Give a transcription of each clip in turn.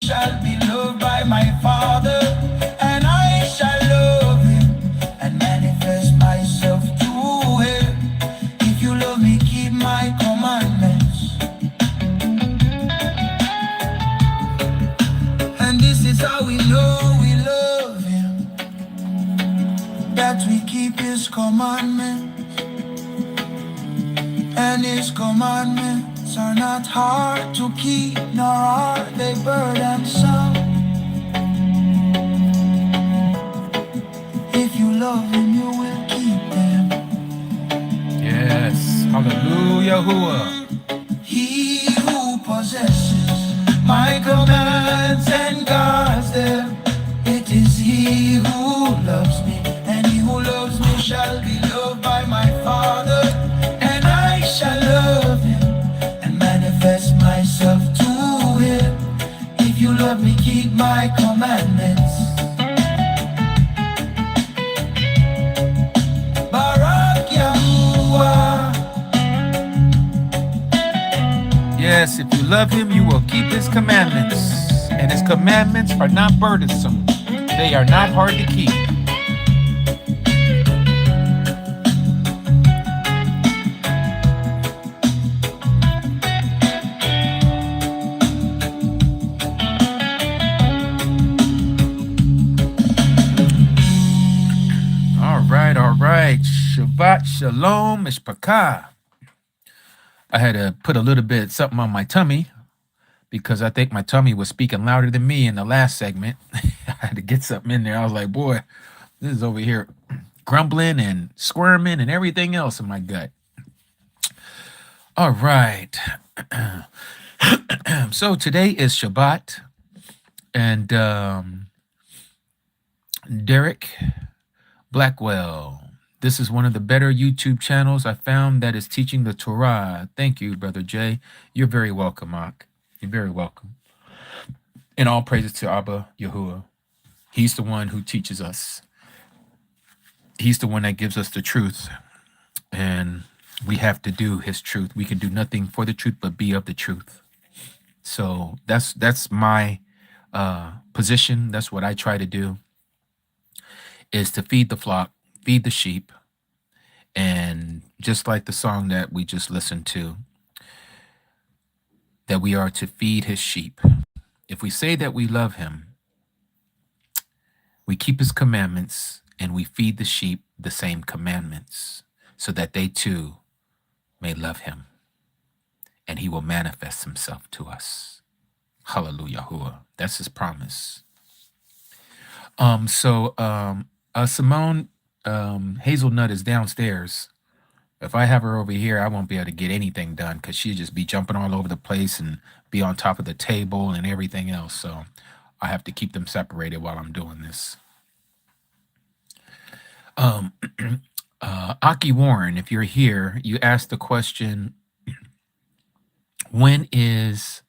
shall be loved by my Father, and I shall love him and manifest myself to him. If you love me, keep my commandments. And this is how we know we love him, that we keep his commandments. And his commandments are not hard to keep, nor are they burdensome. If you love him, you will keep them. Yes, hallelujah, Yahuah. He who possesses my commands and guards them, it is he who loves me, and he who loves me shall be loved by my Father, and I shall love him and manifest myself to him. If you love me, keep my commandments. Barak Yahuah. Yes, if you love him, you will keep his commandments. And his commandments are not burdensome. They are not hard to keep. All right. Shabbat Shalom Mishpachah. I had to put a little bit something on my tummy because I think my tummy was speaking louder than me in the last segment. I had to get something in there. I was like, boy, this is over here grumbling and squirming and everything else in my gut. All right. So today is Shabbat, and Derek Blackwell. This is one of the better YouTube channels I found that is teaching the Torah. Thank you, Brother Jay. You're very welcome, Ak. You're very welcome. And all praises to Abba Yahuah. He's the one who teaches us. He's the one that gives us the truth. And we have to do his truth. We can do nothing for the truth but be of the truth. So that's my position. That's what I try to do, is to feed the flock, feed the sheep. And just like the song that we just listened to, that we are to feed his sheep. If we say that we love him, we keep his commandments, and we feed the sheep the same commandments, so that they too may love him, and he will manifest himself to us. Hallelujah. That's his promise. Simone Hazelnut is downstairs. If I have her over here, I won't be able to get anything done because she'll just be jumping all over the place and be on top of the table and everything else. So I have to keep them separated while I'm doing this. Aki Warren, if you're here, you asked the question, when is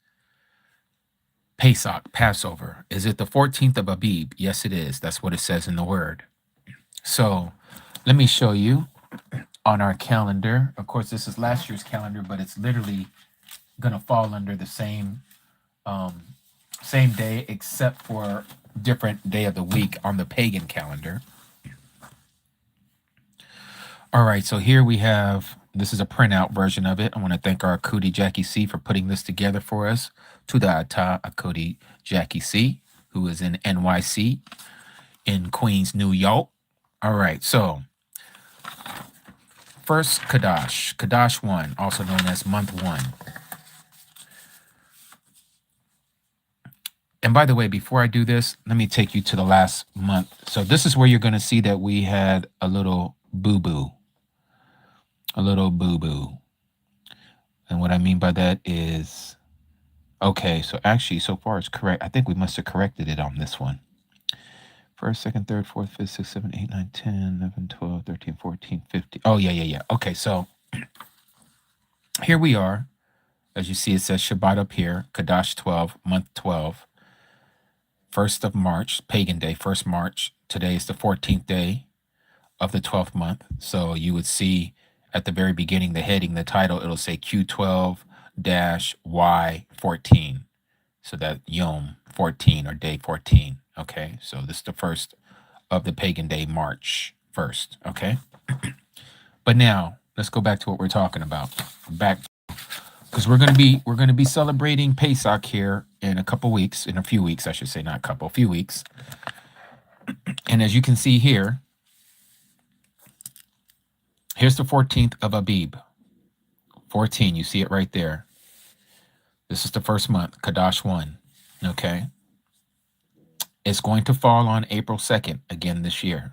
Pesach, Passover? Is it the 14th of Abib? Yes, it is. That's what it says in the word. So let me show you on our calendar. Of course, this is last year's calendar, but it's literally going to fall under the same day, except for different day of the week on the pagan calendar. All right, so here we have, this is a printout version of it. I want to thank our Akudi Jackie C for putting this together for us. To the Ata Akudi Jackie C, who is in NYC, in Queens, New York. All right, so first Kadash, Kadash 1, also known as month 1. And by the way, before I do this, let me take you to the last month. So this is where you're going to see that we had a little boo-boo. A little boo-boo. And what I mean by that is, okay, so actually, so far it's correct. I think we must have corrected it on this one. 1st, 2nd, 3rd, 4th, 5th, 6th, 7th, 8th, 9th, 10, 11, 12, 13, 14, 15. Oh, yeah. Okay, so here we are. As you see, it says Shabbat up here, Kadash 12, month 12. 1st of March, pagan day, 1st March. Today is the 14th day of the 12th month. So you would see at the very beginning, the heading, the title, it'll say Q12.14. So that Yaum, 14 or day 14. Okay, so this is the first of the pagan day, March 1st. Okay, but now let's go back to what we're talking about. Back, because we're gonna be celebrating Pesach here in a couple weeks, in a few weeks, I should say, not a couple, a few weeks. And as you can see here, here's the 14th of Abib. 14, you see it right there. This is the first month, Kadash 1. Okay. It's going to fall on April 2nd again this year.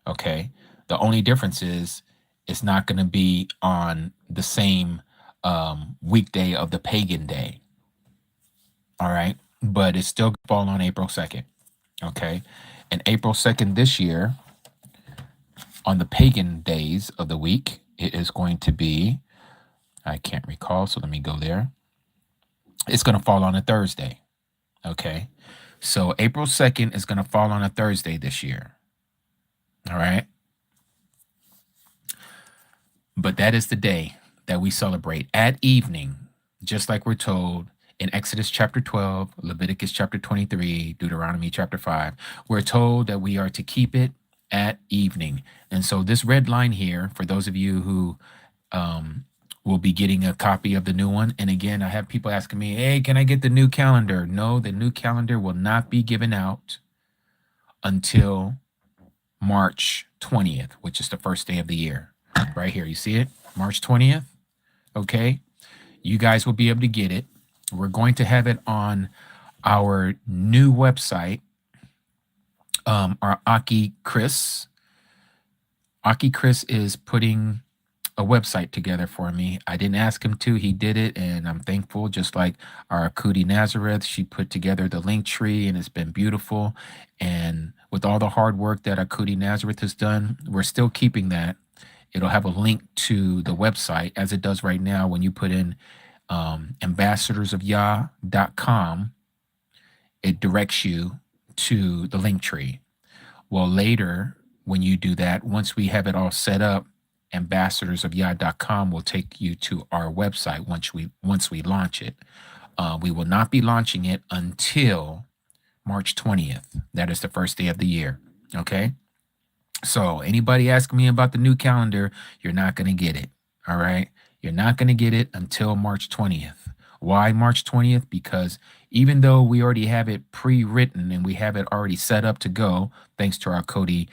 Okay. The only difference is it's not going to be on the same weekday of the pagan day. All right. But it's still going to fall on April 2nd. Okay. And April 2nd this year, on the pagan days of the week, it is going to be, I can't recall, so let me go there. It's going to fall on a Thursday. Okay. So April 2nd is going to fall on a Thursday this year. All right. But that is the day that we celebrate at evening, just like we're told in Exodus chapter 12, Leviticus chapter 23, Deuteronomy chapter 5. We're told that we are to keep it at evening. And so this red line here, for those of you who will be getting a copy of the new one. And again, I have people asking me, hey, can I get the new calendar? No, the new calendar will not be given out until March 20th, which is the first day of the year. Right here, you see it? March 20th. Okay. You guys will be able to get it. We're going to have it on our new website, our Aki Chris. Aki Chris is putting a website together for me. I didn't ask him to, he did it, and I'm thankful. Just like our Akudi Nazareth, she put together the link tree, and it's been beautiful. And with all the hard work that Akudi Nazareth has done, we're still keeping that. It'll have a link to the website, as it does right now when you put in ambassadorsofyah.com. It directs you to the link tree. Well, later, when you do that, once we have it all set up, ambassadorsofyah.com will take you to our website once we launch it. We will not be launching it until March 20th. That is the first day of the year. Okay. So anybody asking me about the new calendar, you're not going to get it. All right. You're not going to get it until March 20th. Why March 20th? Because even though we already have it pre-written and we have it already set up to go, thanks to our Cody,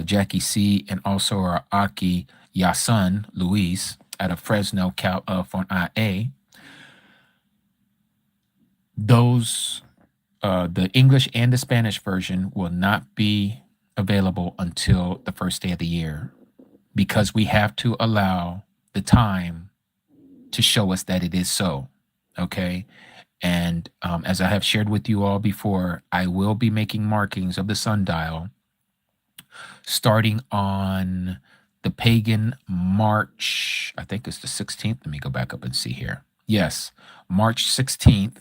Jackie C, and also our Aki Yasun, Luis, out of Fresno, California, those, the English and the Spanish version will not be available until the first day of the year, because we have to allow the time to show us that it is so. Okay. And as I have shared with you all before, I will be making markings of the sundial starting on the pagan March, I think it's the 16th. Let me go back up and see here. Yes, March 16th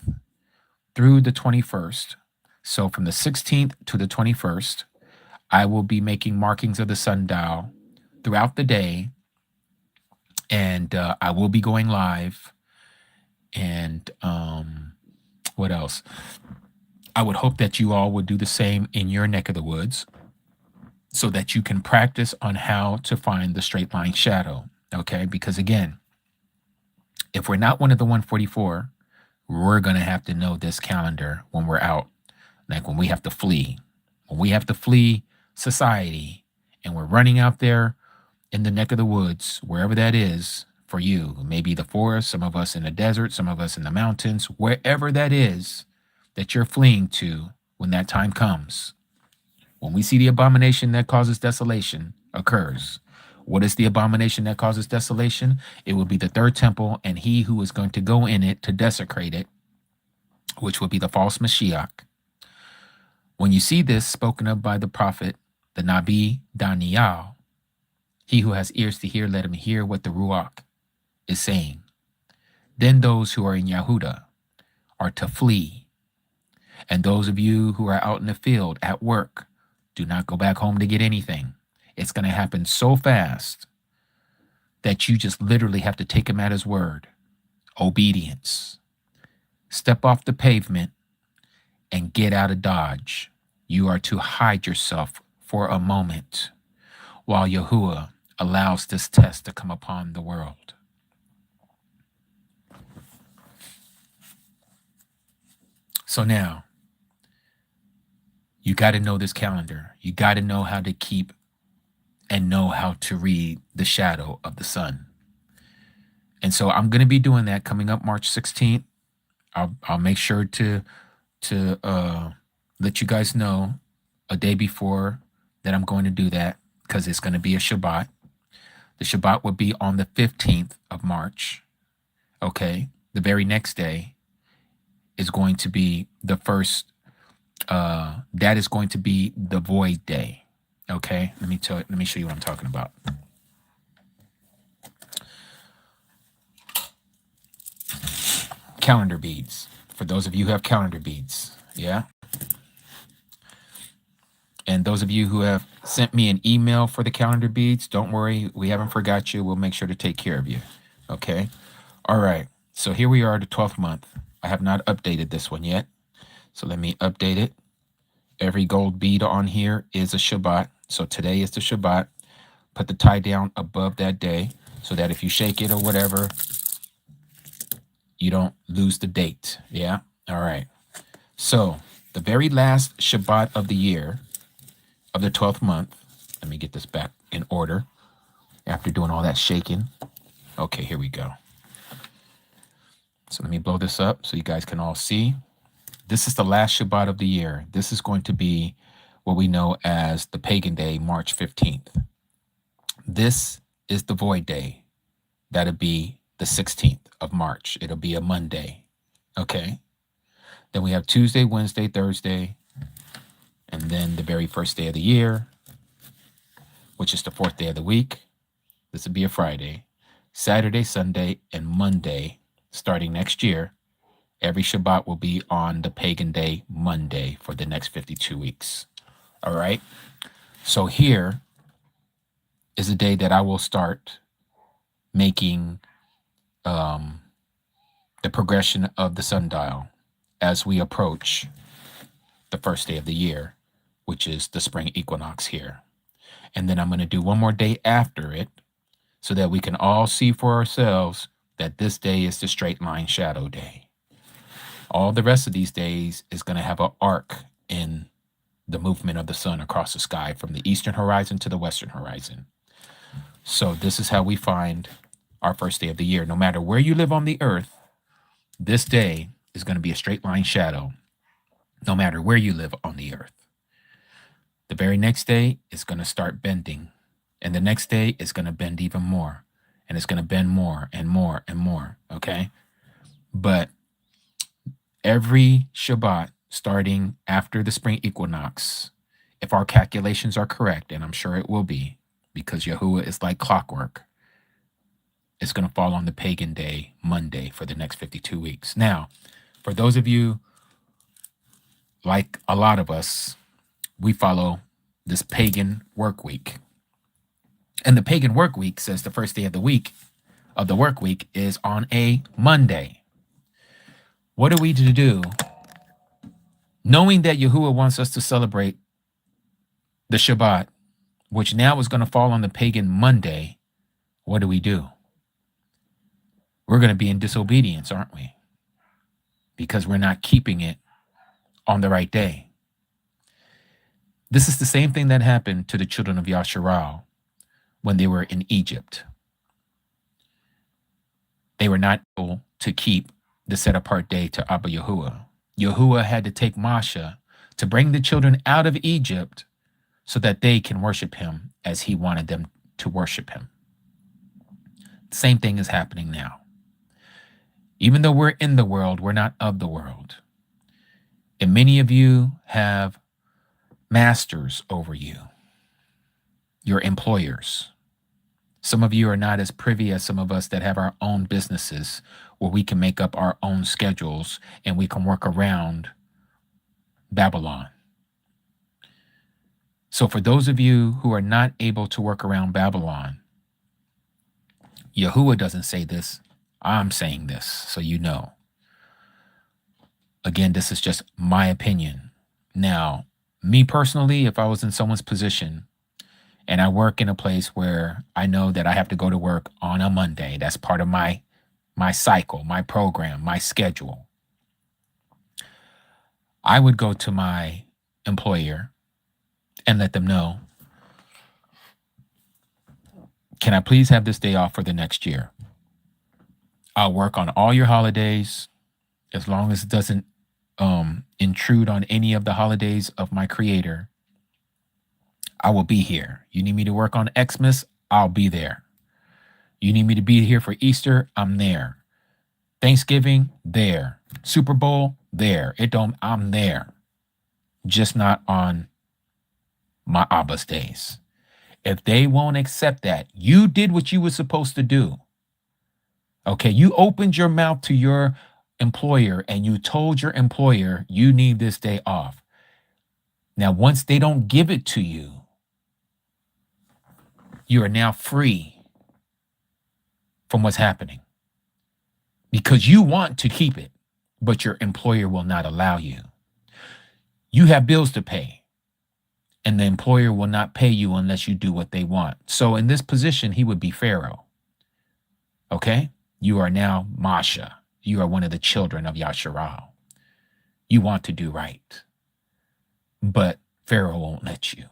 through the 21st. So from the 16th to the 21st, I will be making markings of the sundial throughout the day, and I will be going live. And what else? I would hope that you all would do the same in your neck of the woods, so that you can practice on how to find the straight line shadow. Okay, because again, if we're not one of the 144, we're going to have to know this calendar when we're out, like when we have to flee. When we have to flee society and we're running out there in the neck of the woods, wherever that is for you, maybe the forest, some of us in the desert, some of us in the mountains, wherever that is that you're fleeing to when that time comes. When we see the abomination that causes desolation occurs, what is the abomination that causes desolation? It will be the third temple and he who is going to go in it to desecrate it, which will be the false Mashiach. When you see this spoken of by the prophet, the Nabi Daniel, he who has ears to hear, let him hear what the Ruach is saying. Then those who are in Yahudah are to flee. And those of you who are out in the field at work, do not go back home to get anything. It's going to happen so fast that you just literally have to take him at his word. Obedience. Step off the pavement and get out of Dodge. You are to hide yourself for a moment while Yahuah allows this test to come upon the world. So now, you got to know this calendar. You got to know how to keep and know how to read the shadow of the sun. And so I'm going to be doing that coming up March 16th. I'll make sure to let you guys know a day before that I'm going to do that, because it's going to be a Shabbat. The Shabbat would be on the 15th of March. Okay. The very next day is going to be the first, that is going to be the void day. Okay. Let me show you what I'm talking about. Calendar beads. For those of you who have calendar beads. Yeah. And those of you who have sent me an email for the calendar beads, don't worry, we haven't forgot you. We'll make sure to take care of you. Okay? All right. So here we are, the 12th month. I have not updated this one yet. So let me update it. Every gold bead on here is a Shabbat. So today is the Shabbat. Put the tie down above that day so that if you shake it or whatever, you don't lose the date. Yeah? All right. So the very last Shabbat of the year, of the 12th month. Let me get this back in order after doing all that shaking. Okay, here we go. So let me blow this up so you guys can all see. This is the last Shabbat of the year. This is going to be what we know as the pagan day, March 15th. This is the void day. That'll be the 16th of March. It'll be a Monday. Okay. Then we have Tuesday, Wednesday, Thursday, and then the very first day of the year, which is the 4th day of the week. This would be a Friday. Saturday, Sunday, and Monday, starting next year, every Shabbat will be on the pagan day, Monday, for the next 52 weeks. All right? So here is the day that I will start making the progression of the sundial as we approach the first day of the year, which is the spring equinox here. And then I'm going to do one more day after it so that we can all see for ourselves that this day is the straight line shadow day. All the rest of these days is going to have an arc in the movement of the sun across the sky from the eastern horizon to the western horizon. So this is how we find our first day of the year. No matter where you live on the earth, this day is going to be a straight line shadow, no matter where you live on the earth. The very next day is going to start bending, and the next day is going to bend even more, and it's going to bend more and more and more, okay? But every Shabbat, starting after the spring equinox, if our calculations are correct, and I'm sure it will be, because Yahuah is like clockwork, it's going to fall on the pagan day, Monday, for the next 52 weeks. Now, for those of you, like a lot of us, we follow this pagan work week. And the pagan work week says the first day of the week, of the work week, is on a Monday. What are we to do, knowing that Yahuah wants us to celebrate the Shabbat, which now is going to fall on the pagan Monday? What do we do? We're going to be in disobedience, aren't we? Because we're not keeping it on the right day. This is the same thing that happened to the children of Yasharal when they were in Egypt. They were not able to keep the set-apart day to Abba Yahuah. Yahuah had to take Masha to bring the children out of Egypt so that they can worship him as he wanted them to worship him. The same thing is happening now. Even though we're in the world, we're not of the world. And many of you have masters over you, your employers. Some of you are not as privy as some of us that have our own businesses where we can make up our own schedules and we can work around Babylon. So for those of you who are not able to work around Babylon, Yahuah doesn't say this. I'm saying this, so you know. Again, this is just my opinion. Now, me personally, if I was in someone's position and I work in a place where I know that I have to go to work on a Monday, that's part of my cycle, my program, my schedule, I would go to my employer and let them know, can I please have this day off for the next year? I'll work on all your holidays as long as it doesn't intrude on any of the holidays of my creator. I will be here. You need me to work on Xmas? I'll be there. You need me to be here for Easter? I'm there. Thanksgiving? There. Super Bowl? There. I'm there. Just not on my Abba's days. If they won't accept that, you did what you were supposed to do. Okay, you opened your mouth to your employer and you told your employer you need this day off. Now, once they don't give it to you, you are now free from what's happening because you want to keep it, but your employer will not allow you. You have bills to pay, and the employer will not pay you unless you do what they want. So in this position, he would be Pharaoh. Okay? You are now Masha. You are one of the children of Yasharal. You want to do right, but Pharaoh won't let you.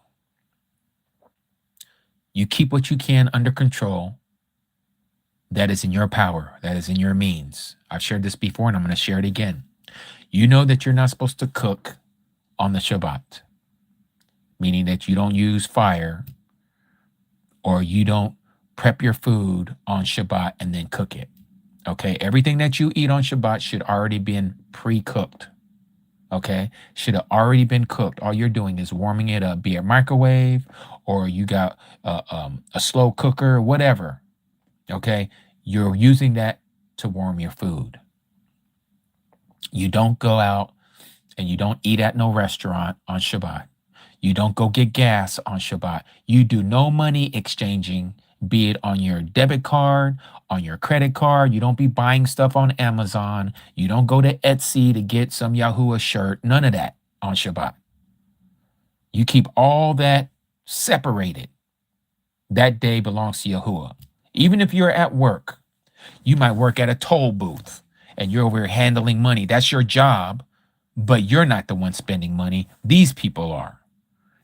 You keep what you can under control. That is in your power. That is in your means. I've shared this before, and I'm going to share it again. You know that you're not supposed to cook on the Shabbat, meaning that you don't use fire or you don't prep your food on Shabbat and then cook it. Okay, everything that you eat on Shabbat should already been pre-cooked. Okay, should have already been cooked. All you're doing is warming it up, be it microwave or you got a slow cooker, whatever. Okay, you're using that to warm your food. You don't go out and you don't eat at no restaurant on Shabbat. You don't go get gas on Shabbat. You do no money exchanging, be it on your debit card, on your credit card. You don't be buying stuff on Amazon. You don't go to Etsy to get some Yahuah shirt. None of that on Shabbat. You keep all that separated. That day belongs to Yahuah. Even if you're at work, you might work at a toll booth and you're over here handling money. That's your job, but you're not the one spending money. These people are.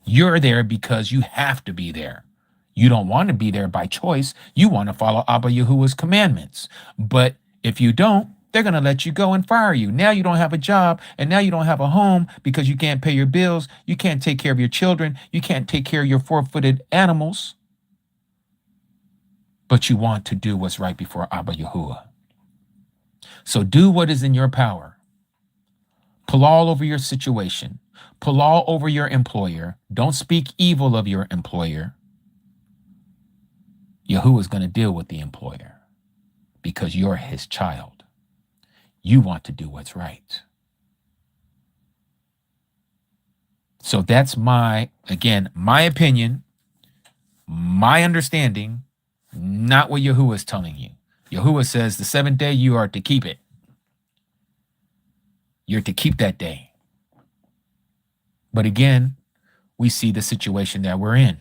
You're there because you have to be there. You don't want to be there by choice. You want to follow Abba Yahuwah's commandments. But if you don't, they're going to let you go and fire you. Now you don't have a job, and now you don't have a home because you can't pay your bills. You can't take care of your children. You can't take care of your four-footed animals. But you want to do what's right before Abba Yahuwah. So do what is in your power. Pull all over your situation. Pull all over your employer. Don't speak evil of your employer. Yahuwah is going to deal with the employer because you're his child. You want to do what's right. So that's my opinion, my understanding, not what Yahuwah is telling you. Yahuwah says the seventh day you are to keep it. You're to keep that day. But again, we see the situation that we're in.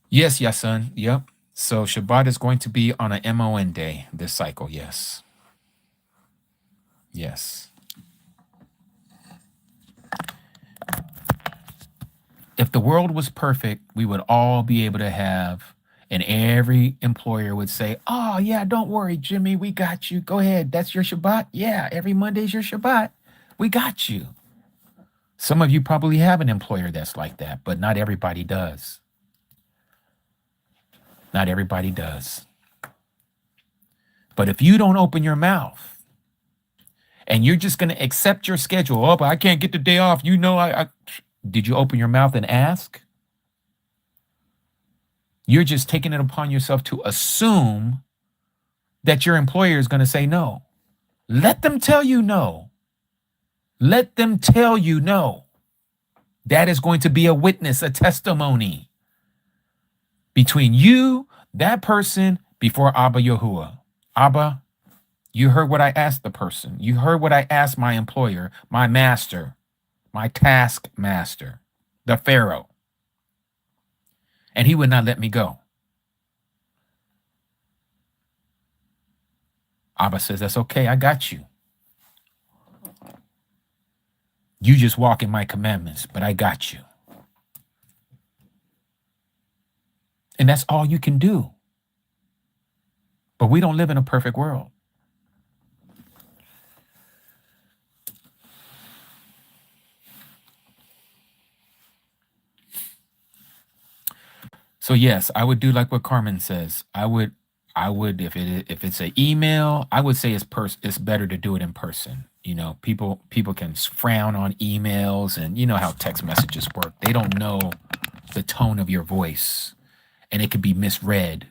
Yes, Yasun. Yep. So Shabbat is going to be on a MON day this cycle. Yes. Yes. If the world was perfect, we would all be able to have, and every employer would say, oh, yeah, don't worry, Jimmy, we got you. Go ahead. That's your Shabbat. Yeah, every Monday's your Shabbat. We got you. Some of you probably have an employer that's like that, but not everybody does. Not everybody does. But if you don't open your mouth and you're just going to accept your schedule, oh, but I can't get the day off. You know, did you open your mouth and ask? You're just taking it upon yourself to assume that your employer is going to say no. Let them tell you no. Let them tell you no. That is going to be a witness, a testimony between you, that person, before Abba Yahuah. Abba, you heard what I asked the person. You heard what I asked my employer, my master, my taskmaster, the Pharaoh. And he would not let me go. Abba says, that's okay. I got you. You just walk in my commandments, but I got you. And that's all you can do. But we don't live in a perfect world. So yes, I would do like what Carmen says. I would if it's an email, I would say it's better to do it in person. You know, people can frown on emails, and you know how text messages work. They don't know the tone of your voice, and it could be misread.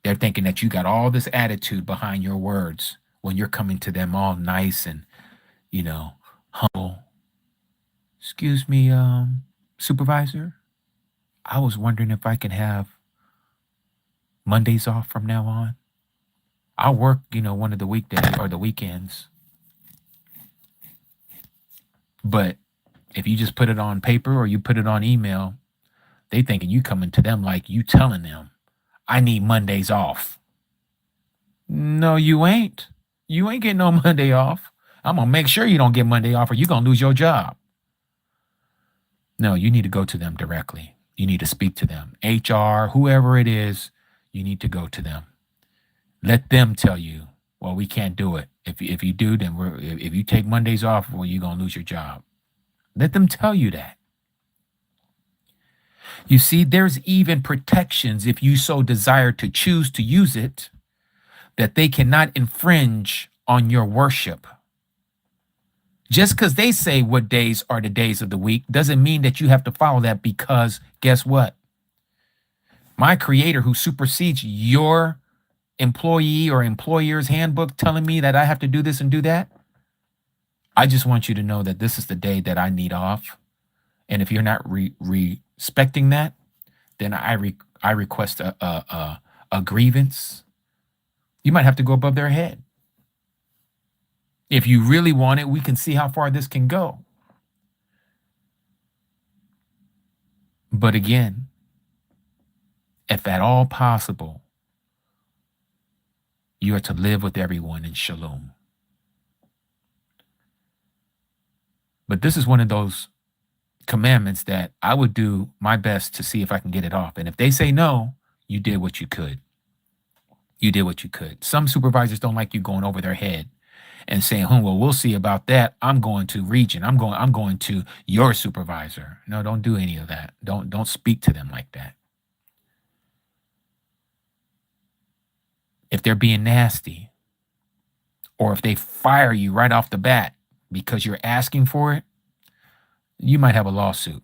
They're thinking that you got all this attitude behind your words when you're coming to them all nice and, you know, humble. Excuse me, supervisor. I was wondering if I can have Mondays off from now on. I'll work, you know, one of the weekdays or the weekends. But if you just put it on paper or you put it on email, they thinking you coming to them like you telling them, I need Mondays off. No, you ain't. You ain't getting no Monday off. I'm going to make sure you don't get Monday off or you're going to lose your job. No, you need to go to them directly. You need to speak to them. HR, whoever it is, you need to go to them. Let them tell you, well, we can't do it. If you do, then if you take Mondays off, well, you're going to lose your job. Let them tell you that. You see, there's even protections if you so desire to choose to use it, that they cannot infringe on your worship. Just because they say what days are the days of the week doesn't mean that you have to follow that, because guess what? My creator, who supersedes your employee or employer's handbook telling me that I have to do this and do that, I just want you to know that this is the day that I need off. And if you're not respecting that, then I request a grievance. You might have to go above their head. If you really want it, we can see how far this can go. But again, if at all possible, you are to live with everyone in shalom. But this is one of those commandments that I would do my best to see if I can get it off. And if they say no, you did what you could. You did what you could. Some supervisors don't like you going over their head and saying, well, we'll see about that. I'm going to region. I'm going to your supervisor. No, don't do any of that. Don't speak to them like that. If they're being nasty, or if they fire you right off the bat because you're asking for it, you might have a lawsuit.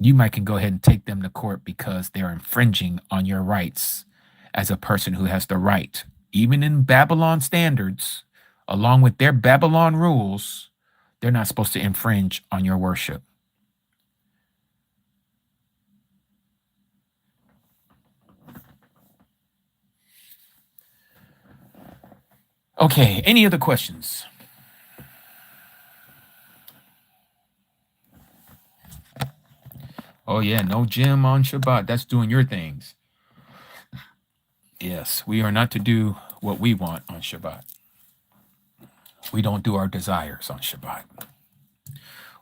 You might can go ahead and take them to court because they're infringing on your rights as a person who has the right. Even in Babylon standards, along with their Babylon rules, they're not supposed to infringe on your worship. Okay, any other questions? Oh yeah, no gym on Shabbat. That's doing your things. Yes, we are not to do what we want on Shabbat. We don't do our desires on Shabbat.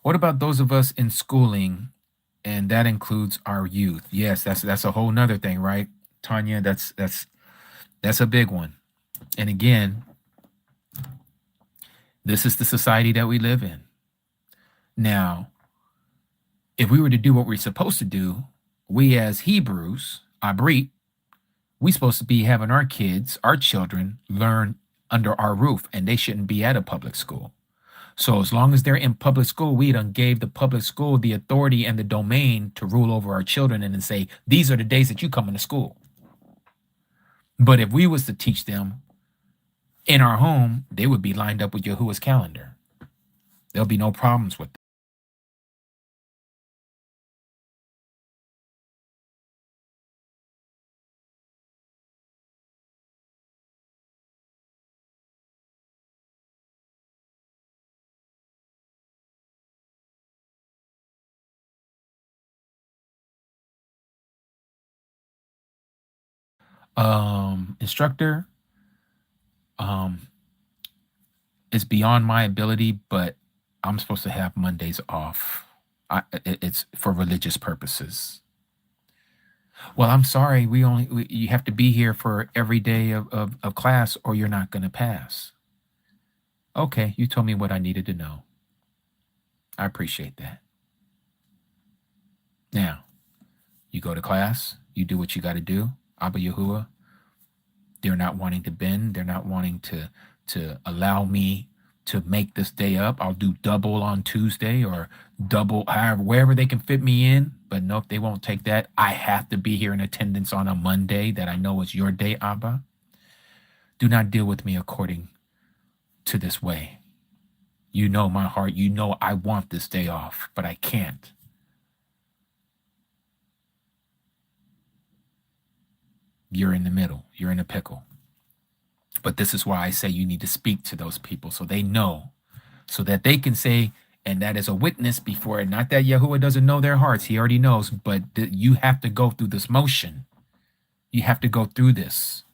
What about those of us in schooling, and that includes our youth? Yes, that's a whole nother thing, right, Tanya? That's a big one. And again, this is the society that we live in. Now, if we were to do what we're supposed to do, we as Hebrews, Abrit, we supposed to be having our kids, our children, learn under our roof, and they shouldn't be at a public school. So as long as they're in public school, we done gave the public school the authority and the domain to rule over our children and then say, these are the days that you come into school. But if we was to teach them in our home, they would be lined up with Yahuah's calendar. There'll be no problems with them. Instructor, it's beyond my ability, but I'm supposed to have Mondays off. It's for religious purposes. Well, I'm sorry. You have to be here for every day of class, or you're not going to pass. Okay, you told me what I needed to know. I appreciate that. Now, you go to class, you do what you got to do. Abba Yahuah, they're not wanting to bend. They're not wanting to allow me to make this day up. I'll do double on Tuesday or double, however, wherever they can fit me in. But no, if they won't take that, I have to be here in attendance on a Monday that I know is your day, Abba. Do not deal with me according to this way. You know my heart. You know I want this day off, but I can't. You're in the middle. You're in a pickle. But this is why I say you need to speak to those people so they know, so that they can say, and that is a witness before it. Not that Yahuah doesn't know their hearts. He already knows, but you have to go through this motion. You have to go through this.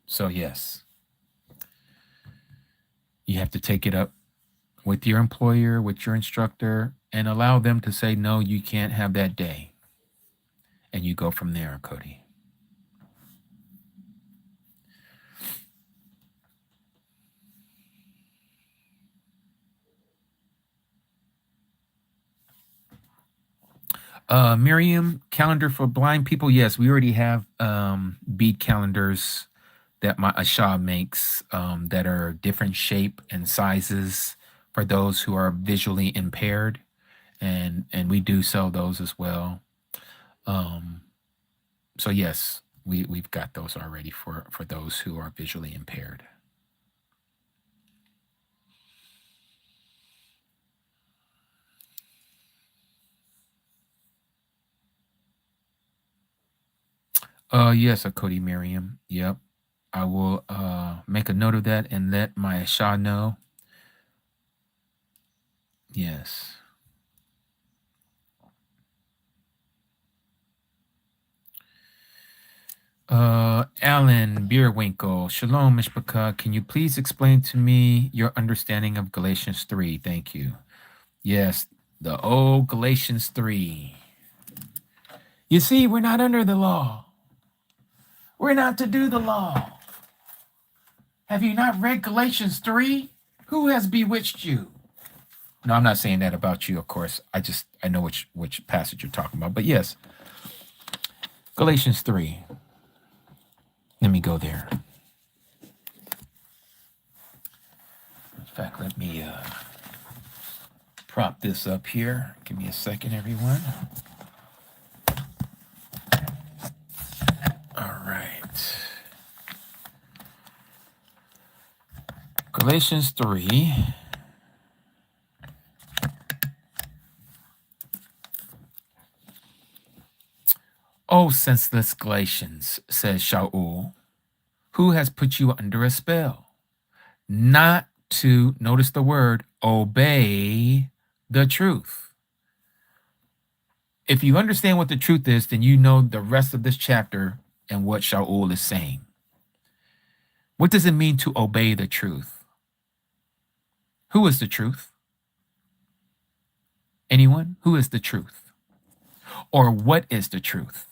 So yes, you have to take it up with your employer, with your instructor, and allow them to say, no, you can't have that day. And you go from there, Cody. Miriam, calendar for blind people. Yes, we already have bead calendars that my Asha makes that are different shape and sizes for those who are visually impaired, and we do sell those as well. So yes, we've got those already for those who are visually impaired. Yes, Cody Miriam. Yep. I will make a note of that and let my Asha know. Yes. Alan Beerwinkle. Shalom, Mishpaka. Can you please explain to me your understanding of Galatians 3? Thank you. Yes, the old Galatians 3. You see, we're not under the law. We're not to do the law. Have you not read Galatians 3? Who has bewitched you? No, I'm not saying that about you, of course. I know which passage you're talking about. But yes, Galatians 3. Let me go there. In fact, let me prop this up here. Give me a second, everyone. All right. Galatians 3. Oh, senseless Galatians, says Shaul, who has put you under a spell? Not to, notice the word, obey the truth. If you understand what the truth is, then you know the rest of this chapter and what Shaul is saying. What does it mean to obey the truth? Who is the truth? Anyone? Who is the truth? Or what is the truth?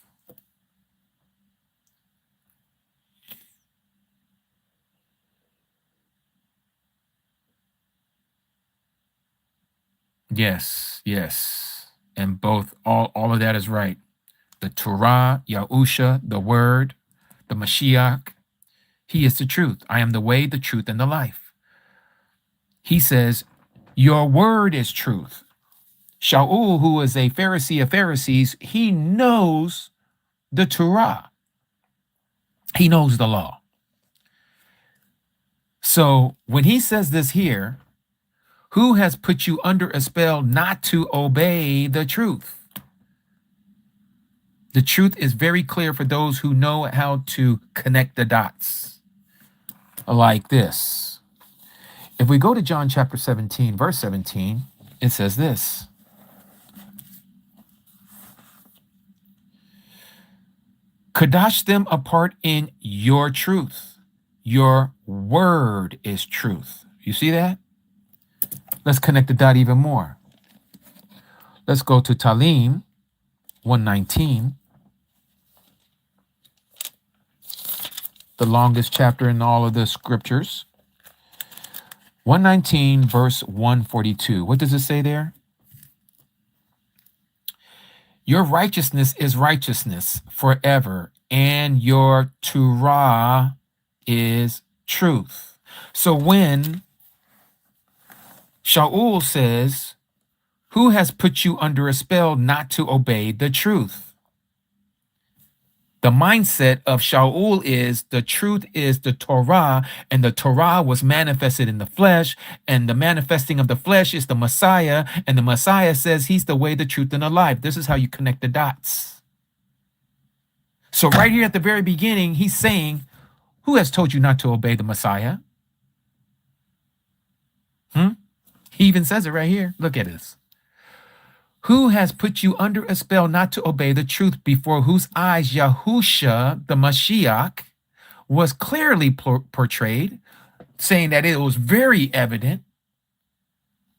Yes, yes. And both, all of that is right. The Torah, Yahusha, the Word, the Mashiach, He is the truth. I am the way, the truth, and the life. He says, your word is truth. Shaul, who is a Pharisee of Pharisees, he knows the Torah. He knows the law. So when he says this here, who has put you under a spell not to obey the truth? The truth is very clear for those who know how to connect the dots. Like this. If we go to John chapter 17, verse 17, it says this. Kadash them apart in your truth. Your word is truth. You see that? Let's connect the dot even more. Let's go to Talim 119, the longest chapter in all of the scriptures. 119, verse 142. What does it say there? Your righteousness is righteousness forever, and your TORAH is truth. So when Shaul says, who has put you under a spell not to obey the truth? The mindset of Shaul is the truth is the Torah, and the Torah was manifested in the flesh, and the manifesting of the flesh is the Messiah, and the Messiah says he's the way, the truth, and the life. This is how you connect the dots. So right here at the very beginning, he's saying, who has told you not to obey the Messiah? He even says it right here. Look at this. Who has put you under a spell not to obey the truth, before whose eyes Yahusha, the Mashiach, was clearly portrayed, saying that it was very evident.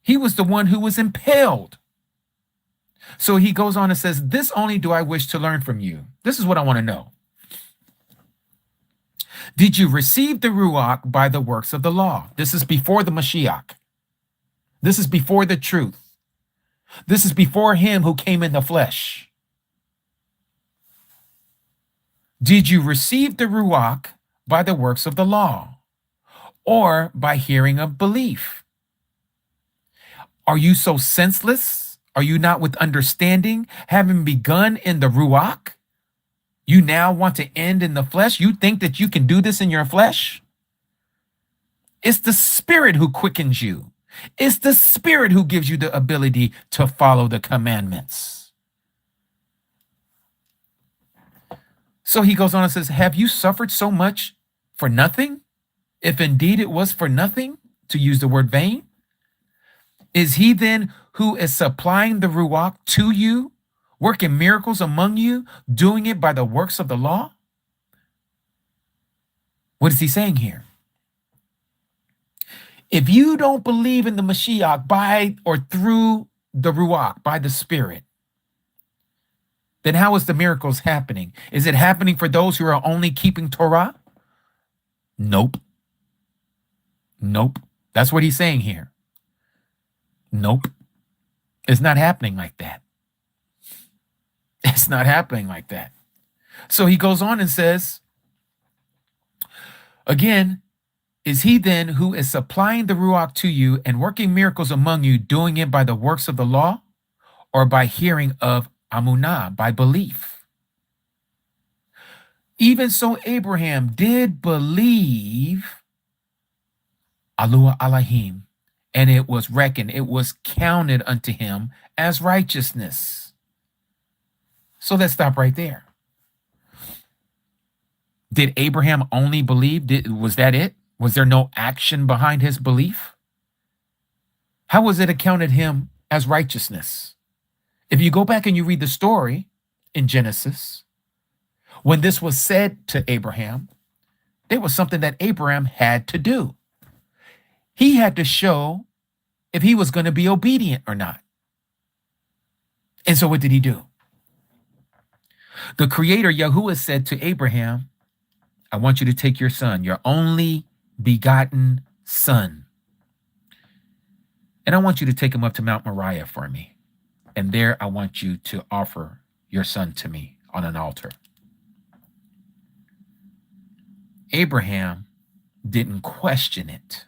He was the one who was impaled. So he goes on and says, this only do I wish to learn from you. This is what I want to know. Did you receive the Ruach by the works of the law? This is before the Mashiach. This is before the truth. This is before him who came in the flesh. Did you receive the Ruach by the works of the law, or by hearing of belief? Are you so senseless? Are you not with understanding, having begun in the Ruach? You now want to end in the flesh? You think that you can do this in your flesh? It's the Spirit who quickens you. It's the Spirit who gives you the ability to follow the commandments. So he goes on and says, have you suffered so much for nothing? If indeed it was for nothing, to use the word vain, is he then who is supplying the Ruach to you, working miracles among you, doing it by the works of the law? What is he saying here? If you don't believe in the Mashiach by or through the Ruach, by the Spirit, then how is the miracles happening? Is it happening for those who are only keeping Torah? Nope. Nope. That's what he's saying here. Nope. It's not happening like that. It's not happening like that. So he goes on and says, again, is he then who is supplying the Ruach to you and working miracles among you, doing it by the works of the law, or by hearing of Amunah, by belief? Even so, Abraham did believe Alua Alahim, and it was reckoned, it was counted unto him as righteousness. So let's stop right there. Did Abraham only believe? Was that it? Was there no action behind his belief? How was it accounted him as righteousness? If you go back and you read the story in Genesis, when this was said to Abraham, it was something that Abraham had to do. He had to show if he was going to be obedient or not. And so what did he do? The Creator, Yahuah, said to Abraham, I want you to take your son, your only begotten son, and I want you to take him up to Mount Moriah for me. And there I want you to offer your son to me on an altar. Abraham didn't question it.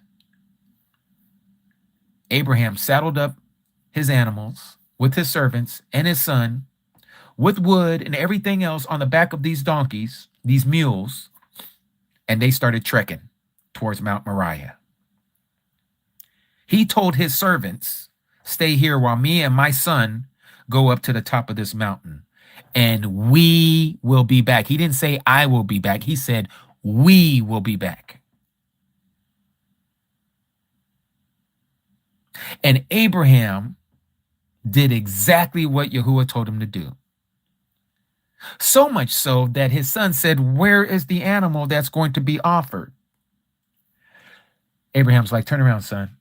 Abraham saddled up his animals with his servants and his son, with wood and everything else on the back of these donkeys, these mules, and they started trekking towards Mount Moriah. He told his servants, stay here while me and my son go up to the top of this mountain, and we will be back. He didn't say I will be back. He said we will be back. And Abraham did exactly what Yahuah told him to do. So much so that his son said, where is the animal that's going to be offered? Abraham's like, turn around, son.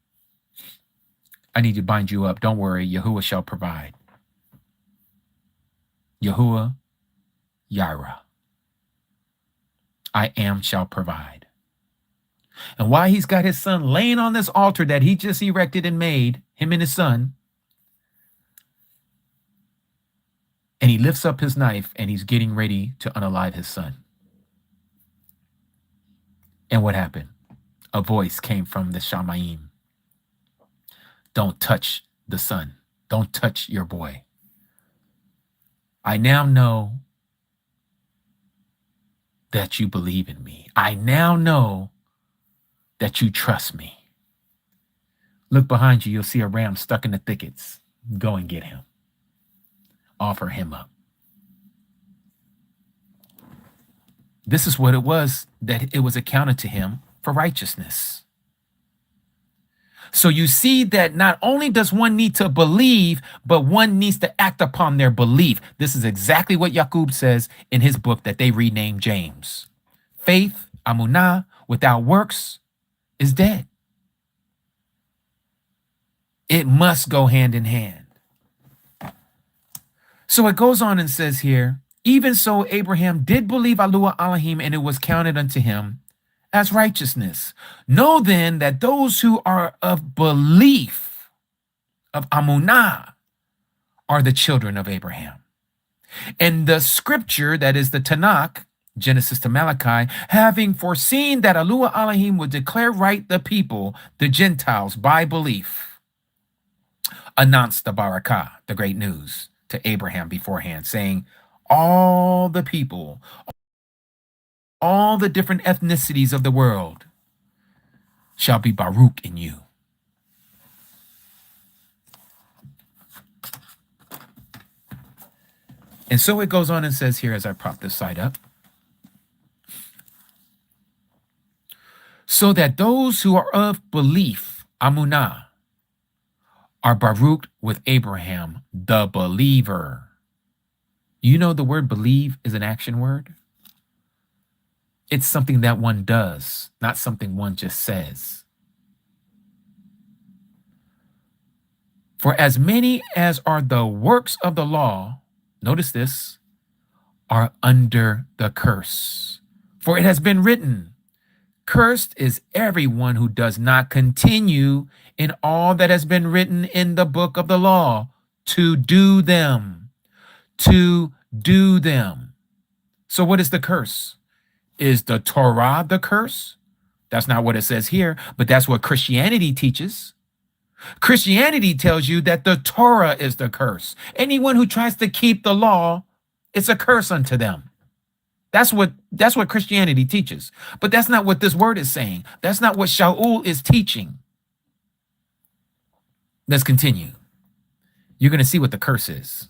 I need to bind you up. Don't worry. Yahuah shall provide. Yahuah, Yireh. I am shall provide. And while he's got his son laying on this altar that he just erected and made, him and his son, and he lifts up his knife and he's getting ready to unalive his son. And what happened? A voice came from the Shamayim. Don't touch the son. Don't touch your boy. I now know that you believe in me. I now know that you trust me. Look behind you. You'll see a ram stuck in the thickets. Go and get him. Offer him up. This is what it was, that it was accounted to him for righteousness. So you see that not only does one need to believe, but one needs to act upon their belief. This is exactly what Yaqub says in his book that they renamed James. Faith, amunah, without works is dead. It must go hand in hand. So it goes on and says here, even so Abraham did believe Yahuah Elohim, and it was counted unto him as righteousness. Know then that those who are of belief, of amunah, are the children of Abraham. And the scripture, that is the Tanakh, Genesis to Malachi, having foreseen that Yahuah Elohim would declare right the people, the Gentiles, by belief, announced the barakah, the great news, to Abraham beforehand, saying, all the people, all the different ethnicities of the world shall be Baruch in you. And so it goes on and says here, as I prop this side up, so that those who are of belief, amunah, are Baruch with Abraham, the believer. You know the word believe is an action word. It's something that one does, not something one just says. For as many as are the works of the law, notice this, are under the curse. For it has been written, cursed is everyone who does not continue in all that has been written in the book of the law to do them. To do them. So what is the curse? Is the Torah the curse? That's not what it says here, but that's what Christianity teaches. Christianity tells you that the Torah is the curse. Anyone who tries to keep the law, it's a curse unto them. That's what Christianity teaches. But that's not what this word is saying. That's not what Shaul is teaching. Let's continue. You're going to see what the curse is.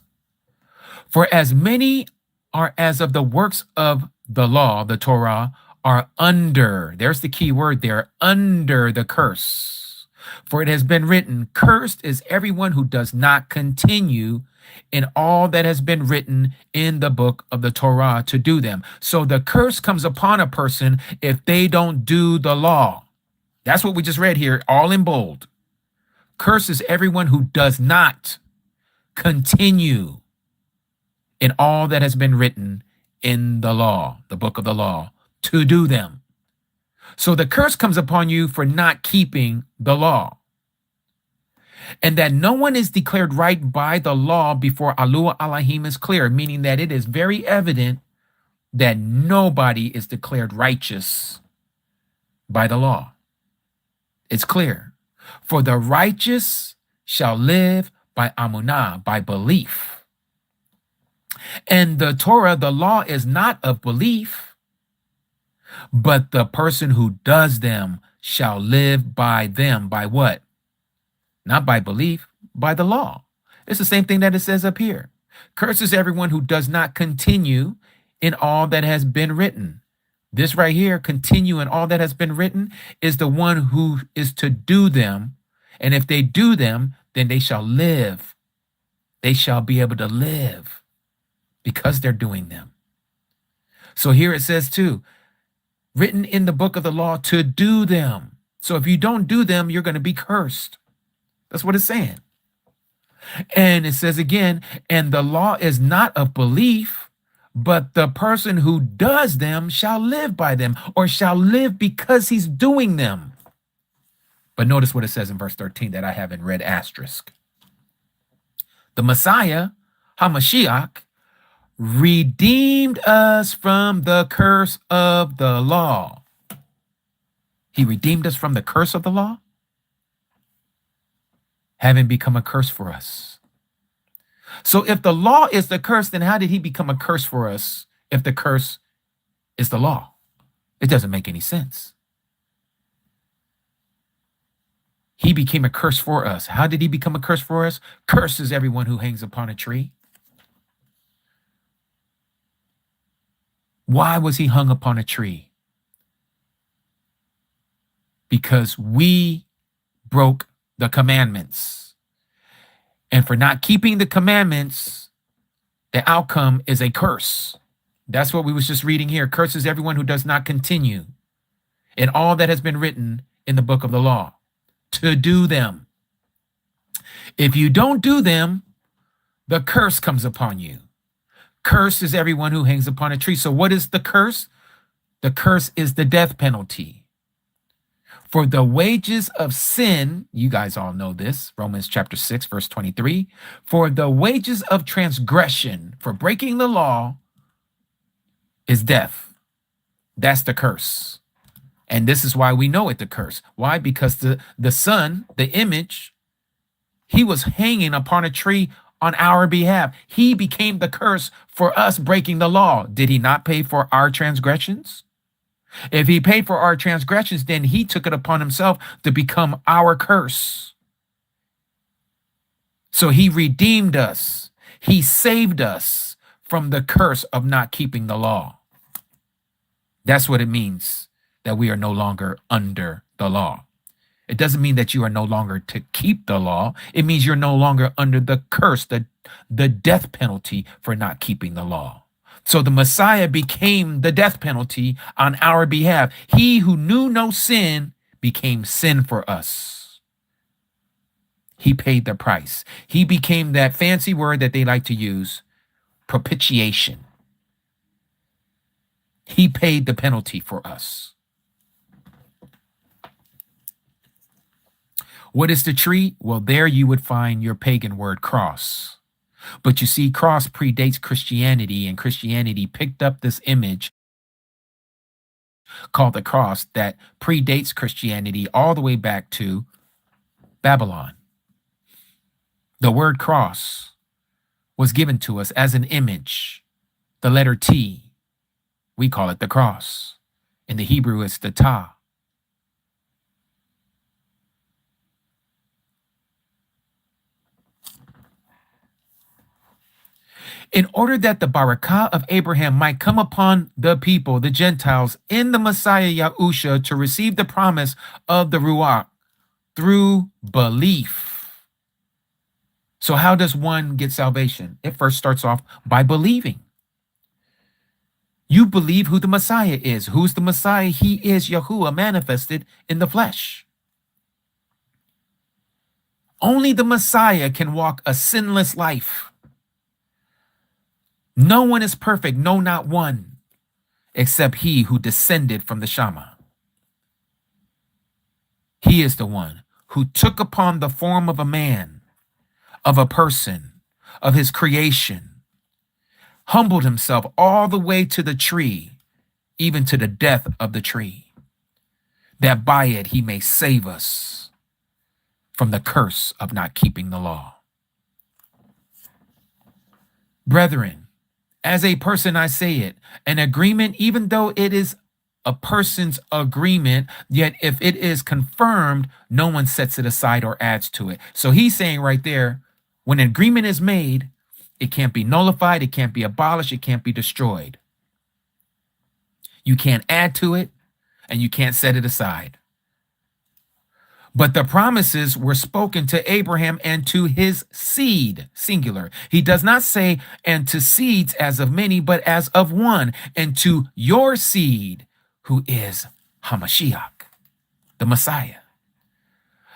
For as many are as of the works of the law, the Torah, are under, there's the key word there, under the curse. For it has been written, cursed is everyone who does not continue in all that has been written in the book of the Torah to do them. So the curse comes upon a person if they don't do the law. That's what we just read here, all in bold. Curse is everyone who does not continue in all that has been written in the law, the book of the law, to do them. So the curse comes upon you for not keeping the law. And that no one is declared right by the law before Yahuah Elohim is clear, meaning that it is very evident that nobody is declared righteous by the law. It's clear. For the righteous shall live by amunah, by belief. And the Torah, the law, is not of belief, but the person who does them shall live by them. By what? Not by belief, by the law. It's the same thing that it says up here. Curses everyone who does not continue in all that has been written. This right here, continue in all that has been written, is the one who is to do them. And if they do them, then they shall live. They shall be able to live because they're doing them. So here it says too, written in the book of the law to do them. So if you don't do them, you're going to be cursed. That's what it's saying. And it says again, and the law is not of belief, but the person who does them shall live by them, or shall live because he's doing them. But notice what it says in verse 13 that I have in red asterisk. The Messiah, HaMashiach, redeemed us from the curse of the law. He redeemed us from the curse of the law, having become a curse for us. So if the law is the curse, then how did he become a curse for us if the curse is the law? It doesn't make any sense. He became a curse for us. How did he become a curse for us? Curses everyone who hangs upon a tree. Why was he hung upon a tree? Because we broke the commandments. And for not keeping the commandments, the outcome is a curse. That's what we was just reading here. Curses everyone who does not continue in all that has been written in the book of the law, to do them. If you don't do them, the curse comes upon you. Curse is everyone who hangs upon a tree. So what is the curse? The curse is the death penalty. For the wages of sin, you guys all know this, Romans chapter 6, verse 23. For the wages of transgression, for breaking the law, is death. That's the curse. And this is why we know it, the curse. Why? Because the Son, the image, he was hanging upon a tree on our behalf. He became the curse for us breaking the law. Did he not pay for our transgressions? If he paid for our transgressions, then he took it upon himself to become our curse. So he redeemed us. He saved us from the curse of not keeping the law. That's what it means that we are no longer under the law. It doesn't mean that you are no longer to keep the law. It means you're no longer under the curse, the death penalty for not keeping the law. So the Messiah became the death penalty on our behalf. He who knew no sin became sin for us. He paid the price. He became that fancy word that they like to use, propitiation. He paid the penalty for us. What is the tree? Well, there you would find your pagan word cross. But you see, cross predates Christianity, and Christianity picked up this image called the cross that predates Christianity all the way back to Babylon. The word cross was given to us as an image. The letter T, we call it the cross. In the Hebrew, it's the ta. In order that the barakah of Abraham might come upon the people, the Gentiles, in the Messiah Yahusha to receive the promise of the Ruach through belief. So how does one get salvation? It first starts off by believing. You believe who the Messiah is. Who's the Messiah? He is Yahuah manifested in the flesh. Only the Messiah can walk a sinless life. No one is perfect, no, not one, except he who descended from the Shama. He is the one who took upon the form of a man, of a person, of his creation, humbled himself all the way to the tree, even to the death of the tree, that by it he may save us from the curse of not keeping the law. Brethren, as a person, I say it, an agreement, even though it is a person's agreement, yet if it is confirmed, no one sets it aside or adds to it. So he's saying right there, when an agreement is made, it can't be nullified, it can't be abolished, it can't be destroyed. You can't add to it, and you can't set it aside. But the promises were spoken to Abraham and to his seed, singular. He does not say, and to seeds as of many, but as of one, and to your seed, who is Hamashiach, the Messiah.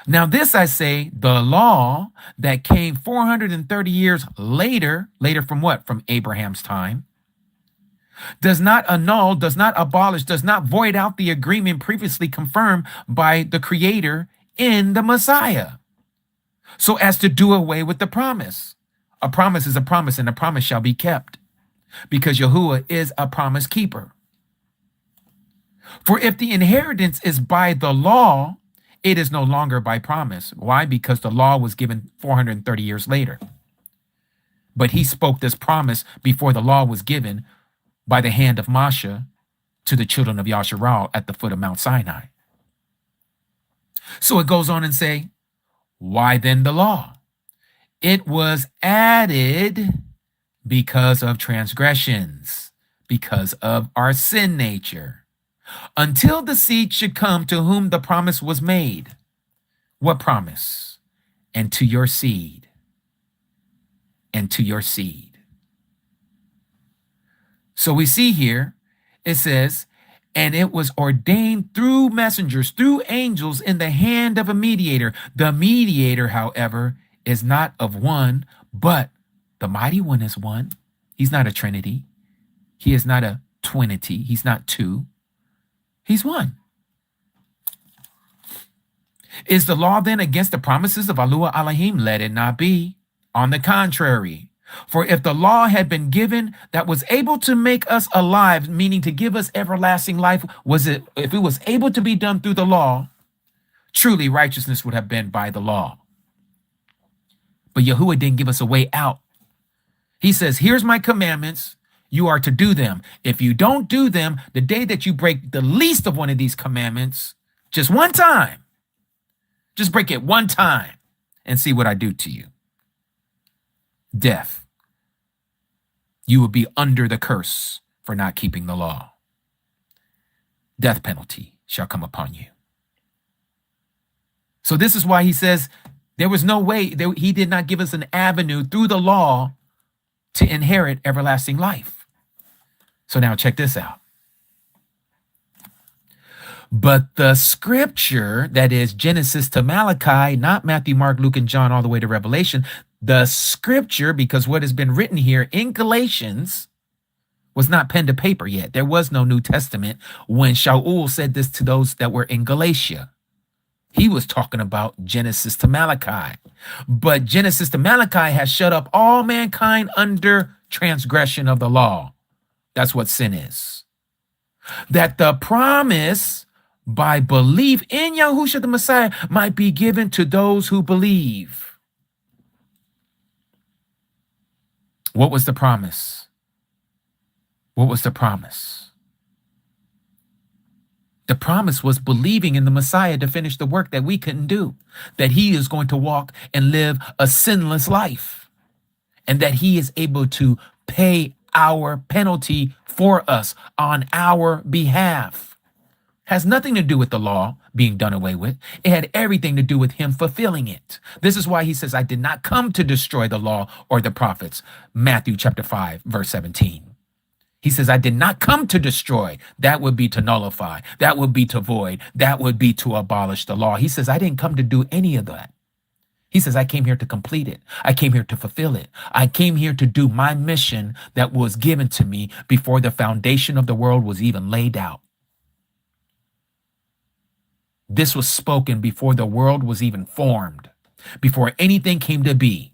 Now this I say, the law that came 430 years later from what? From Abraham's time, does not annul, does not abolish, does not void out the agreement previously confirmed by the Creator in the Messiah, so as to do away with the promise. A promise is a promise, and a promise shall be kept, because Yahuah is a promise keeper. For if the inheritance is by the law, it is no longer by promise. Why? Because the law was given 430 years later. But he spoke this promise before the law was given by the hand of Masha to the children of Yasharal at the foot of Mount Sinai. So it goes on and say, why then the law? It was added because of transgressions, because of our sin nature, until the seed should come to whom the promise was made. What promise? And to your seed. And to your seed. So we see here, it says, and it was ordained through messengers, through angels, in the hand of a mediator. The mediator, however, is not of one, but the mighty one is one. He's not a trinity. He is not a twinity. He's not two. He's one. Is the law then against the promises of Yahuah Elohim? Let it not be. On the contrary. For if the law had been given that was able to make us alive, meaning to give us everlasting life, if it was able to be done through the law, truly righteousness would have been by the law. But Yahuah didn't give us a way out. He says, here's my commandments. You are to do them. If you don't do them, the day that you break the least of one of these commandments, just one time, just break it one time and see what I do to you. Death. You will be under the curse for not keeping the law. Death penalty shall come upon you. So this is why he says there was no way, he did not give us an avenue through the law to inherit everlasting life. So now check this out. But the scripture, that is Genesis to Malachi, not Matthew, Mark, Luke, and John, all the way to Revelation, the scripture, because what has been written here in Galatians was not pen to paper yet. There was no New Testament when Shaul said this to those that were in Galatia. He was talking about Genesis to Malachi. But Genesis to Malachi has shut up all mankind under transgression of the law. That's what sin is. That the promise by belief in Yahushua the Messiah might be given to those who believe. What was the promise? What was the promise? The promise was believing in the Messiah to finish the work that we couldn't do, that he is going to walk and live a sinless life, and that he is able to pay our penalty for us on our behalf. Has nothing to do with the law being done away with. It had everything to do with him fulfilling it. This is why he says, I did not come to destroy the law or the prophets. Matthew chapter 5, verse 17. He says, I did not come to destroy. That would be to nullify. That would be to void. That would be to abolish the law. He says, I didn't come to do any of that. He says, I came here to complete it. I came here to fulfill it. I came here to do my mission that was given to me before the foundation of the world was even laid out. This was spoken before the world was even formed, before anything came to be.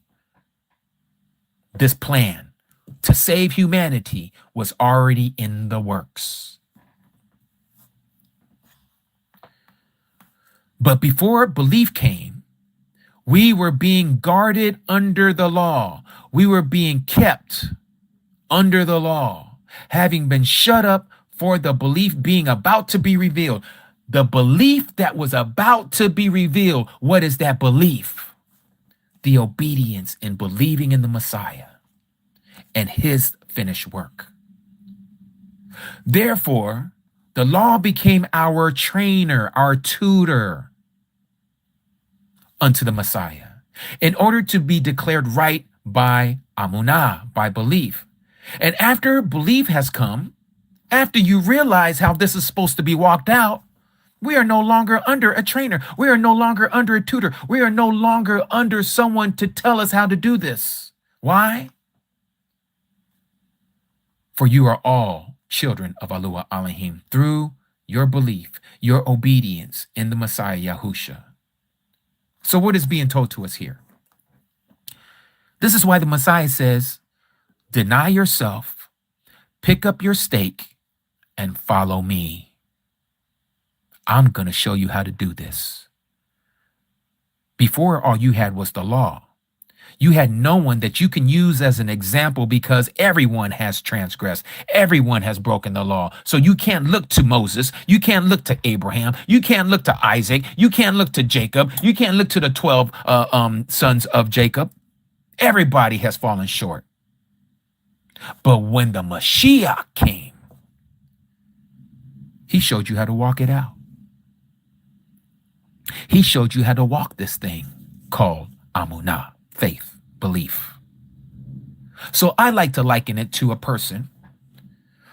This plan to save humanity was already in the works. But before belief came, we were being guarded under the law. We were being kept under the law, having been shut up for the belief being about to be revealed. The belief that was about to be revealed. What is that belief? The obedience in believing in the Messiah and his finished work. Therefore, the law became our trainer, our tutor. unto the Messiah in order to be declared right by amunah, by belief. And after belief has come, after you realize how this is supposed to be walked out, we are no longer under a trainer. We are no longer under a tutor. We are no longer under someone to tell us how to do this. Why? For you are all children of Yahuah Elohim through your belief, your obedience in the Messiah Yahusha. So what is being told to us here? This is why the Messiah says, deny yourself, pick up your stake, and follow me. I'm going to show you how to do this. Before, all you had was the law. You had no one that you can use as an example because everyone has transgressed. Everyone has broken the law. So you can't look to Moses. You can't look to Abraham. You can't look to Isaac. You can't look to Jacob. You can't look to the 12 sons of Jacob. Everybody has fallen short. But when the Mashiach came, he showed you how to walk it out. He showed you how to walk this thing called amunah, faith, belief. So I like to liken it to a person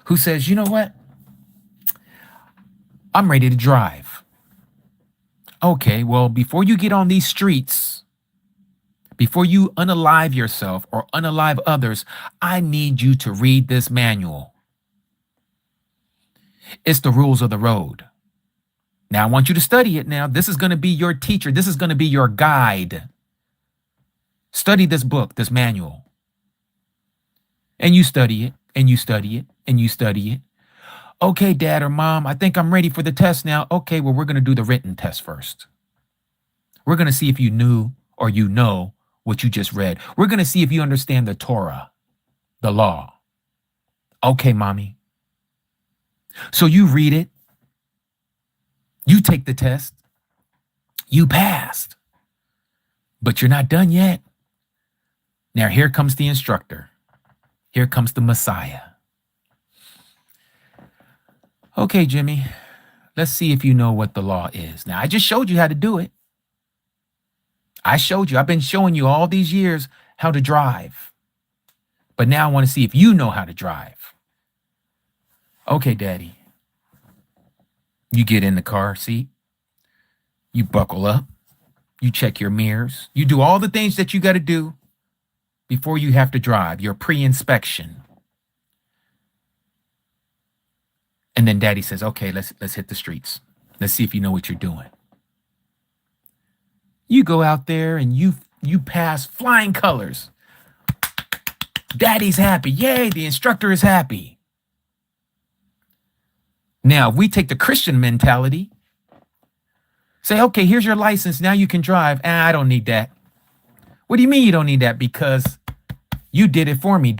who says, you know what? I'm ready to drive. Okay, well, before you get on these streets, before you unalive yourself or unalive others, I need you to read this manual. It's the rules of the road. Now, I want you to study it now. This is going to be your teacher. This is going to be your guide. Study this book, this manual. And you study it, and you study it, and you study it. Okay, Dad or Mom, I think I'm ready for the test now. Okay, well, we're going to do the written test first. We're going to see if you knew or you know what you just read. We're going to see if you understand the Torah, the law. Okay, Mommy. So you read it. You take the test. You passed. But you're not done yet. Now, here comes the instructor. Here comes the Messiah. Okay, Jimmy, let's see if you know what the law is. Now, I just showed you how to do it. I showed you. I've been showing you all these years how to drive. But now I want to see if you know how to drive. Okay, Daddy. You get in the car seat. You buckle up. You check your mirrors. You do all the things that you got to do before you have to drive, your pre-inspection. And then Daddy says, okay, let's hit the streets. Let's see if you know what you're doing. You go out there and you pass flying colors. Daddy's happy. Yay, the instructor is happy. Now, if we take the Christian mentality, say, okay, here's your license. Now you can drive. I don't need that. What do you mean you don't need that? Because you did it for me,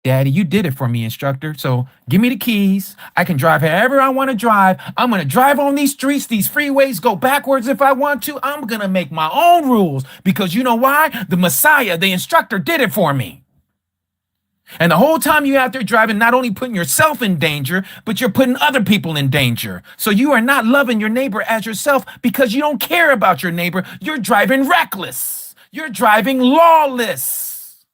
Daddy. You did it for me, instructor. So give me the keys. I can drive however I want to drive. I'm going to drive on these streets, these freeways, go backwards if I want to. I'm going to make my own rules because you know why? The Messiah, the instructor, did it for me. And the whole time you're out there driving, not only putting yourself in danger, but you're putting other people in danger. So you are not loving your neighbor as yourself because you don't care about your neighbor. You're driving reckless. You're driving lawless.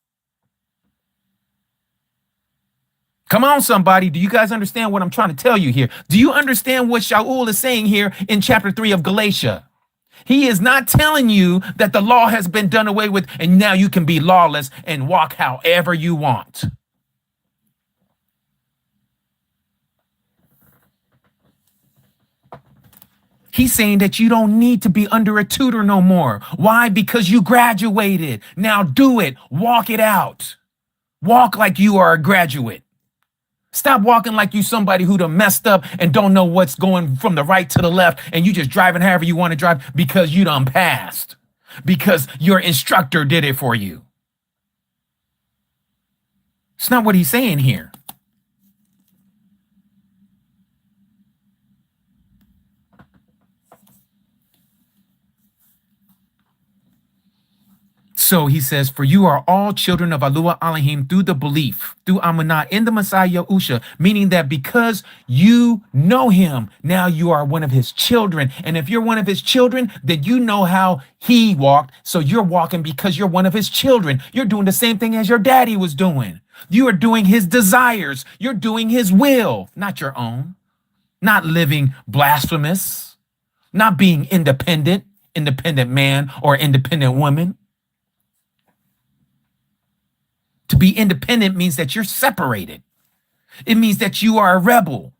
Come on, somebody. Do you guys understand what I'm trying to tell you here? Do you understand what Shaul is saying here in chapter 3 of Galatia? He is not telling you that the law has been done away with and now you can be lawless and walk however you want. He's saying that you don't need to be under a tutor no more. Why? Because you graduated. Now do it. Walk it out. Walk like you are a graduate. Stop walking like you somebody who done messed up and don't know what's going from the right to the left and you just driving however you want to drive because you done passed. Because your instructor did it for you. It's not what he's saying here. So he says, for you are all children of Yahuah Elohim through the belief, through Amunah in the Messiah Yahusha, meaning that because you know him, now you are one of his children. And if you're one of his children, then you know how he walked. So you're walking because you're one of his children. You're doing the same thing as your daddy was doing. You are doing his desires. You're doing his will, not your own. Not living blasphemous, not being independent man or independent woman. To be independent means that you're separated. It means that you are a rebel.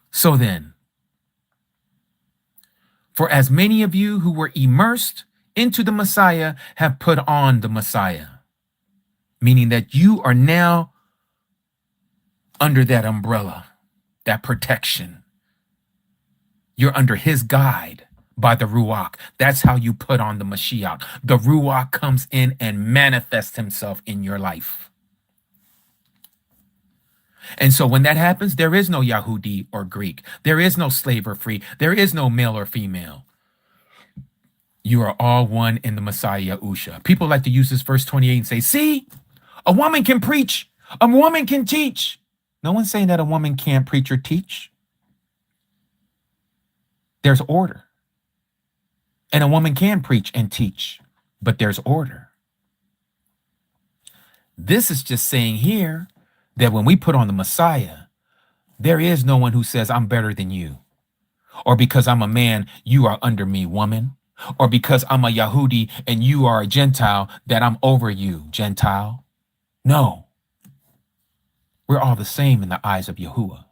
So then, for as many of you who were immersed into the Messiah have put on the Messiah, meaning that you are now under that umbrella, that protection. You're under his guide by the Ruach. That's how you put on the Mashiach. The Ruach comes in and manifests himself in your life. And so when that happens, there is no Yahudi or Greek. There is no slave or free. There is no male or female. You are all one in the Messiah Yahusha. People like to use this verse 28 and say, see, a woman can preach. A woman can teach. No one's saying that a woman can't preach or teach. There's order. And a woman can preach and teach, but there's order. This is just saying here that when we put on the Messiah, there is no one who says, I'm better than you. Or because I'm a man, you are under me, woman. Or because I'm a Yahudi and you are a Gentile, that I'm over you, Gentile. No. We're all the same in the eyes of Yahuah.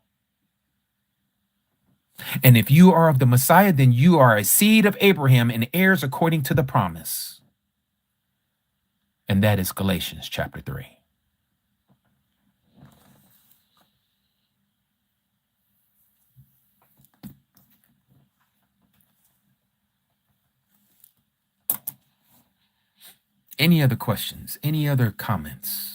And if you are of the Messiah, then you are a seed of Abraham and heirs according to the promise. And that is Galatians chapter 3. Any other questions? Any other comments?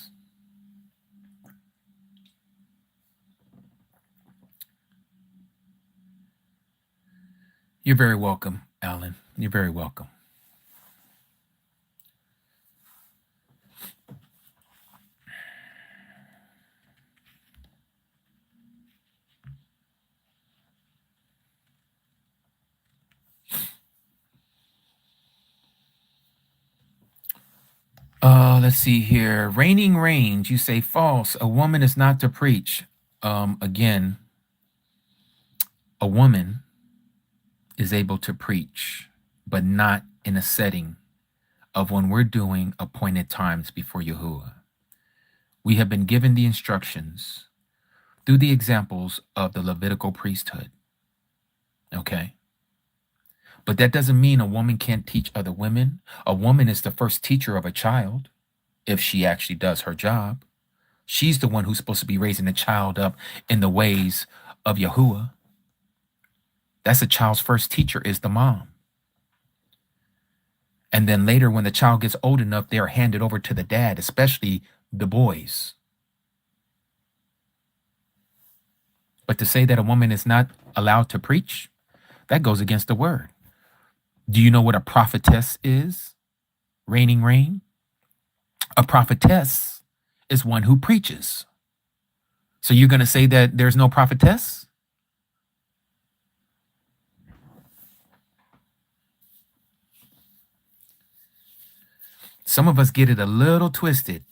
You're very welcome, Alan. You're very welcome. Let's see here. Reigning reigns. You say false. A woman is not to preach. Again, a woman is able to preach, but not in a setting of when we're doing appointed times before Yahuah. We have been given the instructions through the examples of the Levitical priesthood. Okay? But that doesn't mean a woman can't teach other women. A woman is the first teacher of a child, if she actually does her job. She's the one who's supposed to be raising the child up in the ways of Yahuah. That's a child's first teacher, is the mom. And then later, when the child gets old enough, they are handed over to the dad, especially the boys. But to say that a woman is not allowed to preach, that goes against the word. Do you know what a prophetess is? Reigning reign? A prophetess is one who preaches. So you're going to say that there's no prophetess? Some of us get it a little twisted.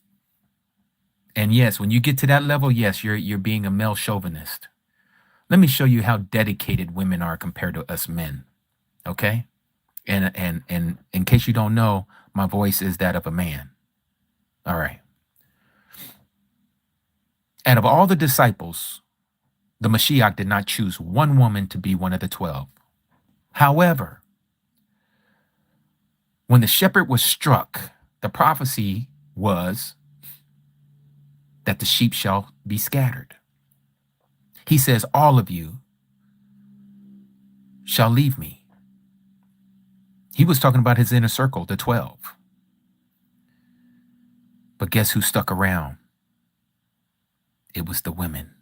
And yes, when you get to that level, yes, you're being a male chauvinist. Let me show you how dedicated women are compared to us men. Okay? And in case you don't know, my voice is that of a man. All right. Out of all the disciples, the Mashiach did not choose one woman to be one of the 12. However, when the shepherd was struck, the prophecy was that the sheep shall be scattered. He says, all of you shall leave me. He was talking about his inner circle, the 12. But guess who stuck around? It was the women.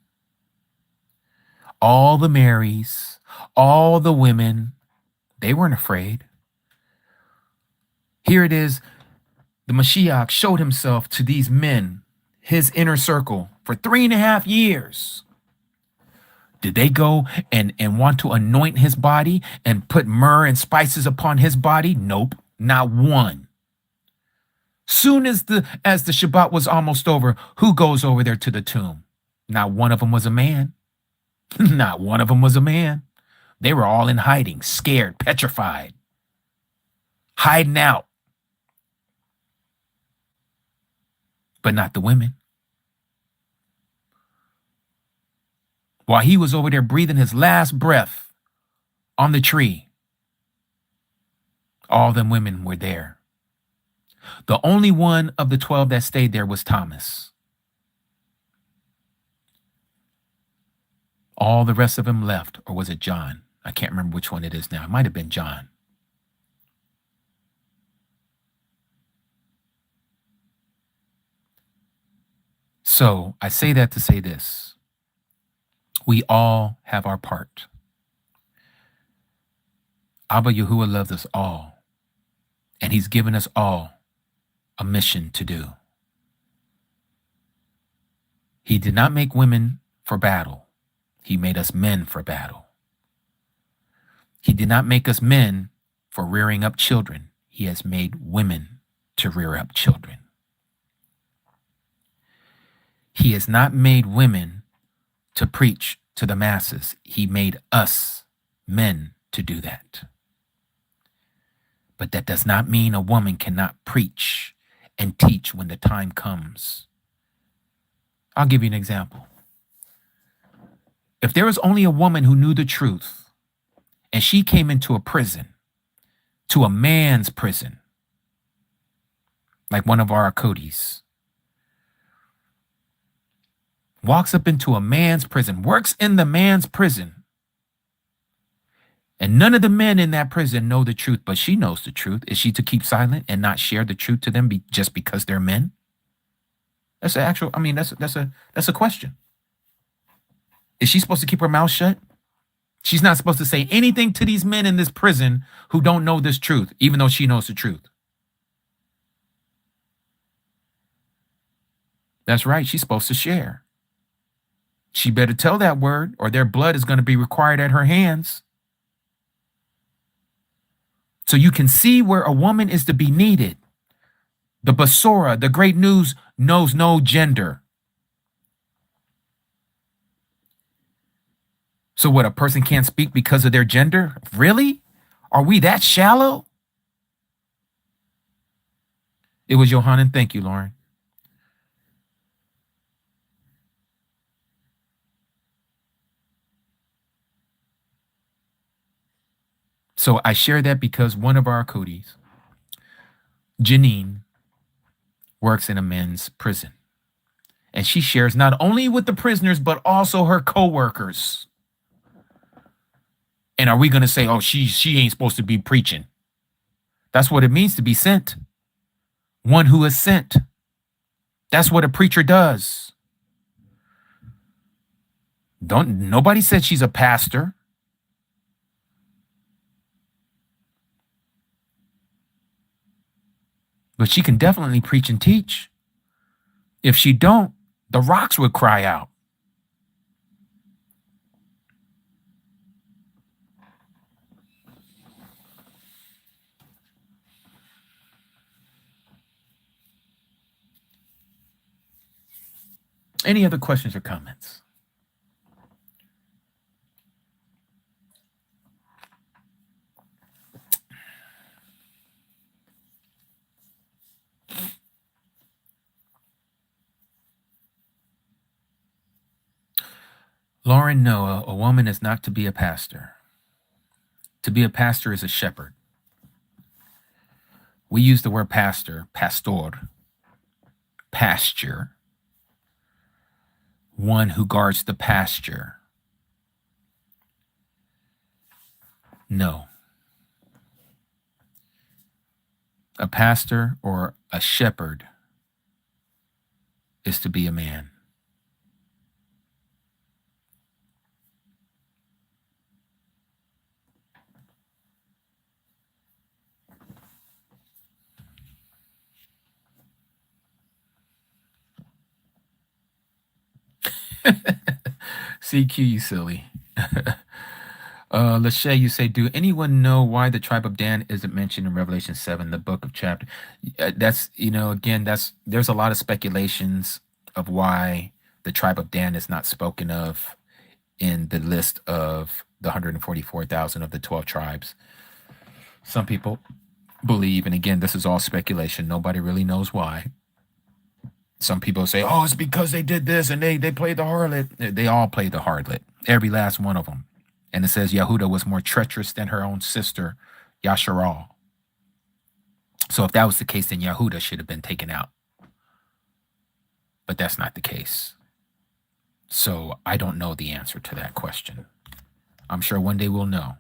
All the Marys, all the women, they weren't afraid. Here it is. The Mashiach showed himself to these men, his inner circle, for 3.5 years. Did they go and want to anoint his body and put myrrh and spices upon his body? Nope, not one. Soon as the Shabbat was almost over, who goes over there to the tomb? Not one of them was a man. Not one of them was a man. They were all in hiding, scared, petrified, hiding out. But not the women. While he was over there breathing his last breath on the tree, all them women were there. The only one of the 12 that stayed there was Thomas. All the rest of them left, or was it John? I can't remember which one it is now. It might have been John. So I say that to say this. We all have our part. Abba Yahuah loves us all, and he's given us all a mission to do. He did not make women for battle. He made us men for battle. He did not make us men for rearing up children. He has made women to rear up children. He has not made women to preach to the masses. He made us men to do that. But that does not mean a woman cannot preach and teach when the time comes. I'll give you an example. If there was only a woman who knew the truth and she came into a prison, to a man's prison, like one of our Codis, walks up into a man's prison, works in the man's prison, and none of the men in that prison know the truth, but she knows the truth. Is she to keep silent and not share the truth to them just because they're men? That's an actual, that's a question. Is she supposed to keep her mouth shut? She's not supposed to say anything to these men in this prison who don't know this truth, even though she knows the truth. That's right. She's supposed to share. She better tell that word, or their blood is going to be required at her hands. So you can see where a woman is to be needed. The Basora, the great news, knows no gender. So what, a person can't speak because of their gender? Really? Are we that shallow? It was Johanan. Thank you, Lauren. So I share that because one of our Codis, Janine, works in a men's prison. And she shares not only with the prisoners, but also her co-workers. And are we going to say, oh, she ain't supposed to be preaching? That's what it means to be sent. One who is sent. That's what a preacher does. Nobody said she's a pastor. But she can definitely preach and teach. If she don't, the rocks would cry out. Any other questions or comments? Lauren, no, a woman is not to be a pastor. To be a pastor is a shepherd. We use the word pastor, pastor, pasture, one who guards the pasture. No. A pastor or a shepherd is to be a man. CQ, you silly. Lachey, you say, do anyone know why the tribe of Dan isn't mentioned in Revelation 7, the book of chapter? That's, again, there's a lot of speculations of why the tribe of Dan is not spoken of in the list of the 144,000 of the 12 tribes. Some people believe, and again, this is all speculation. Nobody really knows why. Some people say, oh, it's because they did this and they played the harlot. They all played the harlot, every last one of them. And it says Yahudah was more treacherous than her own sister, Yasharal. So if that was the case, then Yahudah should have been taken out. But that's not the case. So I don't know the answer to that question. I'm sure one day we'll know.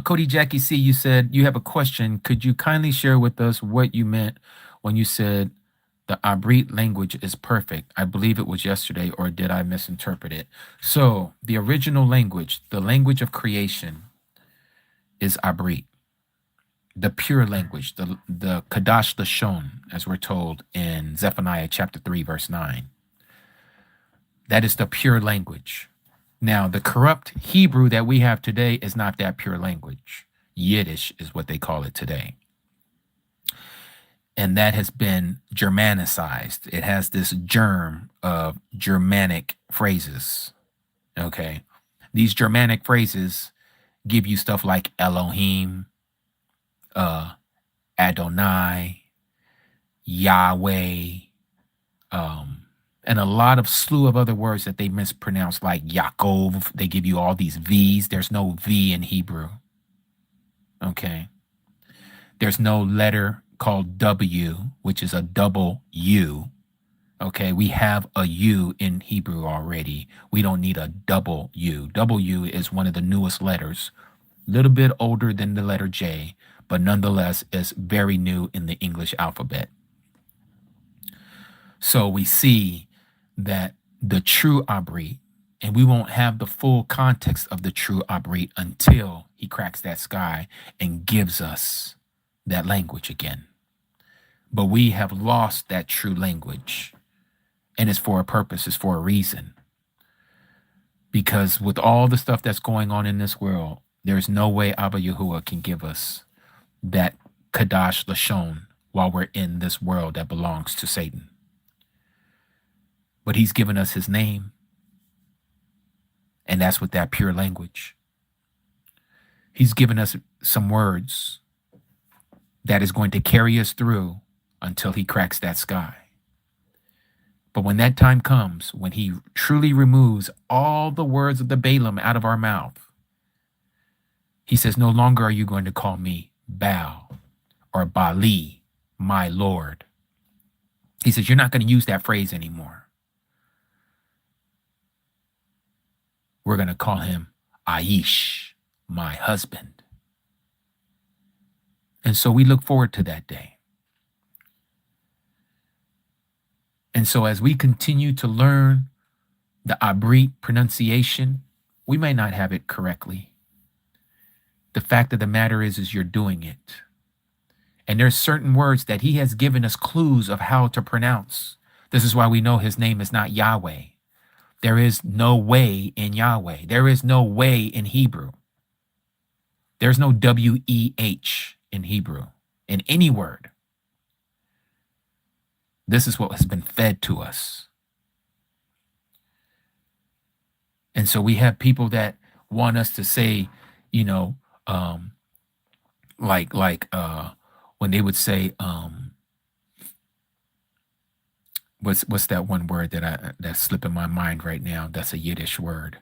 Cody Jackie C, you said you have a question. Could you kindly share with us what you meant when you said the Abrit language is perfect? I believe it was yesterday, or did I misinterpret it? So the original language, the language of creation, is Abrit, the pure language, the Kadash Lashon, as we're told in Zephaniah chapter 3, verse 9. That is the pure language. Now, the corrupt Hebrew that we have today is not that pure language. Yiddish is what they call it today. And that has been Germanicized. It has this germ of Germanic phrases. Okay. These Germanic phrases give you stuff like Elohim, Adonai, Yahweh, and a lot of slew of other words that they mispronounce, like Yaakov. They give you all these V's. There's no V in Hebrew. Okay. There's no letter called W, which is a double U. Okay. We have a U in Hebrew already. We don't need a double U. W is one of the newest letters, a little bit older than the letter J, but nonetheless is very new in the English alphabet. So we see that the true Abrit, and we won't have the full context of the true Abrit until he cracks that sky and gives us that language again. But we have lost that true language, and it's for a purpose, it's for a reason. Because with all the stuff that's going on in this world, there's no way Abba Yahuah can give us that Kadash Lashon while we're in this world that belongs to Satan. But he's given us his name, and that's with that pure language. He's given us some words that is going to carry us through until he cracks that sky. But when that time comes, when he truly removes all the words of the Balaam out of our mouth, he says, no longer are you going to call me Baal or Bali, my Lord. He says, you're not going to use that phrase anymore. We're going to call him Aish, my husband. And so we look forward to that day. And so as we continue to learn the Abrit pronunciation, we may not have it correctly. The fact of the matter is you're doing it. And there's certain words that he has given us clues of how to pronounce. This is why we know his name is not Yahweh. There is no way in Yahweh. There is no way in Hebrew. There's no W-E-H in Hebrew, in any word. This is what has been fed to us. And so we have people that want us to say, when they would say, what's that one word that's slipping my mind right now? That's a Yiddish word.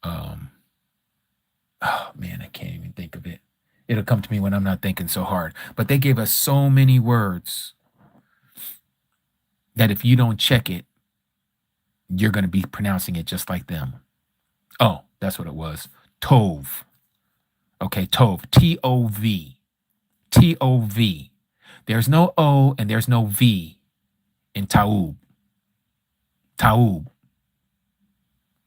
Oh man, I can't even think of it. It'll come to me when I'm not thinking so hard. But they gave us so many words that if you don't check it, you're going to be pronouncing it just like them. Oh, that's what it was. Tov. Okay, Tov. T-O-V. T-O-V. There's no O and there's no V in Taub. Taub.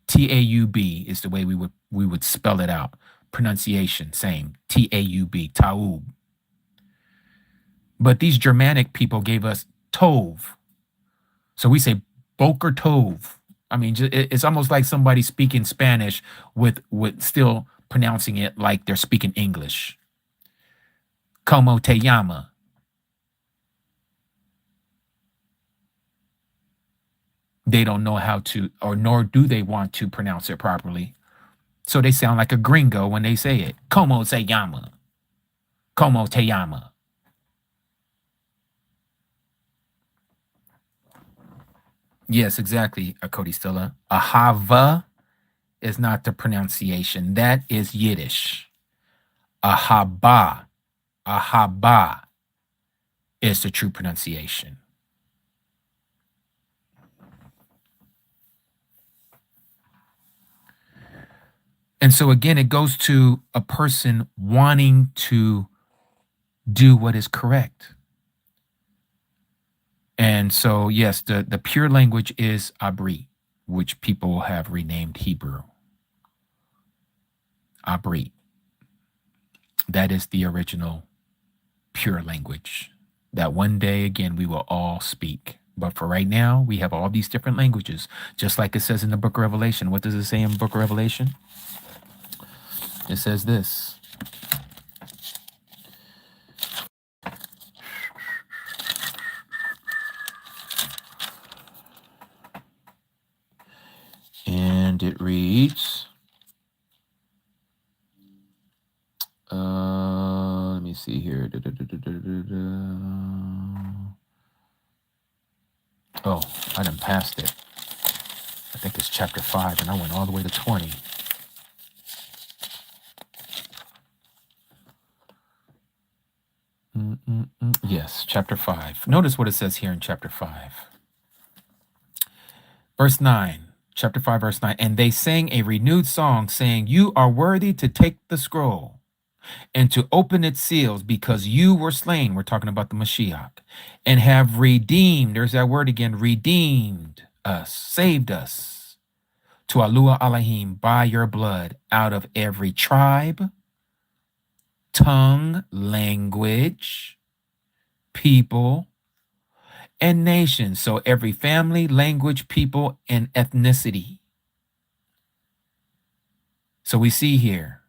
T-A-U-B is the way we would spell it out. Pronunciation, same. T-A-U-B. Taub. But these Germanic people gave us Tov. So we say Boker Tov. I mean, it's almost like somebody speaking Spanish with still pronouncing it like they're speaking English. Como te llama? They don't know how to, or nor do they want to pronounce it properly. So they sound like a gringo when they say it. Como se llama? Como te llama? Yes, exactly, Cody Stella. Ahava is not the pronunciation. That is Yiddish. Ahaba. Ahaba is the true pronunciation. And so again, it goes to a person wanting to do what is correct. And so, yes, the pure language is Abri, which people have renamed Hebrew. Abri. That is the original pure language that one day, again, we will all speak. But for right now, we have all these different languages, just like it says in the book of Revelation. What does it say in the book of Revelation? It says this. And it reads, let me see here. Oh, I done passed it. I think it's chapter 5, and I went all the way to 20. Yes, chapter 5. Notice what it says here in chapter 5. Verse 9. Chapter 5, verse 9. And they sang a renewed song, saying, You are worthy to take the scroll and to open its seals, because you were slain. We're talking about the Mashiach. And have redeemed, there's that word again, redeemed us, saved us, to Alua Alahim, by your blood, out of every tribe, tongue, language, people, and nation. So every family, language, people, and ethnicity. So we see here,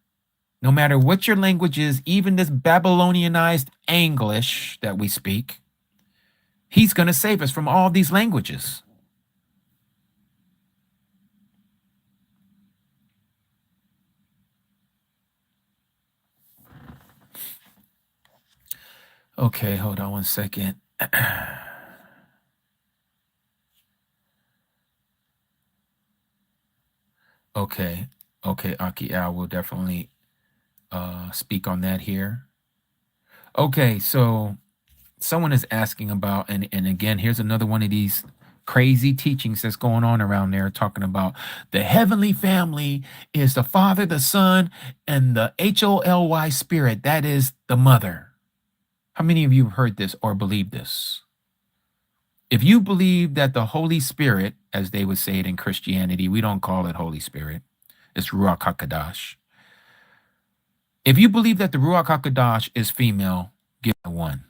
no matter what your language is, even this Babylonianized English that we speak, he's going to save us from all these languages. Okay, hold on one second. Okay, Aki, I will definitely speak on that here. Okay, so someone is asking about, and again, here's another one of these crazy teachings that's going on around there, talking about the heavenly family is the Father, the Son, and the Holy Spirit. That is the mother. How many of you have heard this or believe this? If you believe that the Holy Spirit, as they would say it in Christianity, we don't call it Holy Spirit, it's Ruach HaKodesh. If you believe that the Ruach HaKodesh is female, give me a 1.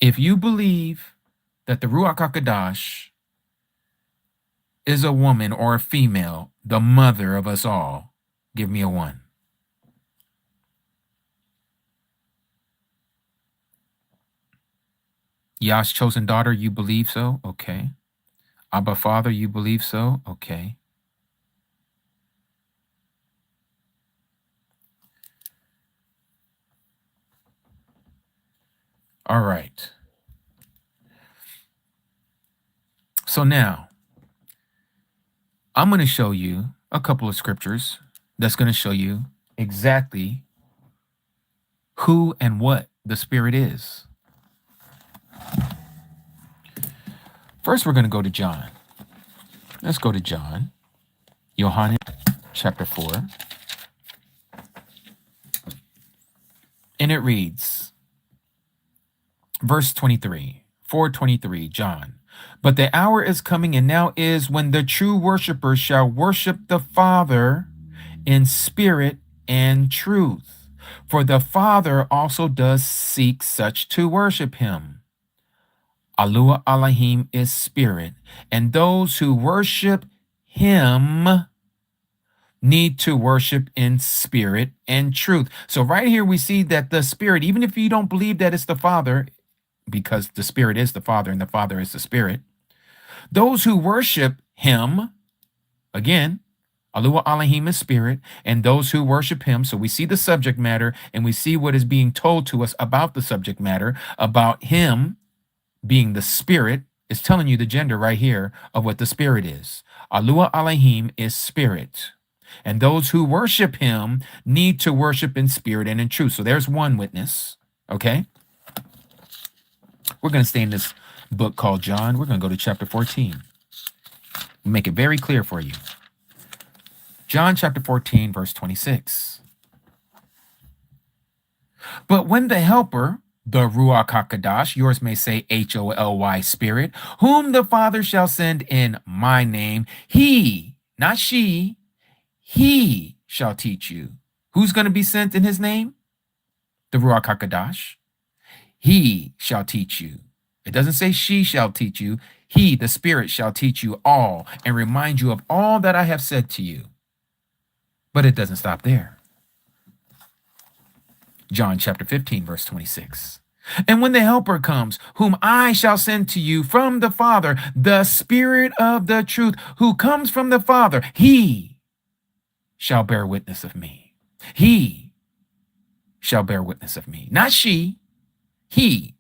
If you believe that the Ruach HaKodesh is a woman or a female, the mother of us all, give me a 1. Yah's chosen daughter, you believe so? Okay. Abba Father, you believe so? Okay. All right. So now, I'm going to show you a couple of scriptures that's going to show you exactly who and what the Spirit is. First, we're going to go to John. Let's go to John. Yohanan chapter 4. And it reads, verse 23, 4:23, John. But the hour is coming, and now is, when the true worshipers shall worship the Father in spirit and truth. For the Father also does seek such to worship him. Yahuah Elohim is spirit, and those who worship him need to worship in spirit and truth. So right here we see that the spirit, even if you don't believe that it's the Father, because the spirit is the Father and the Father is the spirit, those who worship him, again, Yahuah Elohim is spirit, and those who worship him. So we see the subject matter, and we see what is being told to us about the subject matter, about him being the spirit. Is telling you the gender right here of what the spirit is. Yahuah Elohim is spirit, and those who worship him need to worship in spirit and in truth. So there's one witness. Okay, we're going to stay in this book called John. We're going to go to chapter 14. Make it very clear for you. John chapter 14, verse 26. But when the helper, the Ruach HaKodesh, yours may say Holy Spirit, whom the Father shall send in my name, he, not she, he shall teach you. Who's going to be sent in his name? The Ruach HaKodesh. He shall teach you. It doesn't say she shall teach you. He, the Spirit, shall teach you all and remind you of all that I have said to you. But it doesn't stop there. John chapter 15, verse 26. And when the helper comes, whom I shall send to you from the Father, the Spirit of the truth, who comes from the Father, he shall bear witness of me. He shall bear witness of me. Not she, he.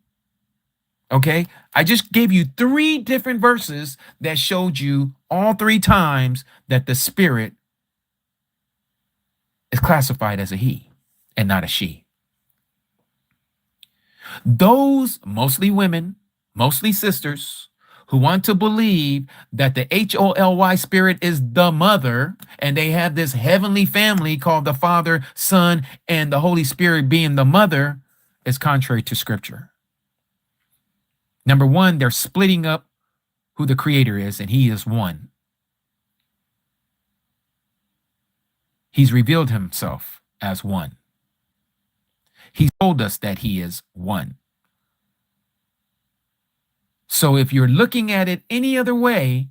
Okay, I just gave you 3 different verses that showed you all 3 times that the Spirit is classified as a he and not a she. Those, mostly women, mostly sisters, who want to believe that the Holy Spirit is the mother, and they have this heavenly family called the Father, Son, and the Holy Spirit being the mother, is contrary to Scripture. Number one, they're splitting up who the Creator is, and he is one. He's revealed himself as one. He told us that he is one. So if you're looking at it any other way,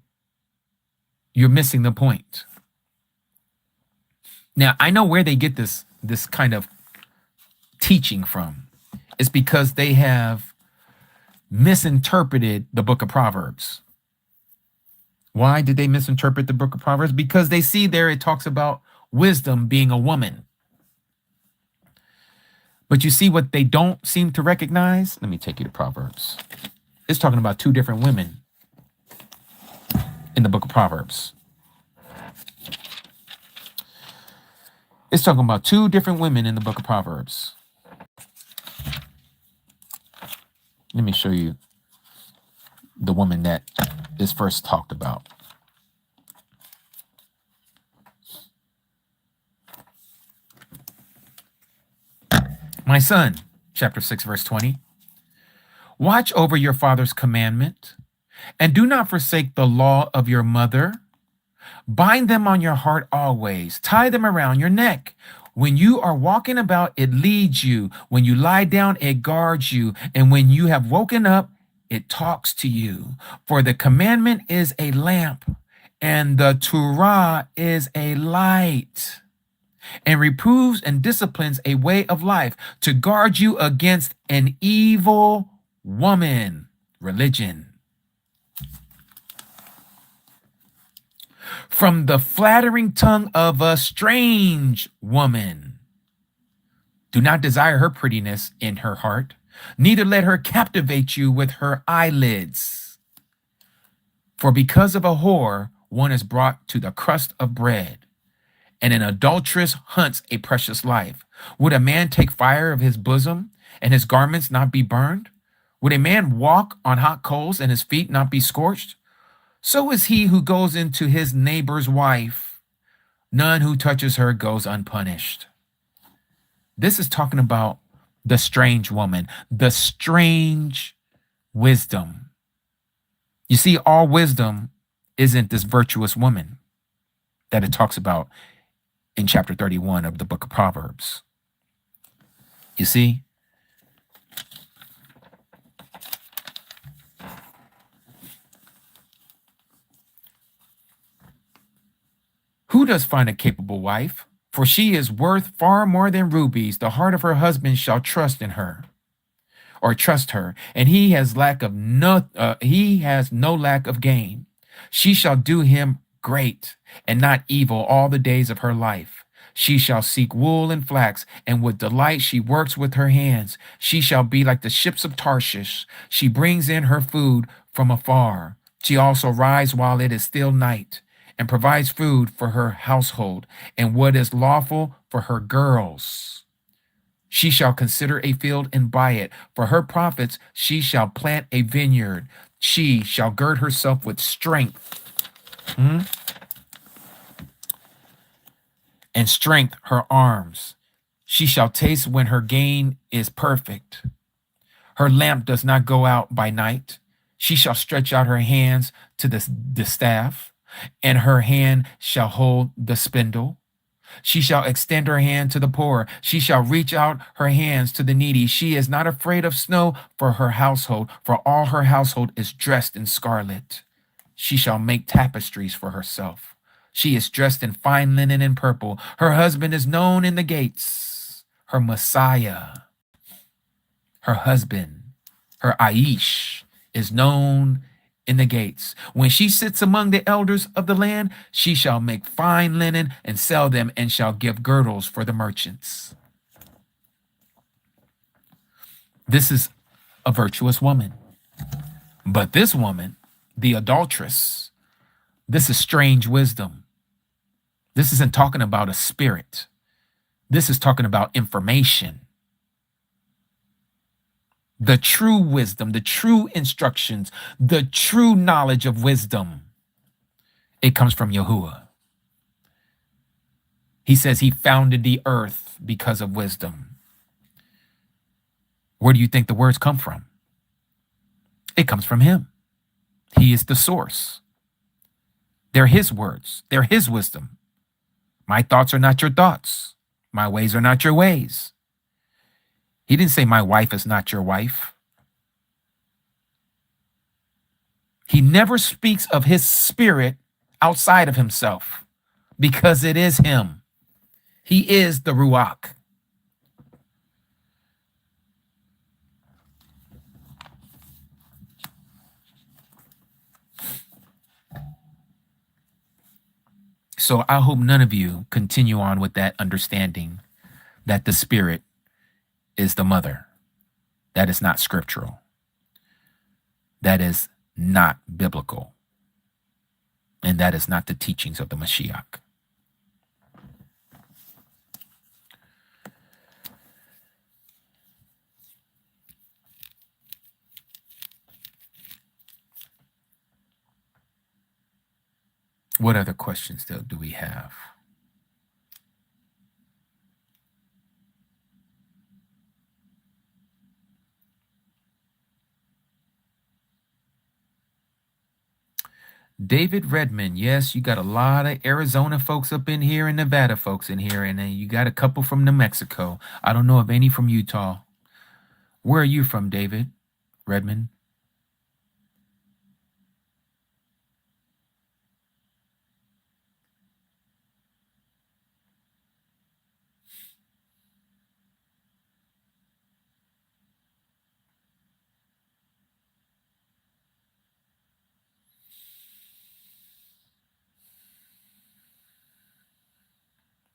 you're missing the point. Now, I know where they get this kind of teaching from. It's because they have misinterpreted the book of Proverbs. Why did they misinterpret the book of Proverbs? Because they see there it talks about wisdom being a woman. But you see what they don't seem to recognize? Let me take you to Proverbs. It's talking about 2 different women in the book of Proverbs. It's talking about 2 different women in the book of Proverbs. Let me show you the woman that is first talked about. My son, chapter 6, verse 20. Watch over your father's commandment, and do not forsake the law of your mother. Bind them on your heart always. Tie them around your neck. When you are walking about, it leads you. When you lie down, it guards you. And when you have woken up, it talks to you. For the commandment is a lamp, and the TORAH is a light, and reproves and disciplines a way of life, to guard you against an evil woman, religion. From the flattering tongue of a strange woman. Do not desire her prettiness in her heart, neither let her captivate you with her eyelids. For because of a whore, one is brought to the crust of bread, and an adulteress hunts a precious life. Would a man take fire of his bosom, and his garments not be burned? Would a man walk on hot coals, and his feet not be scorched? So is he who goes into his neighbor's wife. None who touches her goes unpunished. This is talking about the strange woman, the strange wisdom. You see, all wisdom isn't this virtuous woman that it talks about in chapter 31 of the book of Proverbs. You see? Who does find a capable wife? For she is worth far more than rubies. The heart of her husband shall trust in her, or trust her, and he has no lack of gain. She shall do him great and not evil all the days of her life. She shall seek wool and flax, and with delight she works with her hands. She shall be like the ships of Tarshish. She brings in her food from afar. She also rides while it is still night, and provides food for her household, and what is lawful for her girls. She shall consider a field and buy it. For her profits she shall plant a vineyard. She shall gird herself with strength, and strength her arms. She shall taste when her gain is perfect. Her lamp does not go out by night. She shall stretch out her hands to the staff, and her hand shall hold the spindle. She shall extend her hand to the poor. She shall reach out her hands to the needy. She is not afraid of snow for her household, for all her household is dressed in scarlet. She shall make tapestries for herself. She is dressed in fine linen and purple. Her husband is known in the gates. Her Messiah, her husband, her Aish, is known in the gates. When she sits among the elders of the land, she shall make fine linen and sell them, and shall give girdles for the merchants. This is a virtuous woman. But this woman, the adulteress, this is strange wisdom. This isn't talking about a spirit. This is talking about information. The true wisdom, the true instructions, the true knowledge of wisdom. It comes from Yahuah. He says he founded the earth because of wisdom. Where do you think the words come from? It comes from him. He is the source. They're his words. They're his wisdom. My thoughts are not your thoughts. My ways are not your ways. He didn't say my wife is not your wife. He never speaks of his spirit outside of himself, because it is him. He is the Ruach. So I hope none of you continue on with that understanding that the spirit is the mother. That is not scriptural. That is not biblical. And that is not the teachings of the Mashiach. What other questions do we have? David Redmond, yes, you got a lot of Arizona folks up in here and Nevada folks in here, and you got a couple from New Mexico. I don't know of any from Utah. Where are you from, David Redmond?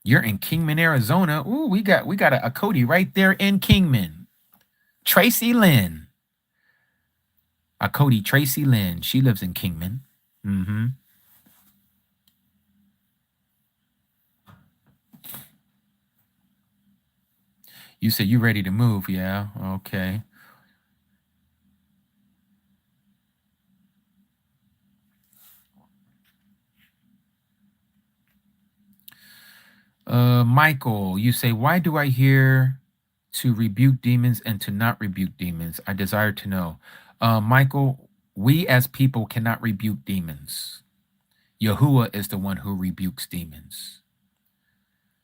You're in Kingman, Arizona. Ooh, we got a Cody right there in Kingman. Tracy Lynn. A Cody Tracy Lynn. She lives in Kingman. Mm-hmm. You said you ready to move, yeah? Okay. Michael, you say, why do I hear to rebuke demons and to not rebuke demons? I desire to know. Michael, we as people cannot rebuke demons. Yahuah is the one who rebukes demons.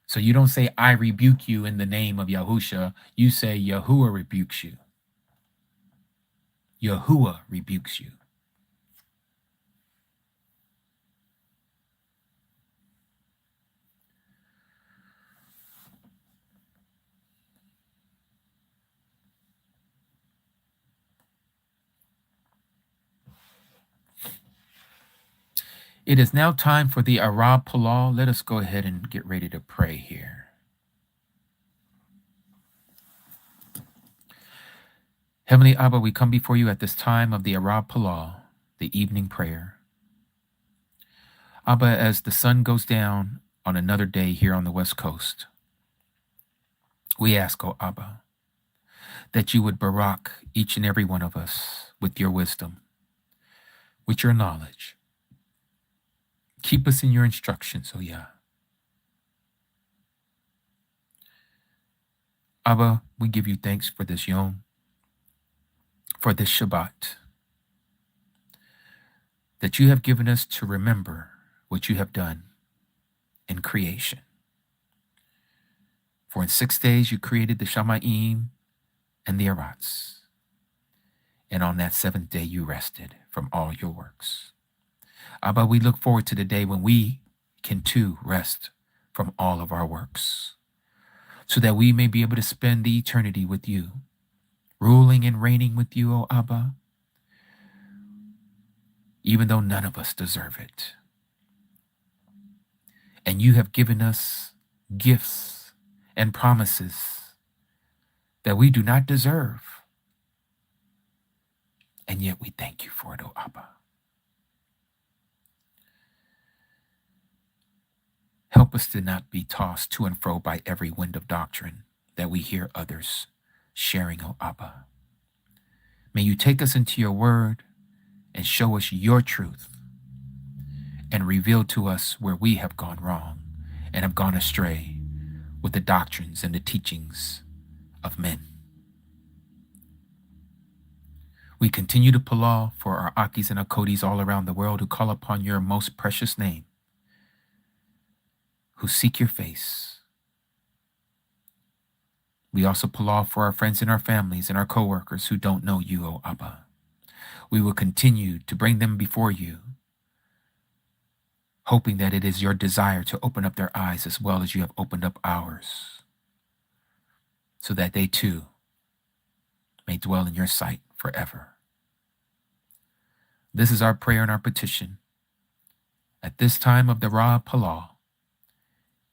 So you don't say, I rebuke you in the name of Yahusha. You say, Yahuah rebukes you. Yahuah rebukes you. It is now time for the Arab Palal. Let us go ahead and get ready to pray here. Heavenly Abba, we come before you at this time of the Arab Palal, the evening prayer. Abba, as the sun goes down on another day here on the West Coast, we ask, O Abba, that you would barak each and every one of us with your wisdom, with your knowledge. Keep us in your instructions, O Yah. Abba, we give you thanks for this Yaum, for this Shabbat, that you have given us to remember what you have done in creation. For in 6 days you created the Shamayim and the Arats, and on that 7th day you rested from all your works. Abba, we look forward to the day when we can too rest from all of our works, so that we may be able to spend the eternity with you, ruling and reigning with you, O Abba, even though none of us deserve it. And you have given us gifts and promises that we do not deserve. And yet we thank you for it, O Abba. Help us to not be tossed to and fro by every wind of doctrine that we hear others sharing, O Abba. May you take us into your word and show us your truth and reveal to us where we have gone wrong and have gone astray with the doctrines and the teachings of men. We continue to palal for our Akis and Akodis all around the world who call upon your most precious name, who seek your face. We also palal for our friends and our families and our co-workers who don't know you, O Abba. We will continue to bring them before you, hoping that it is your desire to open up their eyes as well as you have opened up ours, so that they too may dwell in your sight forever. This is our prayer and our petition at this time of the Ra Palal.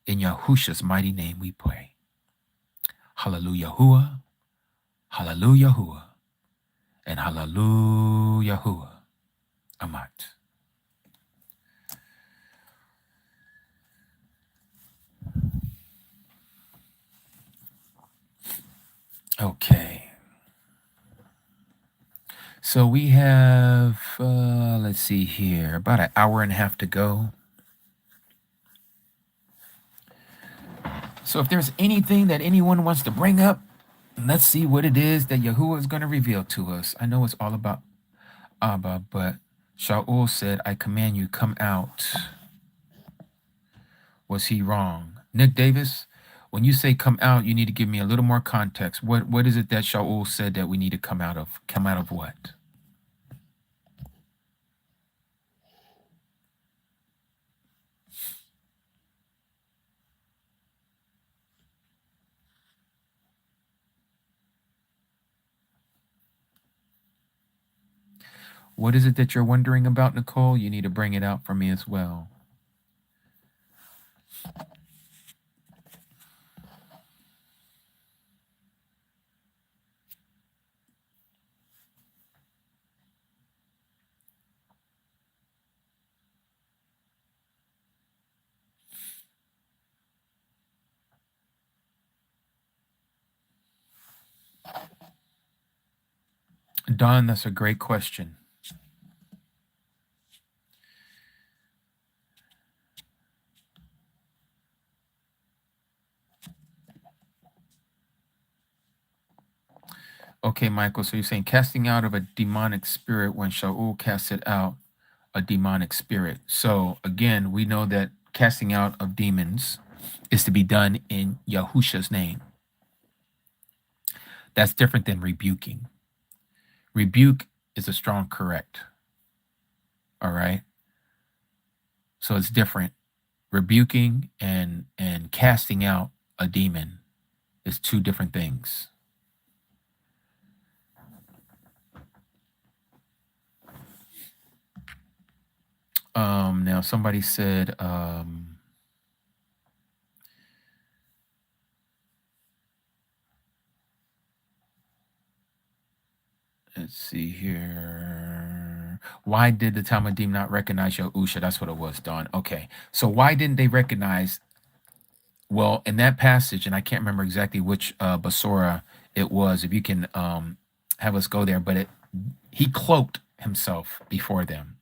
In Yahusha's mighty name we pray. Hallelujah, Yahuah, Hallelujah, Yahuah, and Hallelujah, Yahuah. Amat. Okay. So we have, let's see here, about an hour and a half to go. So if there's anything that anyone wants to bring up, let's see what it is that Yahuah is going to reveal to us. I know it's all about Abba, but Shaul said, I command you, come out. Was he wrong? Nick Davis, when you say come out, you need to give me a little more context. What is it that Shaul said that we need to come out of? Come out of what? What is it that you're wondering about, Nicole? You need to bring it out for me as well. Don, that's a great question. Okay, Michael. So you're saying casting out of a demonic spirit when Shaul casted out a demonic spirit. So again, we know that casting out of demons is to be done in Yahusha's name. That's different than rebuking. Rebuke is a strong correct. All right. So it's different. Rebuking and casting out a demon is two different things. Now somebody said, let's see here. Why did the Talmudim not recognize Yahusha? That's what it was, Don. Okay. So why didn't they recognize? Well, in that passage, and I can't remember exactly which Basora it was, if you can have us go there, but he cloaked himself before them.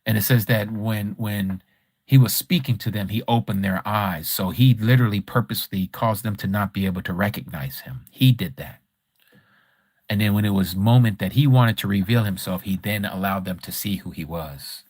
And it says that when he was speaking to them, he opened their eyes. So he literally purposely caused them to not be able to recognize him. He did that. And then when it was moment that he wanted to reveal himself, he then allowed them to see who he was.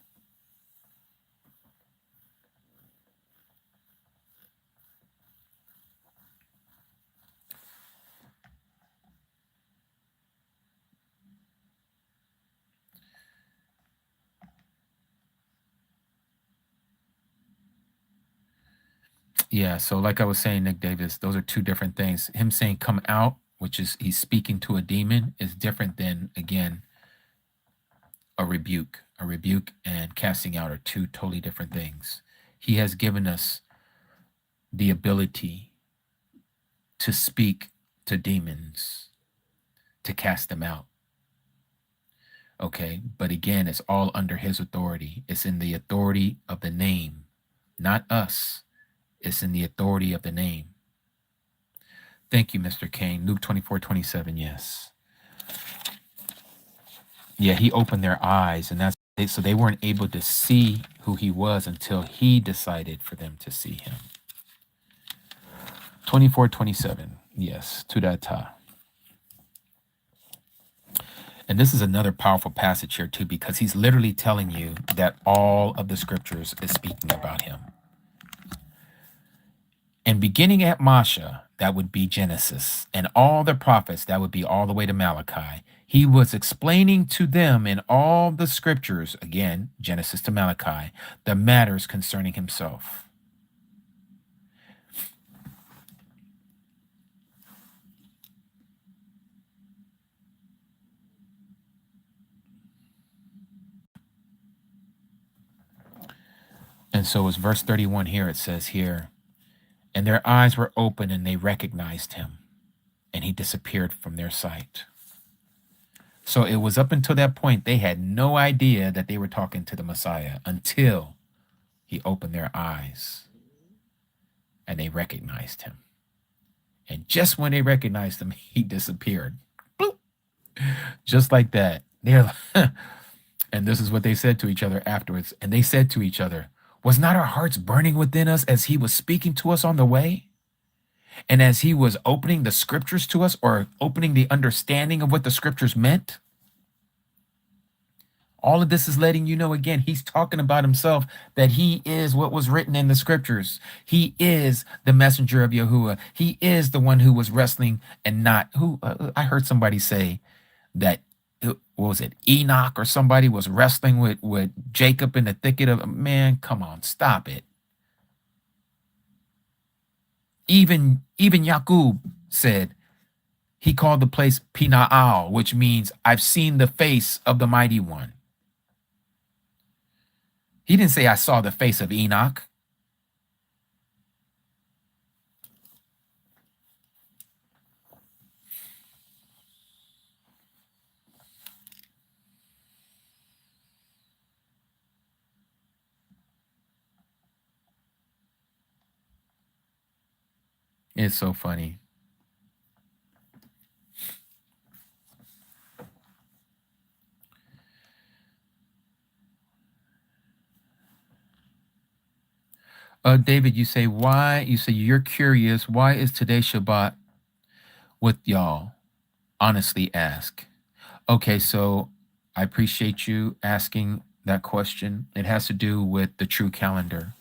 Yeah, so like I was saying, Nick Davis, those are two different things. Him saying come out, which is he's speaking to a demon, is different than, again, a rebuke. A rebuke and casting out are two totally different things. He has given us the ability to speak to demons, to cast them out. Okay, but again, it's all under his authority. It's in the authority of the name, not us. It's in the authority of the name. Thank you, Mr. Kane. Luke 24:27, yes. Yeah, he opened their eyes, and so they weren't able to see who he was until he decided for them to see him. 24:27, yes, to that time. And this is another powerful passage here too, because he's literally telling you that all of the scriptures is speaking about him. And beginning at Masha, that would be Genesis, and all the prophets, that would be all the way to Malachi. He was explaining to them in all the scriptures, again, Genesis to Malachi, the matters concerning himself. And so it's verse 31 here, it says here, and their eyes were open and they recognized him, and he disappeared from their sight. So it was up until that point, they had no idea that they were talking to the Messiah until he opened their eyes and they recognized him. And just when they recognized him, he disappeared. Boop. Just like that. They're and this is what they said to each other afterwards. And they said to each other, was not our hearts burning within us as he was speaking to us on the way? And as he was opening the scriptures to us, or opening the understanding of what the scriptures meant? All of this is letting you know, again, he's talking about himself, that he is what was written in the scriptures. He is the messenger of Yahuah. He is the one who was wrestling and not who I heard somebody say that, what was it, Enoch or somebody was wrestling with Jacob in the thicket of, man, come on, stop it. Even Yaqub said, he called the place Pina'al, which means I've seen the face of the mighty one. He didn't say I saw the face of Enoch. It's so funny. David, you say why? You say you're curious. Why is today Shabbat with y'all? honestly ask. Okay, so I appreciate you asking that question. It has to do with the true calendar.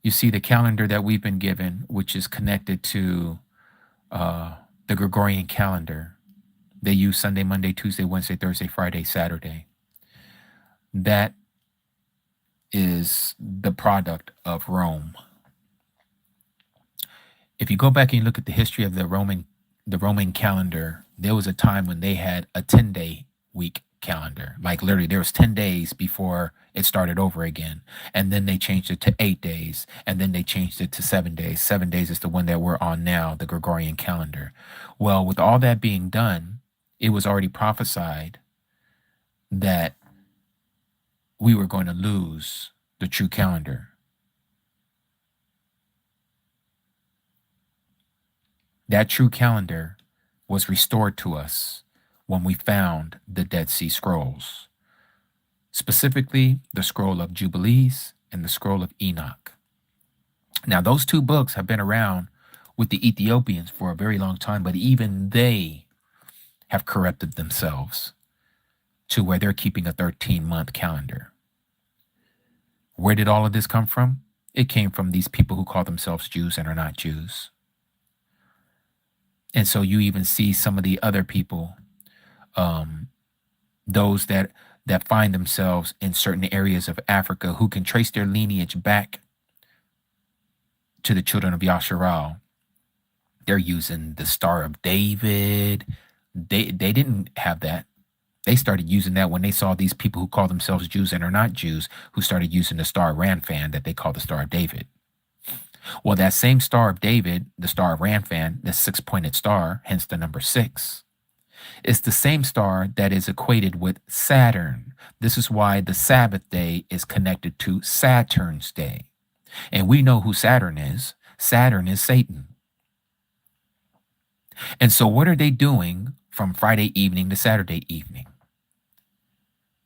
You see, the calendar that we've been given, which is connected to the Gregorian calendar, they use Sunday, Monday, Tuesday, Wednesday, Thursday, Friday, Saturday. That is the product of Rome. If you go back and you look at the history of the Roman calendar, there was a time when they had a 10-day week calendar. Like literally there was 10 days before it started over again. And then they changed it to 8 days. And then they changed it to 7 days. 7 days is the one that we're on now, the Gregorian calendar. Well, with all that being done, it was already prophesied that we were going to lose the true calendar. That true calendar was restored to us when we found the Dead Sea Scrolls, specifically the scroll of Jubilees and the scroll of Enoch. Now, those two books have been around with the Ethiopians for a very long time, but even they have corrupted themselves to where they're keeping a 13-month calendar. Where did all of this come from? It came from these people who call themselves Jews and are not Jews. And so you even see some of the other people, those that find themselves in certain areas of Africa who can trace their lineage back to the children of Yasharal. They're using the Star of David. They didn't have that. They started using that when they saw these people who call themselves Jews and are not Jews, who started using the Star of Ranfan that they call the Star of David. Well, that same Star of David, the Star of Ranfan, the 6-pointed star, hence the number 6, is the same star that is equated with Saturn. This is why the Sabbath day is connected to Saturn's day. And we know who Saturn is. Saturn is Satan. And so what are they doing from Friday evening to Saturday evening,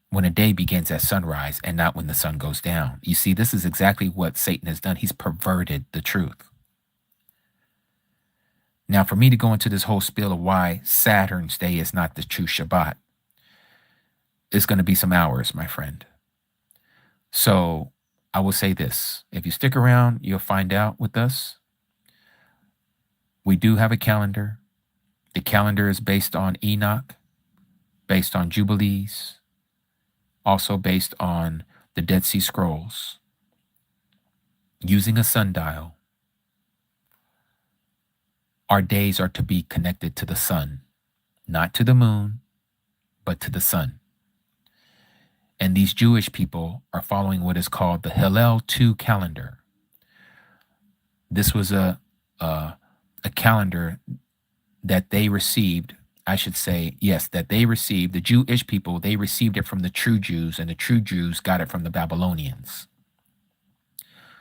when a day begins at sunrise and not when the sun goes down? You see, this is exactly what Satan has done. He's perverted the truth. Now, for me to go into this whole spiel of why Saturn's day is not the true Shabbat, it's going to be some hours, my friend. So I will say this. If you stick around, you'll find out with us. We do have a calendar. The calendar is based on Enoch, based on Jubilees, also based on the Dead Sea Scrolls, using a sundial. Our days are to be connected to the sun, not to the moon, but to the sun. And these Jewish people are following what is called the Hillel 2 calendar. This was a calendar that they received, I should say, yes, that they received, the Jewish people, they received it from the true Jews, and the true Jews got it from the Babylonians.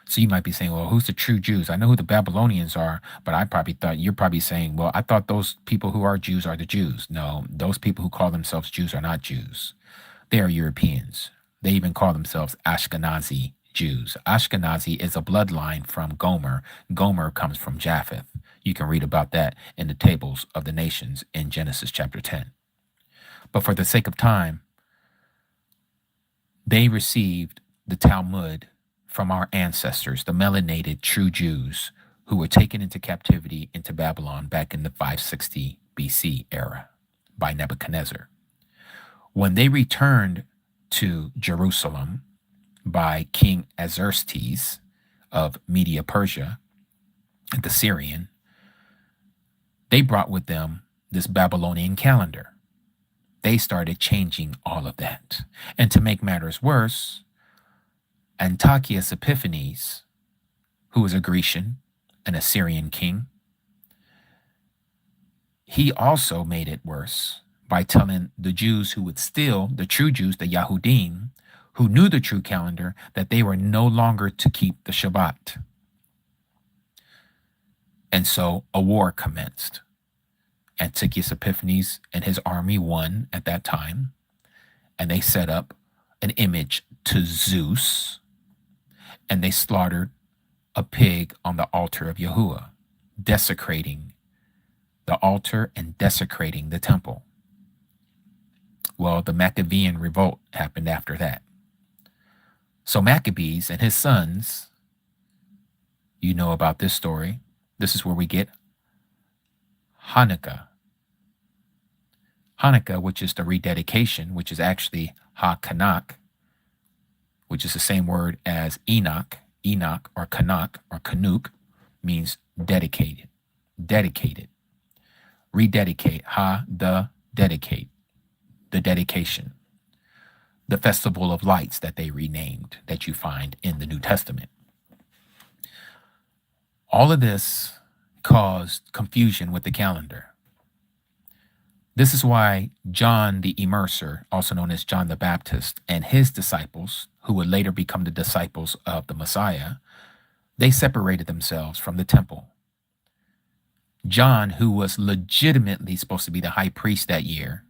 So you might be saying, well, who's the true Jews? I know who the Babylonians are, but I probably thought, you're probably saying, well, I thought those people who are Jews are the Jews. No, those people who call themselves Jews are not Jews. They are Europeans. They even call themselves Ashkenazi Jews. Ashkenazi is a bloodline from Gomer. Gomer comes from Japheth. You can read about that in the tables of the nations in Genesis chapter 10. But for the sake of time, they received the Talmud from our ancestors, the melanated true Jews who were taken into captivity into Babylon back in the 560 BC era by Nebuchadnezzar. When they returned to Jerusalem by King Xerxes of Media Persia, the Syrian, they brought with them this Babylonian calendar. They started changing all of that. And to make matters worse, Antiochus Epiphanes, who was a Grecian, an Assyrian king, he also made it worse by telling the Jews who would steal, the true Jews, the Yahudim, who knew the true calendar, that they were no longer to keep the Shabbat. And so a war commenced. Antiochus Epiphanes and his army won at that time, and they set up an image to Zeus, and they slaughtered a pig on the altar of Yahuah, desecrating the altar and desecrating the temple. Well, the Maccabean revolt happened after that. So Maccabees and his sons, you know about this story. This is where we get Hanukkah. Hanukkah, which is the rededication, which is actually Ha-Kanak, which is the same word as Enoch or Kanak or Kanuk, means dedicated, rededicate, dedicate, the dedication, the festival of lights that they renamed that you find in the New Testament. All of this caused confusion with the calendar. This is why John the Immerser, also known as John the Baptist, and his disciples, who would later become the disciples of the Messiah, they separated themselves from the temple. John, who was legitimately supposed to be the high priest that year,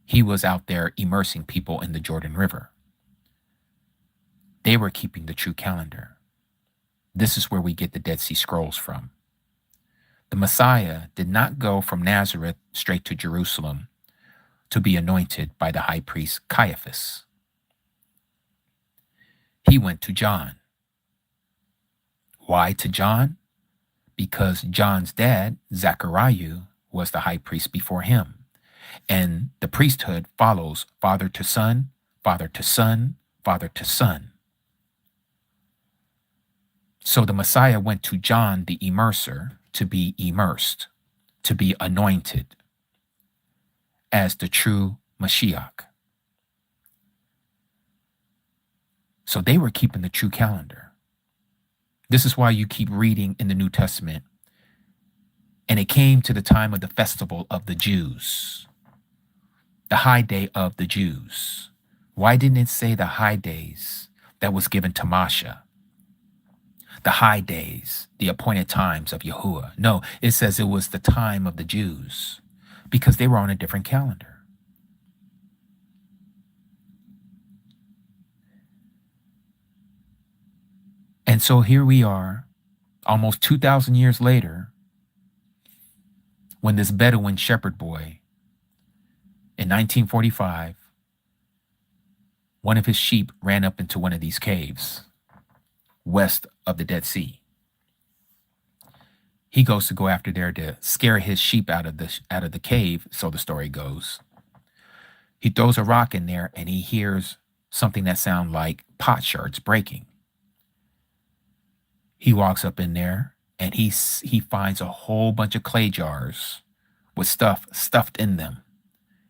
he was out there immersing people in the Jordan River. They were keeping the true calendar. This is where we get the Dead Sea Scrolls from. The Messiah did not go from Nazareth straight to Jerusalem to be anointed by the high priest Caiaphas. He went to John. Why to John? Because John's dad, Zechariah, was the high priest before him. And the priesthood follows father to son, father to son, father to son. So the Messiah went to John the Immerser to be immersed, to be anointed as the true Mashiach. So they were keeping the true calendar. This is why you keep reading in the New Testament. And it came to the time of the festival of the Jews, the high day of the Jews. Why didn't it say the high days that was given to Masha? The high days, the appointed times of Yahuah. No, it says it was the time of the Jews because they were on a different calendar. And so here we are, almost 2,000 years later, when this Bedouin shepherd boy, in 1945, one of his sheep ran up into one of these caves west of the Dead Sea. He goes to go after there to scare his sheep out of the cave, so the story goes. He throws a rock in there and he hears something that sounds like pot shards breaking. He walks up in there and he finds a whole bunch of clay jars with stuff stuffed in them.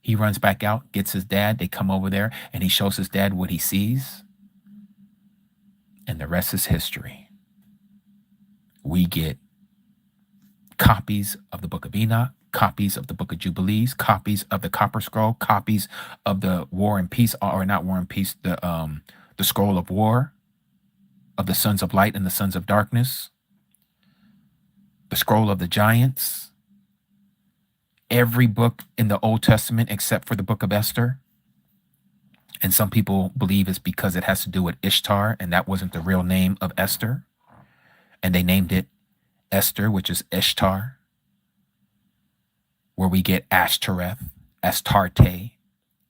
He runs back out, gets his dad. They come over there and he shows his dad what he sees. And the rest is history. We get copies of the Book of Enoch, copies of the Book of Jubilees, copies of the Copper Scroll, copies of the War and Peace, or not War and Peace, the Scroll of War, of the Sons of Light and the Sons of Darkness, the Scroll of the Giants, every book in the Old Testament except for the Book of Esther. And some people believe it's because it has to do with Ishtar, and that wasn't the real name of Esther. And they named it Esther, which is Ishtar, where we get Ashtoreth, Astarte,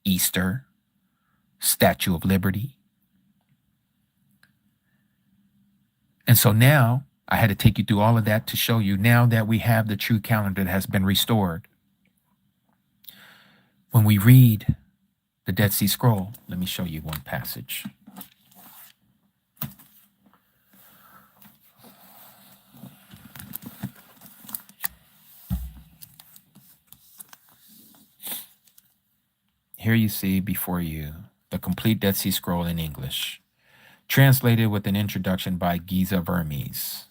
Easter, Statue of Liberty. And so now I had to take you through all of that to show you now that we have the true calendar that has been restored. When we read the Dead Sea Scroll, let me show you one passage. Here you see before you the complete Dead Sea Scroll in English, translated with an introduction by Giza Vermes.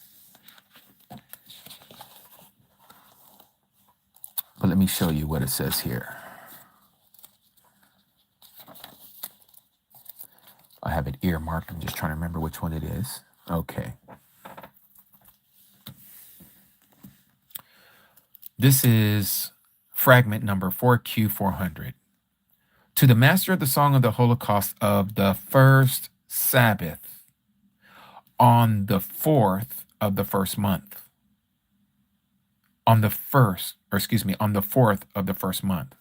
But let me show you what it says here. I have it earmarked. I'm just trying to remember which one it is. Okay. This is fragment number 4Q400. To the master of the song of the Holocaust of the first Sabbath on the 4th of the first month. on the first, or excuse me, on the 4th of the first month.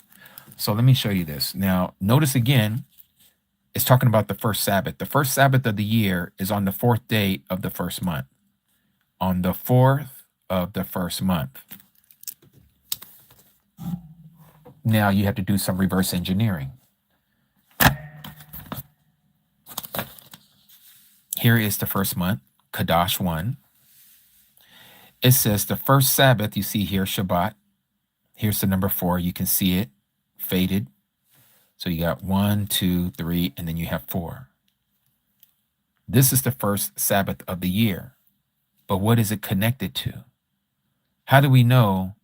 So let me show you this. Now, notice again, it's talking about the first Sabbath. The first Sabbath of the year is on the 4th day of the first month. On the 4th of the first month. Now you have to do some reverse engineering. Here is the first month, Kadash 1. It says the first Sabbath, you see here, Shabbat. Here's the number 4. You can see it faded. So you got 1, 2, 3, and then you have 4. This is the first Sabbath of the year. But what is it connected to? How do we know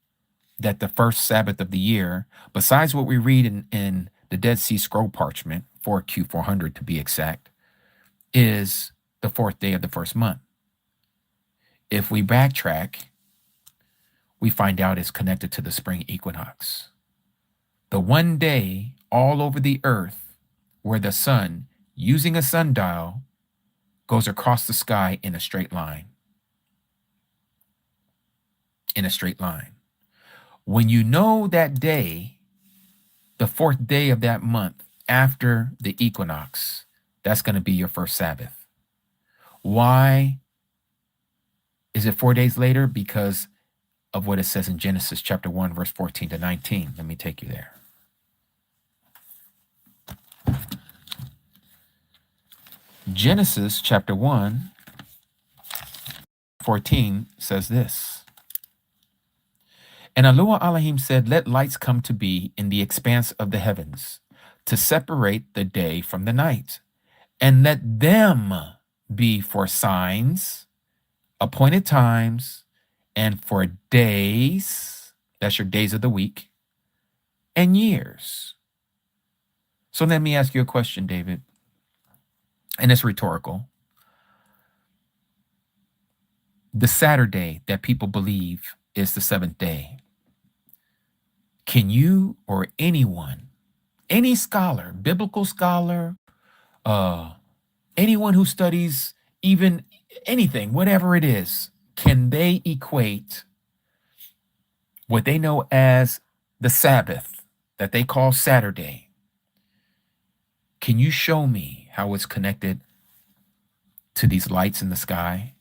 that the first Sabbath of the year, besides what we read in the Dead Sea Scroll parchment, 4Q400 to be exact, is the 4th day of the first month? If we backtrack, we find out it's connected to the spring equinox. The one day all over the earth where the sun, using a sundial, goes across the sky in a straight line. In a straight line. When you know that day, the 4th day of that month after the equinox, that's going to be your first Sabbath. Why is it 4 days later? Because of what it says in Genesis chapter 1, verse 14 to 19. Let me take you there. Genesis chapter 1, 14 says this. And Elohim Elohim said, let lights come to be in the expanse of the heavens, to separate the day from the night, and let them be for signs, appointed times, and for days, that's your days of the week, and years. So let me ask you a question, David, and it's rhetorical. The Saturday that people believe is the 7th day. Can you or anyone, any scholar, biblical scholar, anyone who studies even anything, whatever it is, can they equate what they know as the Sabbath that they call Saturday? Can you show me how it's connected to these lights in the sky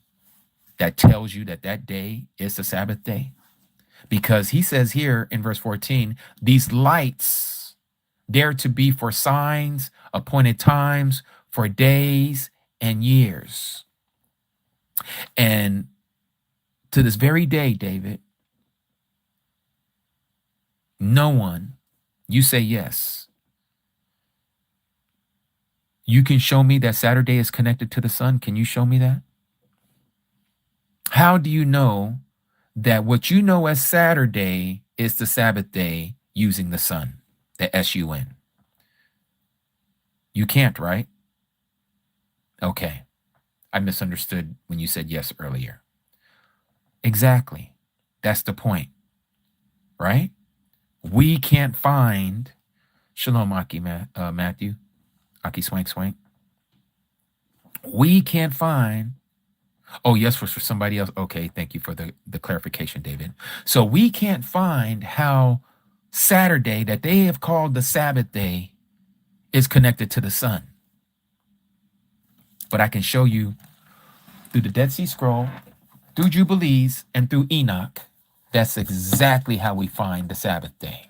that tells you that that day is the Sabbath day? Because he says here in verse 14, these lights, they're to be for signs, appointed times, for days and years. And to this very day, David, no one, you say yes, you can show me that Saturday is connected to the sun. Can you show me that? How do you know that what you know as Saturday is the Sabbath day using the sun, the S-U-N? You can't, right? Okay. I misunderstood when you said yes earlier. Exactly. That's the point, right? We can't find, Shalom, Aki, Matthew, Aki Swank Swank. We can't find, oh, yes, for somebody else. Okay, thank you for the clarification, David. So we can't find how Saturday that they have called the Sabbath day is connected to the sun. But I can show you through the Dead Sea Scroll, through Jubilees, and through Enoch, that's exactly how we find the Sabbath day.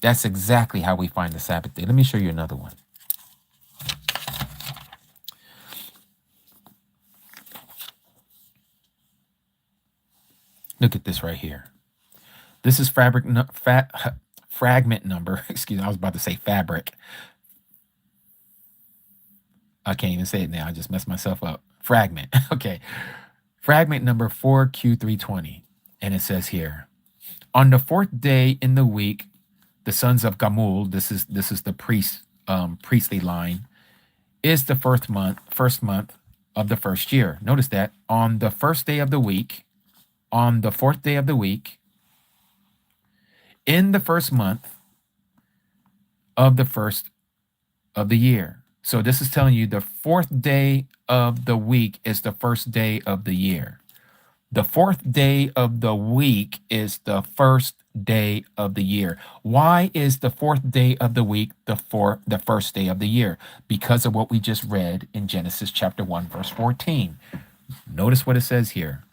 That's exactly how we find the Sabbath day. Let me show you another one. Look at this right here. This is fragment number. Excuse me, I was about to say fabric. I can't even say it now. I just messed myself up. Fragment. Okay. Fragment number 4Q320. And it says here, on the 4th day in the week, the sons of Gamul, this is the priestly line, is the first month of the first year. Notice that on the first day of the week, on the 4th day of the week, in the first month of the first of the year. So this is telling you the 4th day of the week is the first day of the year. The fourth day of the week is the first day of the year. Why is the fourth day of the week the first day of the year? Because of what we just read in Genesis chapter 1, verse 14. Notice what it says here.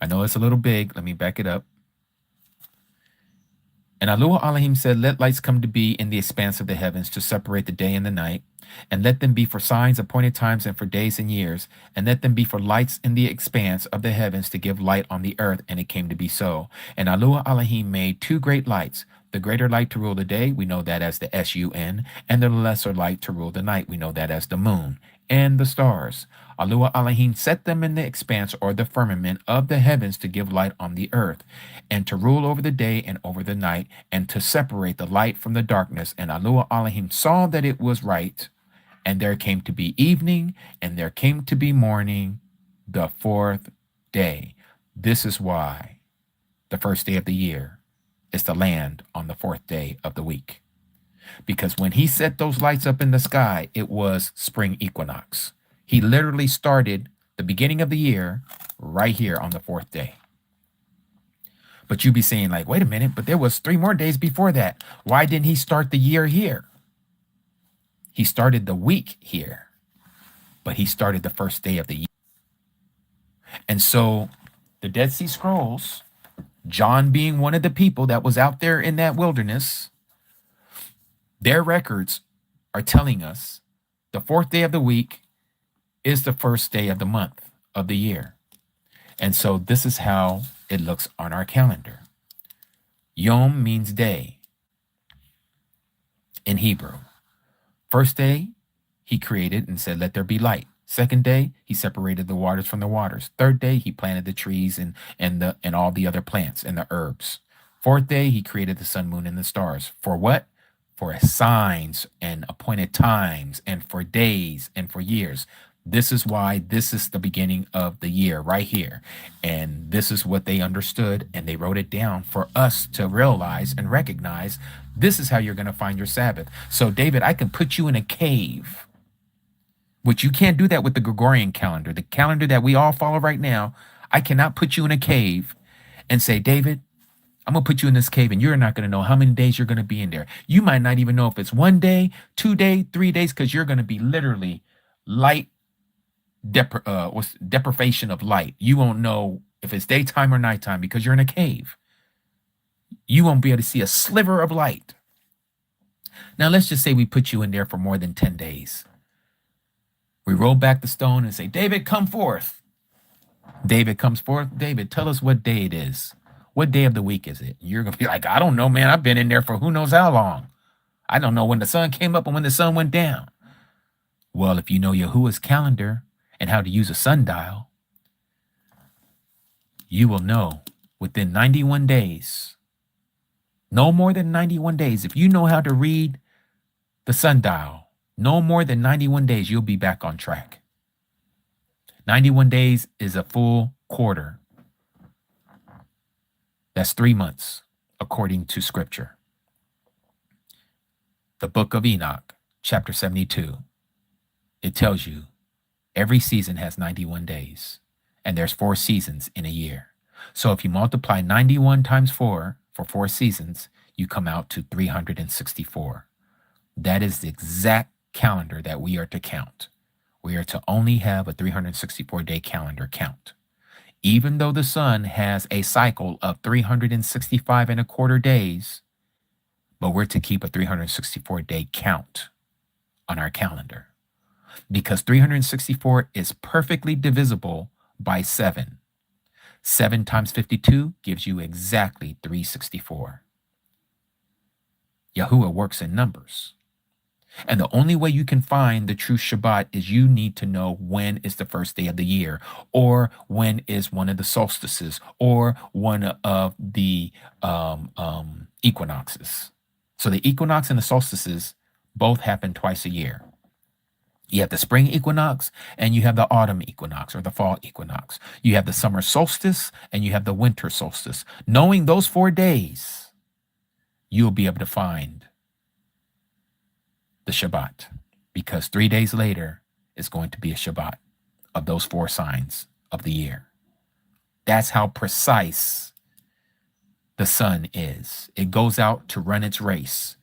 I know it's a little big. Let me back it up. And Yahuah Elohim said, let lights come to be in the expanse of the heavens to separate the day and the night, and let them be for signs, appointed times, and for days and years, and let them be for lights in the expanse of the heavens to give light on the earth. And it came to be so. And Yahuah Elohim made two great lights, the greater light to rule the day, we know that as the sun, and the lesser light to rule the night, we know that as the moon, and the stars. Yahuah Elohim set them in the expanse or the firmament of the heavens to give light on the earth, and to rule over the day and over the night, and to separate the light from the darkness. And Yahuah Elohim saw that it was right, and there came to be evening, and there came to be morning, the fourth day. This is why the first day of the year is to land on the fourth day of the week. Because when he set those lights up in the sky, it was spring equinox. He literally started the beginning of the year right here on the fourth day. But you be saying like, wait a minute, but there was 3 more days before that. Why didn't he start the year here? He started the week here, but he started the first day of the year. And so the Dead Sea Scrolls, John being one of the people that was out there in that wilderness, their records are telling us the fourth day of the week is the first day of the month of the year. And so this is how it looks on our calendar. Yaum means day in Hebrew. First day, he created and said, let there be light. Second day, he separated the waters from the waters. Third day, he planted the trees and all the other plants and the herbs. Fourth day, he created the sun, moon, and the stars. For what? For signs and appointed times, and for days and for years. This is why this is the beginning of the year right here. And this is what they understood, and they wrote it down for us to realize and recognize. This is how you're going to find your Sabbath. So, David, I can put you in a cave, which you can't do that with the Gregorian calendar, the calendar that we all follow right now. I cannot put you in a cave and say, David, I'm going to put you in this cave, and you're not going to know how many days you're going to be in there. You might not even know if it's 1 day, 2 days, 3 days, because you're going to be literally light deprivation of light. You won't know if it's daytime or nighttime because you're in a cave. You won't be able to see a sliver of light. Now, let's just say we put you in there for more than 10 days. We roll back the stone and say, David, come forth. David comes forth. David, tell us what day it is. What day of the week is it? You're going to be like, I don't know, man. I've been in there for who knows how long. I don't know when the sun came up and when the sun went down. Well, if you know Yahuah's calendar and how to use a sundial, you will know within 91 days, no more than 91 days, if you know how to read the sundial, no more than 91 days, you'll be back on track. 91 days is a full quarter. That's 3 months, according to Scripture. The book of Enoch, chapter 72, it tells you every season has 91 days, and there's 4 seasons in a year. So if you multiply 91 times 4 for 4 seasons, you come out to 364. That is the exact calendar that we are to count. We are to only have a 364-day calendar count. Even though the sun has a cycle of 365 and a quarter days, but we're to keep a 364-day count on our calendar, because 364 is perfectly divisible by 7. 7 times 52 gives you exactly 364. Yahuah works in numbers. And the only way you can find the true Shabbat is you need to know when is the first day of the year, or when is one of the solstices, or one of the equinoxes. So the equinox and the solstices both happen twice a year. You have the spring equinox and you have the autumn equinox or the fall equinox. You have the summer solstice and you have the winter solstice. Knowing those 4 days, you'll be able to find the Shabbat, because 3 days later is going to be a Shabbat of those 4 signs of the year. That's how precise the sun is. It goes out to run its race,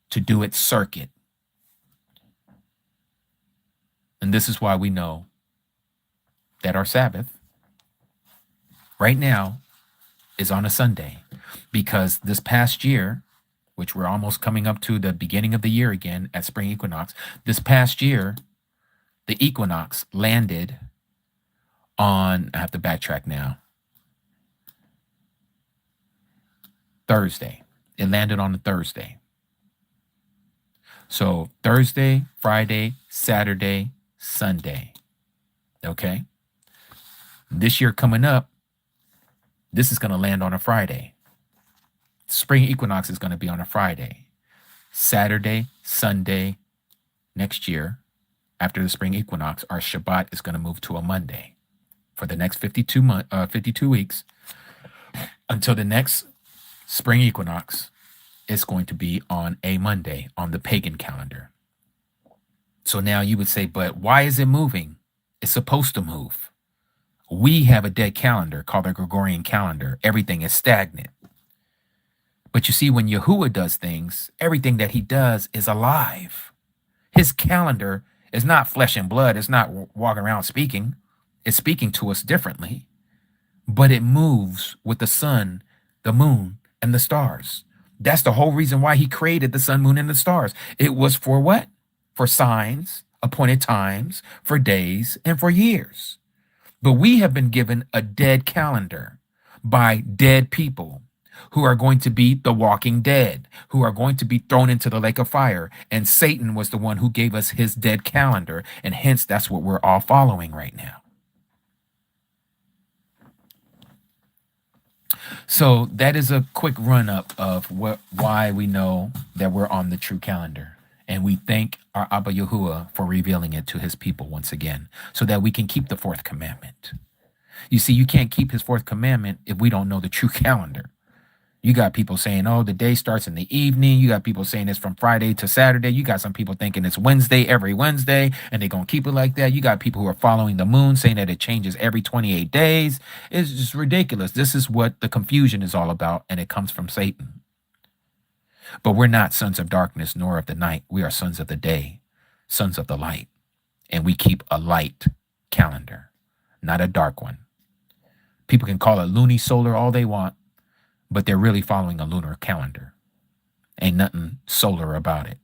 to do its circuit. And this is why we know that our Sabbath right now is on a Sunday, because this past year, which we're almost coming up to the beginning of the year again at spring equinox, this past year, the equinox landed on, I have to backtrack now, Thursday. It landed on a Thursday. So Thursday, Friday, Saturday, Sunday. Okay? This year coming up, this is going to land on a Friday. Spring equinox is going to be on a Friday. Saturday, Sunday, next year, after the spring equinox, our Shabbat is going to move to a Monday for the next 52 weeks until the next spring equinox. It's going to be on a Monday on the pagan calendar. So now you would say, but why is it moving? It's supposed to move. We have a dead calendar called the Gregorian calendar. Everything is stagnant. But you see, when Yahuah does things, everything that he does is alive. His calendar is not flesh and blood. It's not walking around speaking. It's speaking to us differently. But it moves with the sun, the moon, and the stars. That's the whole reason why he created the sun, moon, and the stars. It was for what? For signs, appointed times, for days, and for years. But we have been given a dead calendar by dead people who are going to be the walking dead, who are going to be thrown into the lake of fire. And Satan was the one who gave us his dead calendar. And hence, that's what we're all following right now. So that is a quick run-up of why we know that we're on the true calendar. And we thank our Abba Yahuah for revealing it to his people once again, so that we can keep the 4th commandment. You see, you can't keep his 4th commandment if we don't know the true calendar. You got people saying, oh, the day starts in the evening. You got people saying it's from Friday to Saturday. You got some people thinking it's Wednesday every Wednesday, and they're going to keep it like that. You got people who are following the moon, saying that it changes every 28 days. It's just ridiculous. This is what the confusion is all about, and it comes from Satan. But we're not sons of darkness, nor of the night. We are sons of the day, sons of the light. And we keep a light calendar, not a dark one. People can call it lunisolar all they want, but they're really following a lunar calendar. Ain't nothing solar about it.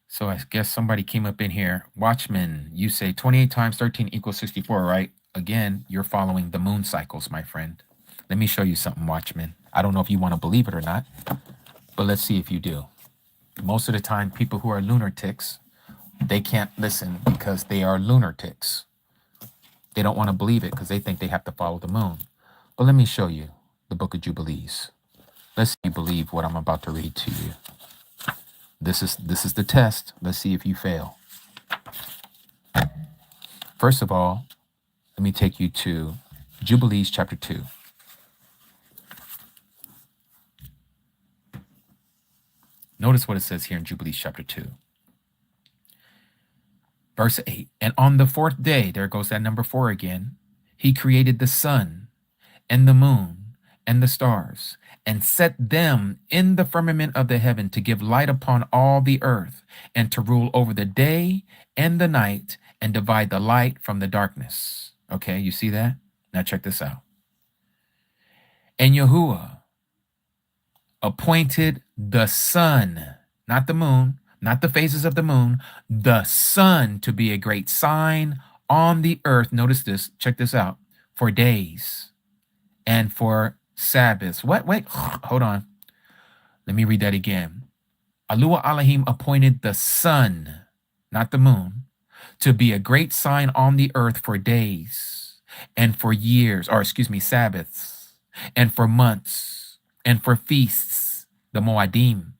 So I guess somebody came up in here. Watchman, you say 28 times 13 equals 64, right? Again, you're following the moon cycles, my friend. Let me show you something, Watchman. I don't know if you want to believe it or not, but let's see if you do. Most of the time, people who are lunatics, they can't listen because they are lunatics. They don't want to believe it because they think they have to follow the moon. But let me show you the Book of Jubilees. Let's see if you believe what I'm about to read to you. This is the test. Let's see if you fail. First of all, let me take you to Jubilees chapter 2. Notice what it says here in Jubilees chapter 2. Verse 8, and on the 4th day, there goes that number 4 again, he created the sun and the moon and the stars, and set them in the firmament of the heaven to give light upon all the earth, and to rule over the day and the night, and divide the light from the darkness. Okay, you see that? Now check this out. And Yahuah appointed the sun, not the moon, not the phases of the moon, the sun to be a great sign on the earth. Notice this, check this out, for days and for Sabbaths. What? Wait, hold on. Let me read that again. Alua Elohim appointed the sun, not the moon, to be a great sign on the earth for days and for years, or excuse me, Sabbaths, and for months, and for feasts, the Moadim,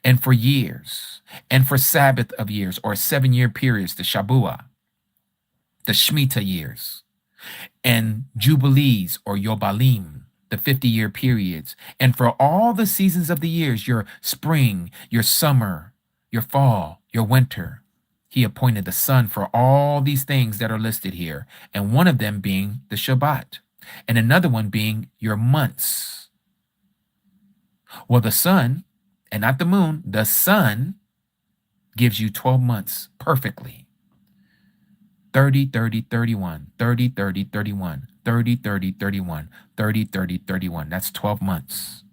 and for years, and for Sabbath of years, or 7-year periods, the Shabuah, the Shemitah years, and jubilees or yobalim, the 50-year periods, and for all the seasons of the years, your spring, your summer, your fall, your winter. He appointed the sun for all these things that are listed here, and one of them being the Shabbat, and another one being your months. Well, the sun, and not the moon, the sun gives you 12 months perfectly. 30, 30, 31, 30, 30, 31, 30, 30, 31, 30, 30, 31. That's 12 months.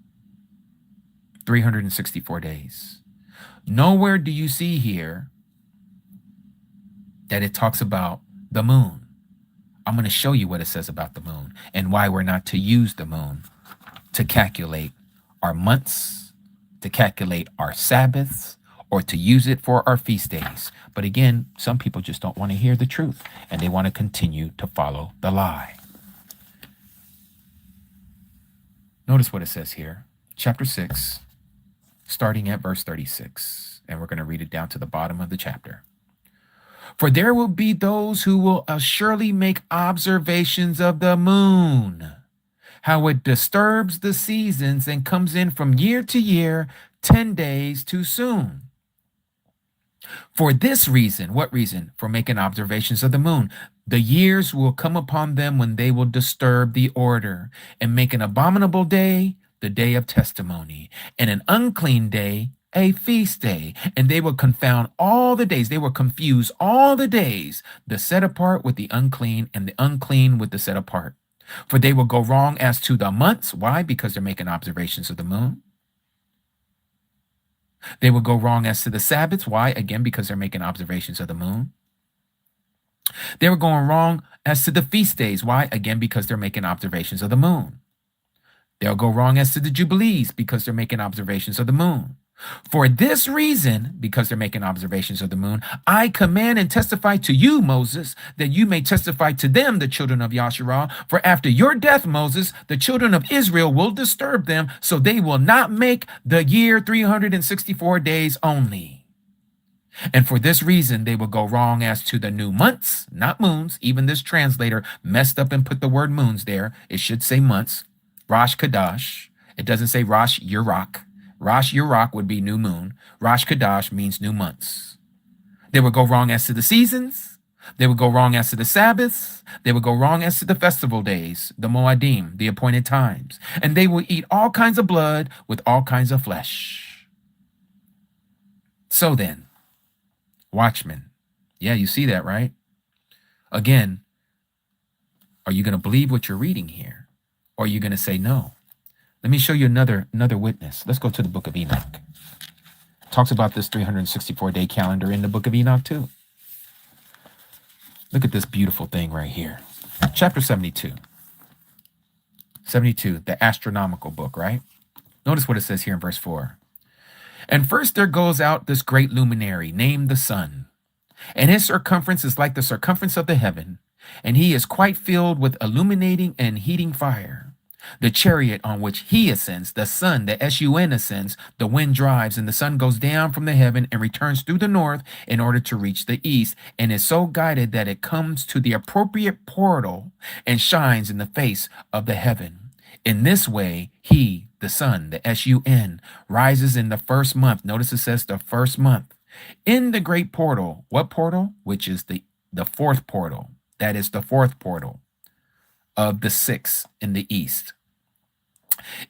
364 days. Nowhere do you see here that it talks about the moon. I'm going to show you what it says about the moon and why we're not to use the moon to calculate our months, to calculate our Sabbaths, or to use it for our feast days. But again, some people just don't want to hear the truth, and they want to continue to follow the lie. Notice what it says here, chapter 6, starting at verse 36, and we're going to read it down to the bottom of the chapter. For there will be those who will surely make observations of the moon, how it disturbs the seasons and comes in from year to year, 10 days too soon. For this reason, what reason? For making observations of the moon. The years will come upon them when they will disturb the order and make an abominable day, the day of testimony, and an unclean day, a feast day. And they will confound all the days. They will confuse all the days, the set apart with the unclean and the unclean with the set apart. For they will go wrong as to the months. Why? Because they're making observations of the moon. They will go wrong as to the Sabbaths. Why? Again, because they're making observations of the moon. They were going wrong as to the feast days. Why? Again, because they're making observations of the moon. They'll go wrong as to the jubilees because they're making observations of the moon. For this reason, because they're making observations of the moon, I command and testify to you, Moses, that you may testify to them, the children of Yasharah. For after your death, Moses, the children of Israel will disturb them, so they will not make the year 364 days only. And for this reason, they will go wrong as to the new months, not moons. Even this translator messed up and put the word moons there. It should say months. Rosh Kadash. It doesn't say Rosh Yurak. Rosh Yurak would be new moon. Rosh Kadash means new months. They would go wrong as to the seasons. They would go wrong as to the Sabbaths. They would go wrong as to the festival days, the Moadim, the appointed times. And they will eat all kinds of blood with all kinds of flesh. So then, watchmen. Yeah, you see that, right? Again, are you going to believe what you're reading here? Or are you going to say no? Let me show you another witness. Let's go to the book of Enoch. Talks about this 364-day calendar in the book of Enoch too. Look at this beautiful thing right here. Chapter 72. 72, the astronomical book, right? Notice what it says here in verse 4. And first there goes out this great luminary named the sun, and his circumference is like the circumference of the heaven, and he is quite filled with illuminating and heating fire. The chariot on which he ascends, the sun, the sun ascends, the wind drives, and the sun goes down from the heaven and returns through the north in order to reach the east, and is so guided that it comes to the appropriate portal and shines in the face of the heaven. In this way, he, the sun, the sun, rises in the first month. Notice it says the first month. In the great portal. What portal? Which is the fourth portal. That is the fourth portal of the sixth in the east.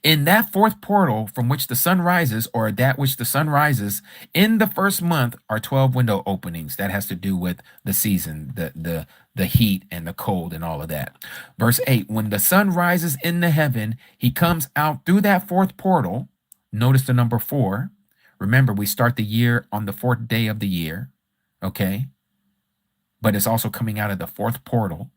In that fourth portal from which the sun rises, or that which the sun rises, in the first month are 12 window openings. That has to do with the season, the heat and the cold and all of that. Verse 8, when the sun rises in the heaven, he comes out through that fourth portal. Notice the number 4. Remember, we start the year on the 4th day of the year, okay? But it's also coming out of the fourth portal.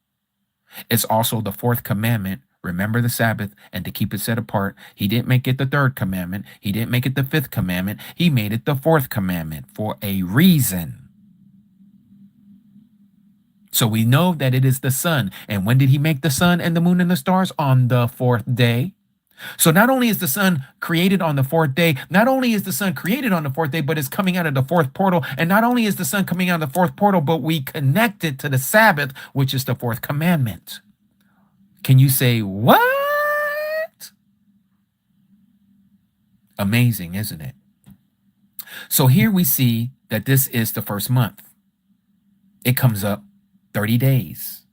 It's also the fourth commandment. Remember the Sabbath and to keep it set apart. He didn't make it the third commandment. He didn't make it the fifth commandment. He made it the fourth commandment for a reason. So we know that it is the sun. And when did he make the sun and the moon and the stars? On the 4th day. So not only is the sun created on the 4th day, but it's coming out of the fourth portal. And not only is the sun coming out of the fourth portal, but we connect it to the Sabbath, which is the fourth commandment. Can you say, what? Amazing, isn't it? So here we see that this is the first month. It comes up 30 days.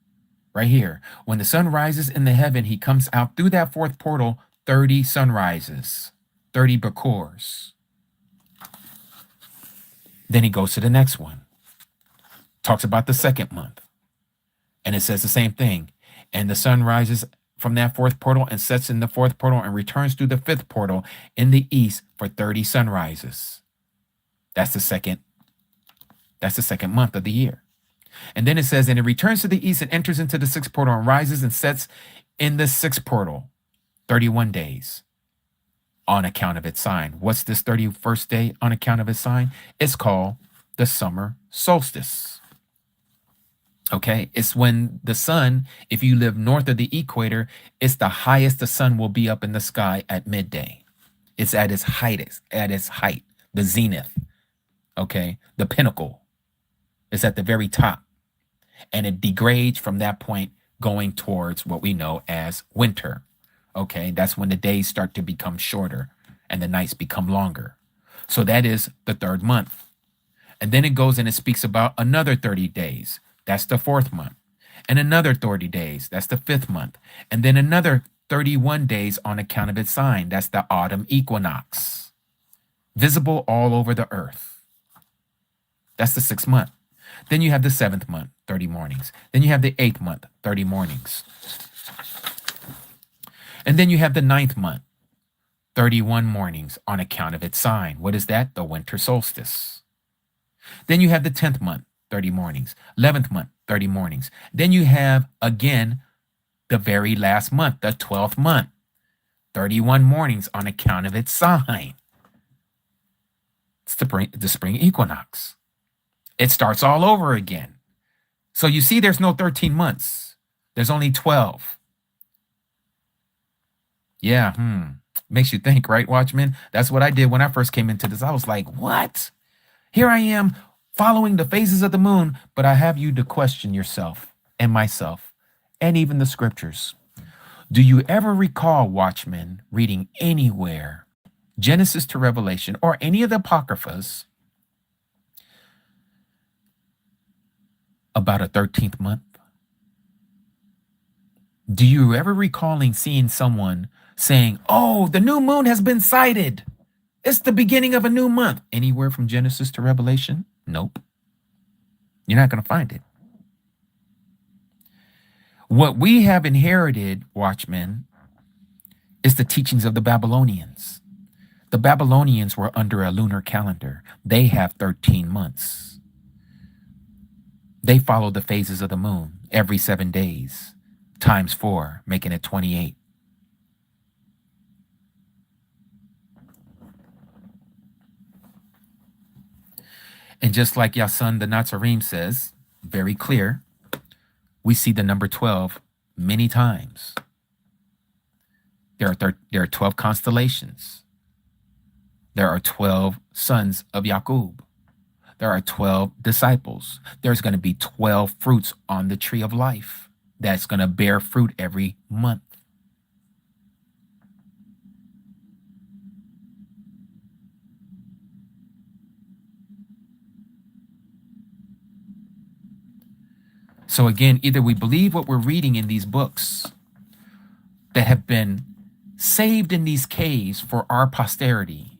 Right here. When the sun rises in the heaven, he comes out through that fourth portal, 30 sunrises, 30 bakors. Then he goes to the next one. Talks about the second month. And it says the same thing. And the sun rises from that fourth portal and sets in the fourth portal and returns through the fifth portal in the east for 30 sunrises. That's the second month of the year. And then it says, and it returns to the east and enters into the sixth portal and rises and sets in the sixth portal, 31 days on account of its sign. What's this 31st day on account of its sign? It's called the summer solstice. Okay, it's when the sun, if you live north of the equator, it's the highest the sun will be up in the sky at midday. It's at its height, the zenith. Okay, the pinnacle is at the very top. And it degrades from that point going towards what we know as winter. Okay, that's when the days start to become shorter and the nights become longer. So that is the third month. And then it goes and it speaks about another 30 days. That's the fourth month. And another 30 days. That's the fifth month. And then another 31 days on account of its sign. That's the autumn equinox. Visible all over the earth. That's the sixth month. Then you have the seventh month, 30 mornings. Then you have the eighth month, 30 mornings. And then you have the ninth month, 31 mornings on account of its sign. What is that? The winter solstice. Then you have the 10th month, 30 mornings. 11th month, 30 mornings. Then you have, again, the very last month, the 12th month, 31 mornings on account of its sign. It's the spring equinox. It starts all over again. So you see there's no 13 months. There's only 12. Yeah, makes you think, right, Watchmen? That's what I did when I first came into this. I was like, what? Here I am following the phases of the moon, but I have you to question yourself and myself and even the scriptures. Do you ever recall, Watchmen, reading anywhere, Genesis to Revelation, or any of the apocryphas, about a 13th month? Do you ever recalling seeing someone saying, oh, the new moon has been sighted. It's the beginning of a new month. Anywhere from Genesis to Revelation? Nope. You're not going to find it. What we have inherited, Watchmen, is the teachings of the Babylonians. The Babylonians were under a lunar calendar. They have 13 months. They follow the phases of the moon every 7 days, times 4, making it 28. And just like Yasun the Nazarim says, very clear, we see the number 12 many times. There are 12 constellations. There are 12 sons of Yaqub. There are 12 disciples. There's going to be 12 fruits on the tree of life that's going to bear fruit every month. So again, either we believe what we're reading in these books that have been saved in these caves for our posterity,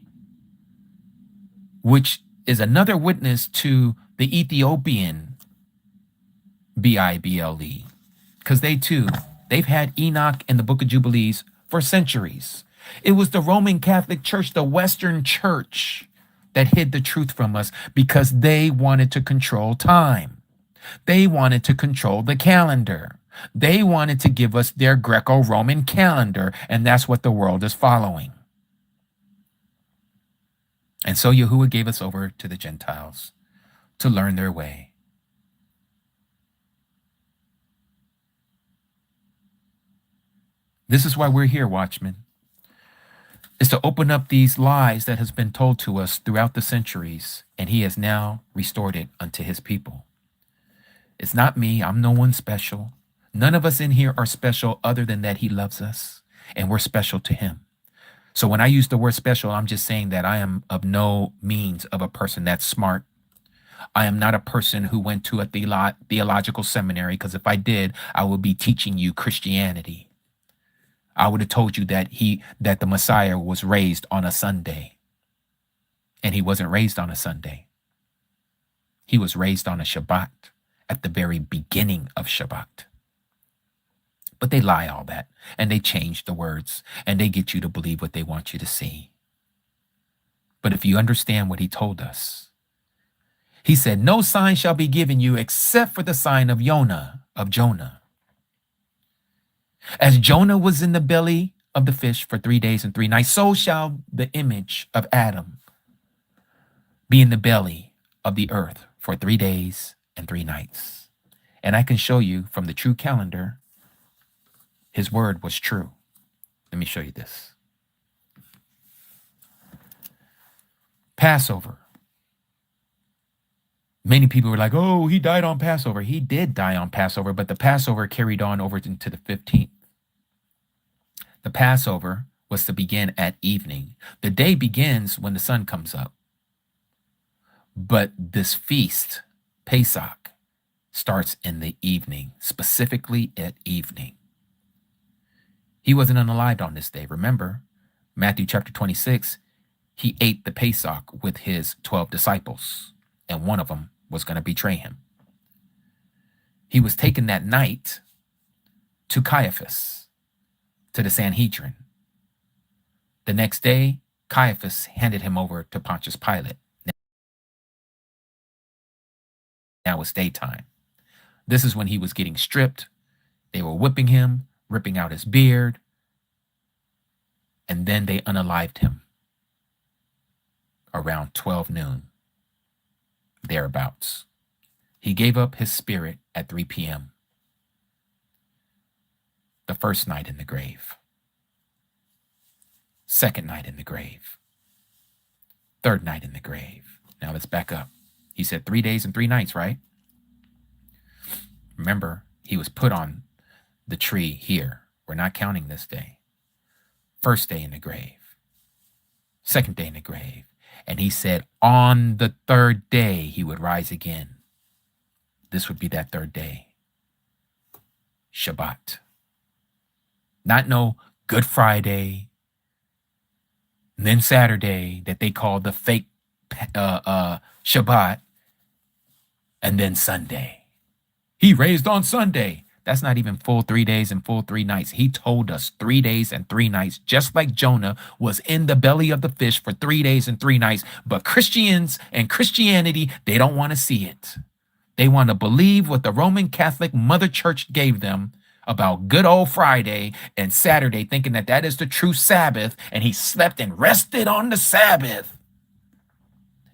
which is another witness to the Ethiopian Bible, because they've had Enoch and the Book of Jubilees for centuries. It was the Roman Catholic Church, the Western Church, that hid the truth from us because they wanted to control time. They wanted to control the calendar. They wanted to give us their Greco-Roman calendar, and that's what the world is following. And so Yahuah gave us over to the Gentiles to learn their way. This is why we're here, Watchmen. Is to open up these lies that has been told to us throughout the centuries, and he has now restored it unto his people. It's not me. I'm no one special. None of us in here are special other than that he loves us and we're special to him. So when I use the word special, I'm just saying that I am of no means of a person that's smart. I am not a person who went to a theological seminary, because if I did, I would be teaching you Christianity. I would have told you that the Messiah was raised on a Sunday. And he wasn't raised on a Sunday. He was raised on a Shabbat, at the very beginning of Shabbat. But they lie all that, and they change the words, and they get you to believe what they want you to see. But if you understand what he told us, he said, no sign shall be given you except for the sign of Jonah. As Jonah was in the belly of the fish for 3 days and 3 nights, so shall the image of Adam be in the belly of the earth for 3 days and 3 nights. And I can show you from the true calendar, his word was true. Let me show you this. Passover. Many people were like, oh, he died on Passover. He did die on Passover, but the Passover carried on over into the 15th. The Passover was to begin at evening. The day begins when the sun comes up. But this feast, Pesach, starts in the evening, specifically at evening. He wasn't unalived on this day. Remember, Matthew chapter 26, he ate the Pesach with his 12 disciples, and one of them was going to betray him. He was taken that night to Caiaphas, to the Sanhedrin. The next day, Caiaphas handed him over to Pontius Pilate. Now it's daytime. This is when he was getting stripped. They were whipping him, ripping out his beard, and then they unalived him around 12 noon, thereabouts. He gave up his spirit at 3 p.m. The first night in the grave. Second night in the grave. Third night in the grave. Now let's back up. He said 3 days and 3 nights, right? Remember, he was put on the tree here. We're not counting this day. First day in the grave. Second day in the grave. And he said on the third day he would rise again. This would be that third day. Shabbat. Not no Good Friday, and then Saturday that they call the fake Shabbat, and then Sunday. He raised on Sunday. That's not even full 3 days and full 3 nights. He told us 3 days and 3 nights, just like Jonah was in the belly of the fish for 3 days and 3 nights. But Christians and Christianity, they don't want to see it. They want to believe what the Roman Catholic Mother Church gave them about good old Friday and Saturday, thinking that that is the true Sabbath, and he slept and rested on the Sabbath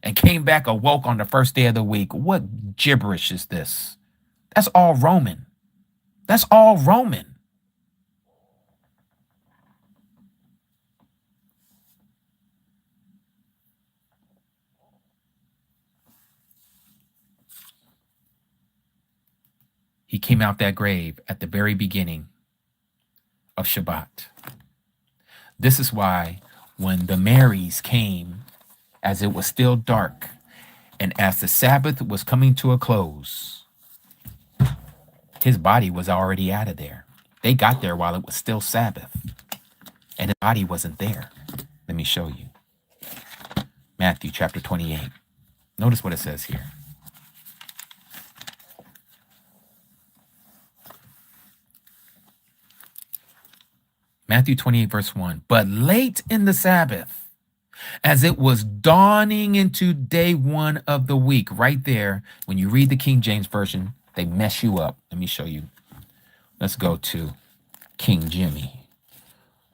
and came back awoke on the first day of the week. What gibberish is this? That's all Roman. That's all Roman. He came out that grave at the very beginning of Shabbat. This is why when the Marys came, as it was still dark, and as the Sabbath was coming to a close, his body was already out of there. They got there while it was still Sabbath, and his body wasn't there. Let me show you. Matthew chapter 28. Notice what it says here. Matthew 28, verse 1. But late in the Sabbath, as it was dawning into day one of the week, right there, when you read the King James Version, they mess you up. Let me show you. Let's go to King Jimmy.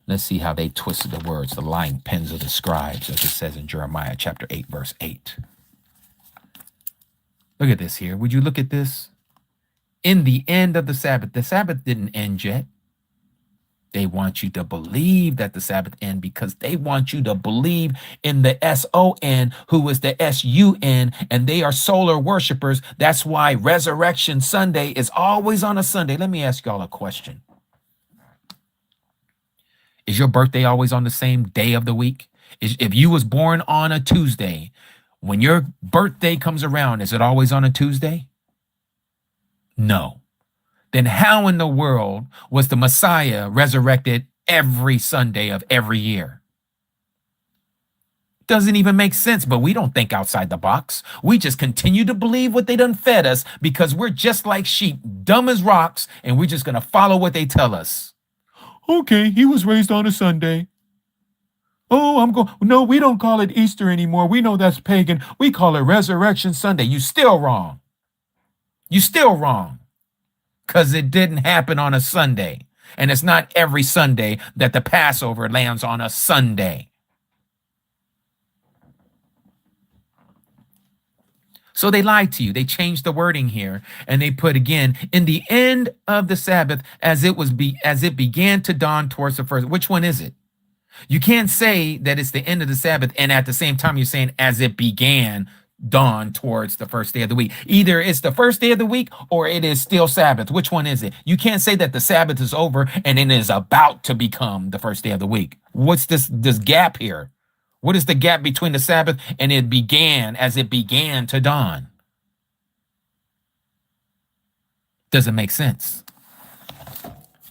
Let's see how they twisted the words, the lying pens of the scribes, as it says in Jeremiah chapter 8, verse 8. Look at this here. Would you look at this? In the end of the Sabbath didn't end yet. They want you to believe that the Sabbath end because they want you to believe in the S-O-N, who is the S-U-N, and they are solar worshipers. That's why Resurrection Sunday is always on a Sunday. Let me ask y'all a question. Is your birthday always on the same day of the week? If you was born on a Tuesday, when your birthday comes around, is it always on a Tuesday? No. Then how in the world was the Messiah resurrected every Sunday of every year? Doesn't even make sense, but we don't think outside the box. We just continue to believe what they done fed us because we're just like sheep, dumb as rocks, and we're just going to follow what they tell us. Okay, he was raised on a Sunday. Oh, no, we don't call it Easter anymore. We know that's pagan. We call it Resurrection Sunday. You still wrong. You still wrong. Because it didn't happen on a Sunday. And it's not every Sunday that the Passover lands on a Sunday. So they lied to you. They changed the wording here. And they put again, in the end of the Sabbath, as it began to dawn towards the first. Which one is it? You can't say that it's the end of the Sabbath and at the same time you're saying as it began dawn towards the first day of the week. Either it's the first day of the week or it is still Sabbath. Which one is it? You can't say that the Sabbath is over and it is about to become the first day of the week. What's this gap here? What is the gap between the Sabbath and it began as it began to dawn? Doesn't make sense.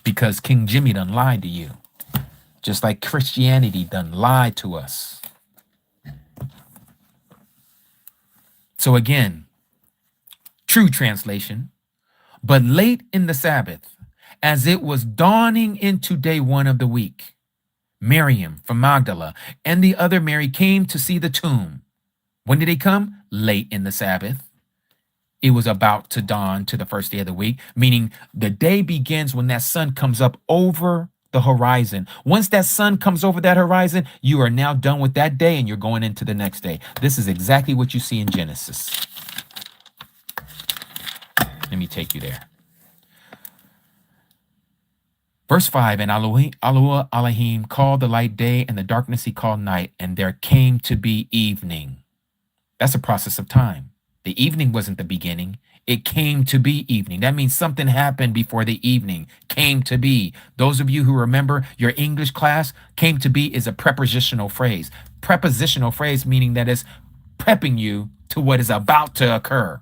Because King Jimmy done lied to you. Just like Christianity done lied to us. So again, true translation, but late in the Sabbath, as it was dawning into day one of the week, Miriam from Magdala and the other Mary came to see the tomb. When did they come? Late in the Sabbath. It was about to dawn to the first day of the week, meaning the day begins when that sun comes up over the horizon. Once that sun comes over that horizon, you are now done with that day and you're going into the next day. This is exactly what you see in Genesis. Let me take you there. Verse 5, and Elohim called the light day, and the darkness he called night, and there came to be evening. That's a process of time. The evening wasn't the beginning. It came to be evening. That means something happened before the evening came to be. Those of you who remember your English class, came to be is a prepositional phrase. Prepositional phrase meaning that it's prepping you to what is about to occur.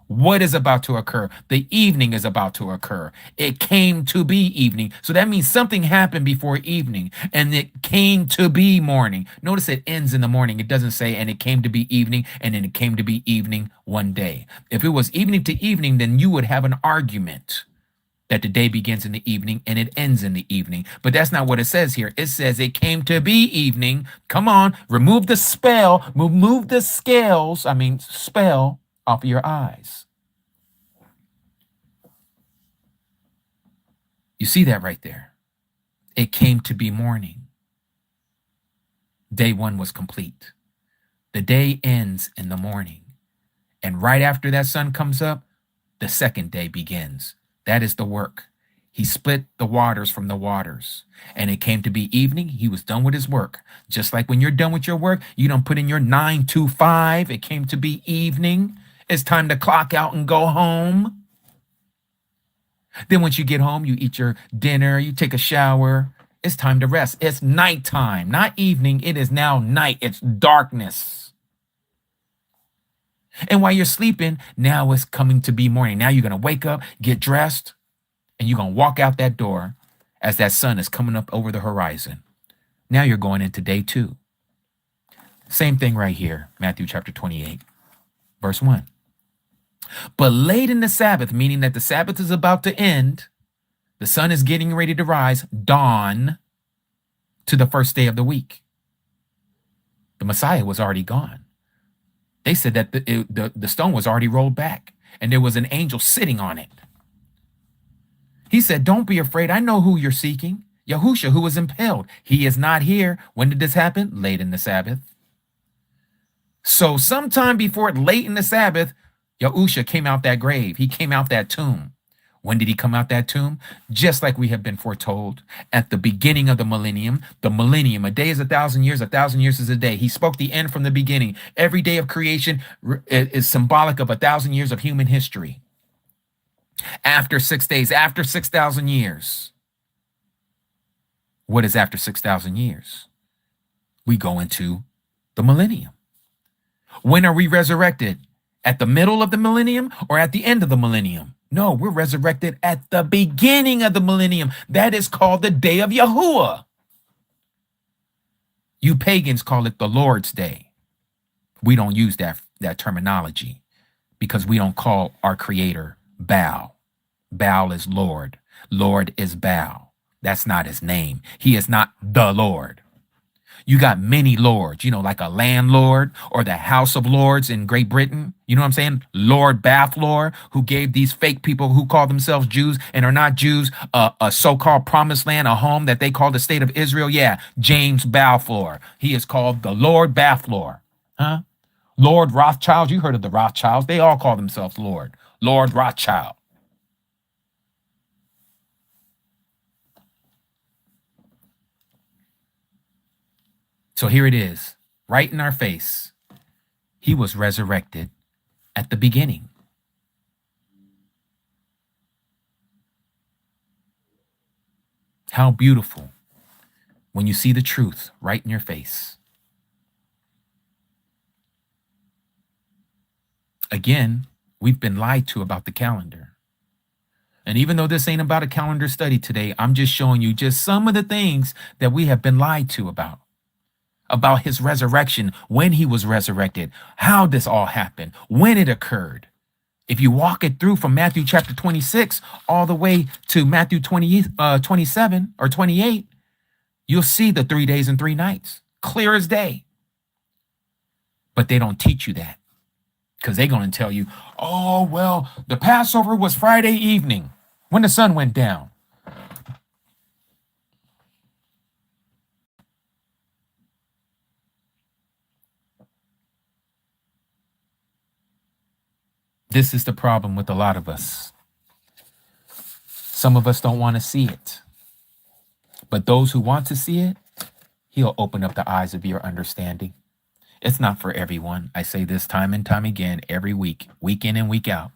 What is about to occur? The evening is about to occur. It came to be evening. So that means something happened before evening and it came to be morning. Notice it ends in the morning. It doesn't say, and it came to be evening and then it came to be evening one day. If it was evening to evening, then you would have an argument that the day begins in the evening and it ends in the evening. But that's not what it says here. It says it came to be evening. Come on, remove the spell, remove the spell off of your eyes. You see that right there. It came to be morning. Day one was complete. The day ends in the morning. And right after that sun comes up, the second day begins. That is the work. He split the waters from the waters. And it came to be evening. He was done with his work. Just like when you're done with your work, you don't put in your 9 to 5. It came to be evening. It's time to clock out and go home. Then once you get home, you eat your dinner, you take a shower. It's time to rest. It's nighttime, not evening. It is now night. It's darkness. And while you're sleeping, now it's coming to be morning. Now you're going to wake up, get dressed, and you're going to walk out that door as that sun is coming up over the horizon. Now you're going into day 2. Same thing right here, Matthew chapter 28, verse 1. But late in the Sabbath, meaning that the Sabbath is about to end, the sun is getting ready to rise, dawn to the first day of the week. The Messiah was already gone. They said that the stone was already rolled back and there was an angel sitting on it. He said, don't be afraid. I know who you're seeking. Yahushua, who was impaled. He is not here. When did this happen? Late in the Sabbath. So sometime before late in the Sabbath, Yahushua came out that grave. He came out that tomb. When did he come out that tomb? Just like we have been foretold at the beginning of the millennium. The millennium, a day is 1,000 years, 1,000 years is a day. He spoke the end from the beginning. Every day of creation is symbolic of 1,000 years of human history. After 6 days, after 6,000 years. What is after 6,000 years? We go into the millennium. When are we resurrected? At the middle of the millennium or at the end of the millennium? No, we're resurrected at the beginning of the millennium. That is called the day of Yahuah. You pagans call it the Lord's Day. We don't use that terminology because we don't call our creator Baal. Baal is Lord. Lord is Baal. That's not his name. He is not the Lord. You got many lords, like a landlord or the House of Lords in Great Britain. You know what I'm saying? Lord Balfour, who gave these fake people who call themselves Jews and are not Jews a so-called promised land, a home that they call the state of Israel. Yeah, James Balfour. He is called the Lord Balfour. Huh? Lord Rothschild. You heard of the Rothschilds. They all call themselves Lord. Lord Rothschild. So here it is, right in our face. He was resurrected at the beginning. How beautiful when you see the truth right in your face. Again, we've been lied to about the calendar. And even though this ain't about a calendar study today, I'm just showing you just some of the things that we have been lied to about his resurrection, when he was resurrected, how this all happened, when it occurred. If you walk it through from Matthew chapter 26 all the way to Matthew 27 or 28, you'll see the 3 days and 3 nights, clear as day. But they don't teach you that because they're going to tell you, oh, well, the Passover was Friday evening when the sun went down. This is the problem with a lot of us. Some of us don't want to see it. But those who want to see it, he'll open up the eyes of your understanding. It's not for everyone. I say this time and time again, every week in and week out.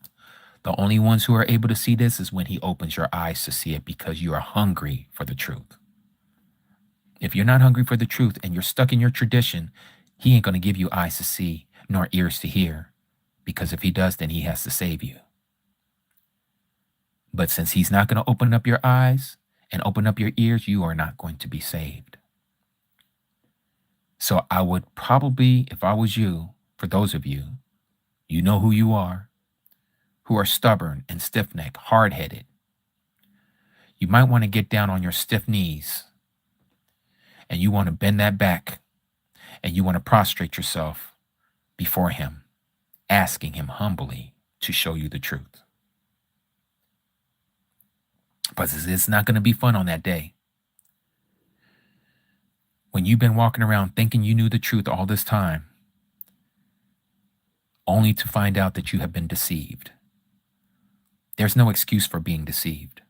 The only ones who are able to see this is when he opens your eyes to see it because you are hungry for the truth. If you're not hungry for the truth and you're stuck in your tradition, he ain't going to give you eyes to see nor ears to hear. Because if he does, then he has to save you. But since he's not going to open up your eyes and open up your ears, you are not going to be saved. So I would probably, if I was you, for those of you, you know who you are, who are stubborn and stiff-necked, hard-headed. You might want to get down on your stiff knees and you want to bend that back and you want to prostrate yourself before him, asking him humbly to show you the truth. But it's not going to be fun on that day. When you've been walking around thinking you knew the truth all this time, only to find out that you have been deceived. There's no excuse for being deceived.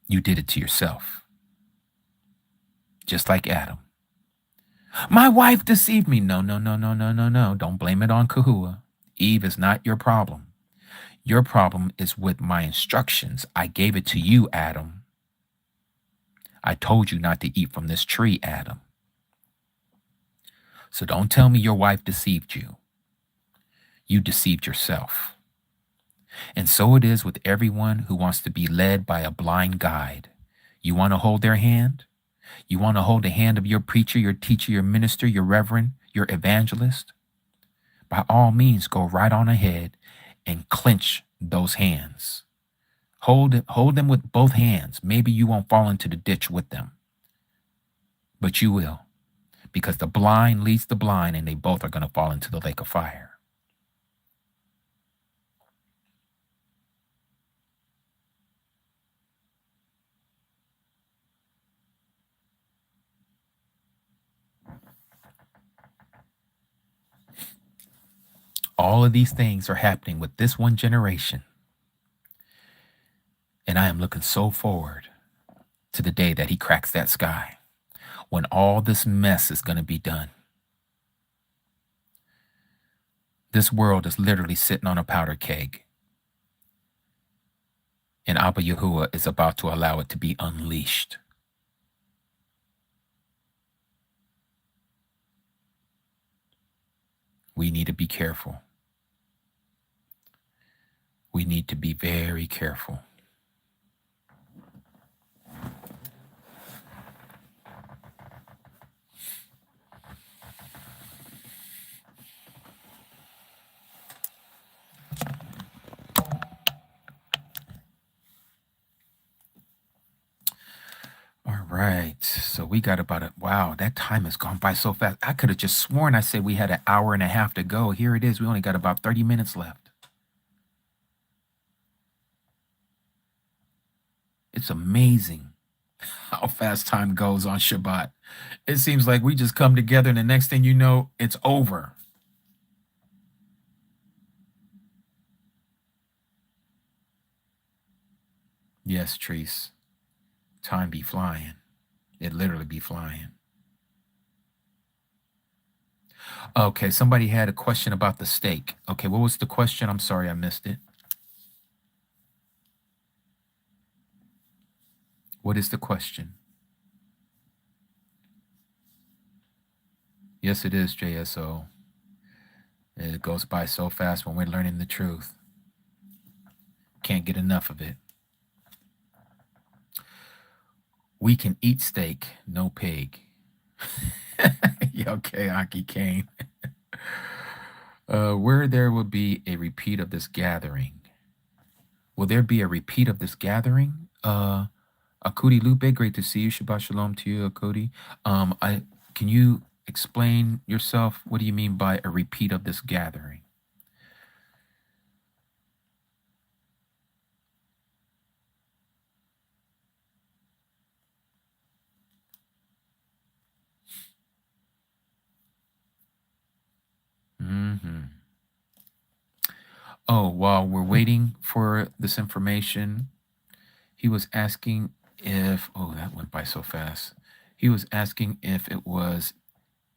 You did it to yourself. Just like Adam. My wife deceived me. No. Don't blame it on Yahuah. Eve is not your problem. Your problem is with my instructions. I gave it to you, Adam. I told you not to eat from this tree, Adam. So don't tell me your wife deceived you. You deceived yourself. And so it is with everyone who wants to be led by a blind guide. You want to hold their hand? You want to hold the hand of your preacher, your teacher, your minister, your reverend, your evangelist? By all means, go right on ahead and clench those hands. Hold them with both hands. Maybe you won't fall into the ditch with them. But you will. Because the blind leads the blind and they both are going to fall into the lake of fire. All of these things are happening with this one generation. And I am looking so forward to the day that he cracks that sky, when all this mess is going to be done. This world is literally sitting on a powder keg. And Abba Yahuah is about to allow it to be unleashed. We need to be careful. We need to be very careful. All right, so we got about wow, that time has gone by so fast. I could have just sworn I said we had an hour and a half to go. Here it is. We only got about 30 minutes left. It's amazing how fast time goes on Shabbat. It seems like we just come together and the next thing you know, it's over. Yes, Treese. Time be flying. It literally be flying. Okay, somebody had a question about the steak. Okay, what was the question? I'm sorry, I missed it. What is the question? Yes, it is, JSO. It goes by so fast when we're learning the truth. Can't get enough of it. We can eat steak, no pig. Okay, Aki Kane. Where there will be a repeat of this gathering. Will there be a repeat of this gathering? Akudi Lupe, great to see you. Shabbat Shalom to you, Akudi. Can you explain yourself? What do you mean by a repeat of this gathering? Oh, while we're waiting for this information, he was asking if, oh, that went by so fast. He was asking if it was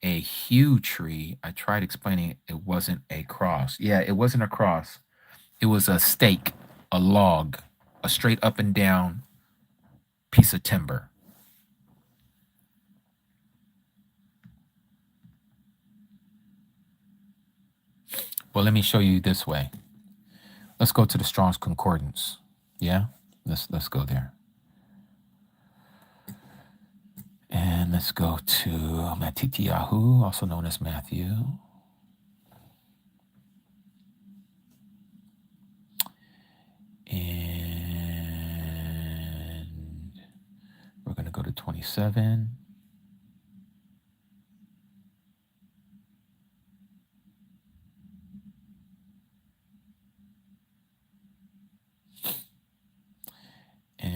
a hue tree. I tried explaining it wasn't a cross. Yeah, it wasn't a cross. It was a stake, a log, a straight up and down piece of timber. Well, let me show you this way. Let's go to the Strong's Concordance. Yeah, let's go there. And let's go to Matityahu, also known as Matthew. And we're going to go to 27. And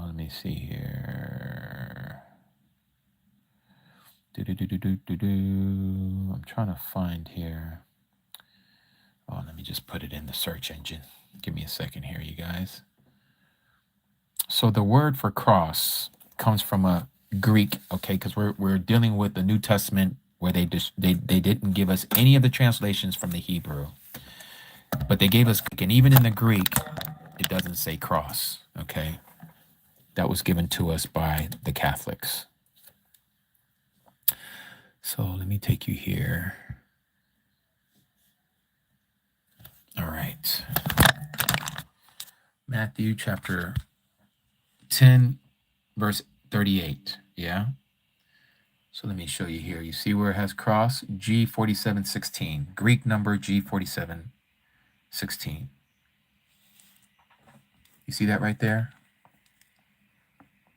let me see here. I'm trying to find here. Oh, let me just put it in the search engine. Give me a second here, you guys. So the word for cross comes from a Greek, okay, because we're dealing with the New Testament where they didn't give us any of the translations from the Hebrew, but they gave us Greek, and even in the Greek, it doesn't say cross, okay? That was given to us by the Catholics. So let me take you here. All right. Matthew chapter 10, verse 38. Yeah. So let me show you here. You see where it has cross? G4716. Greek number G4716. You see that right there?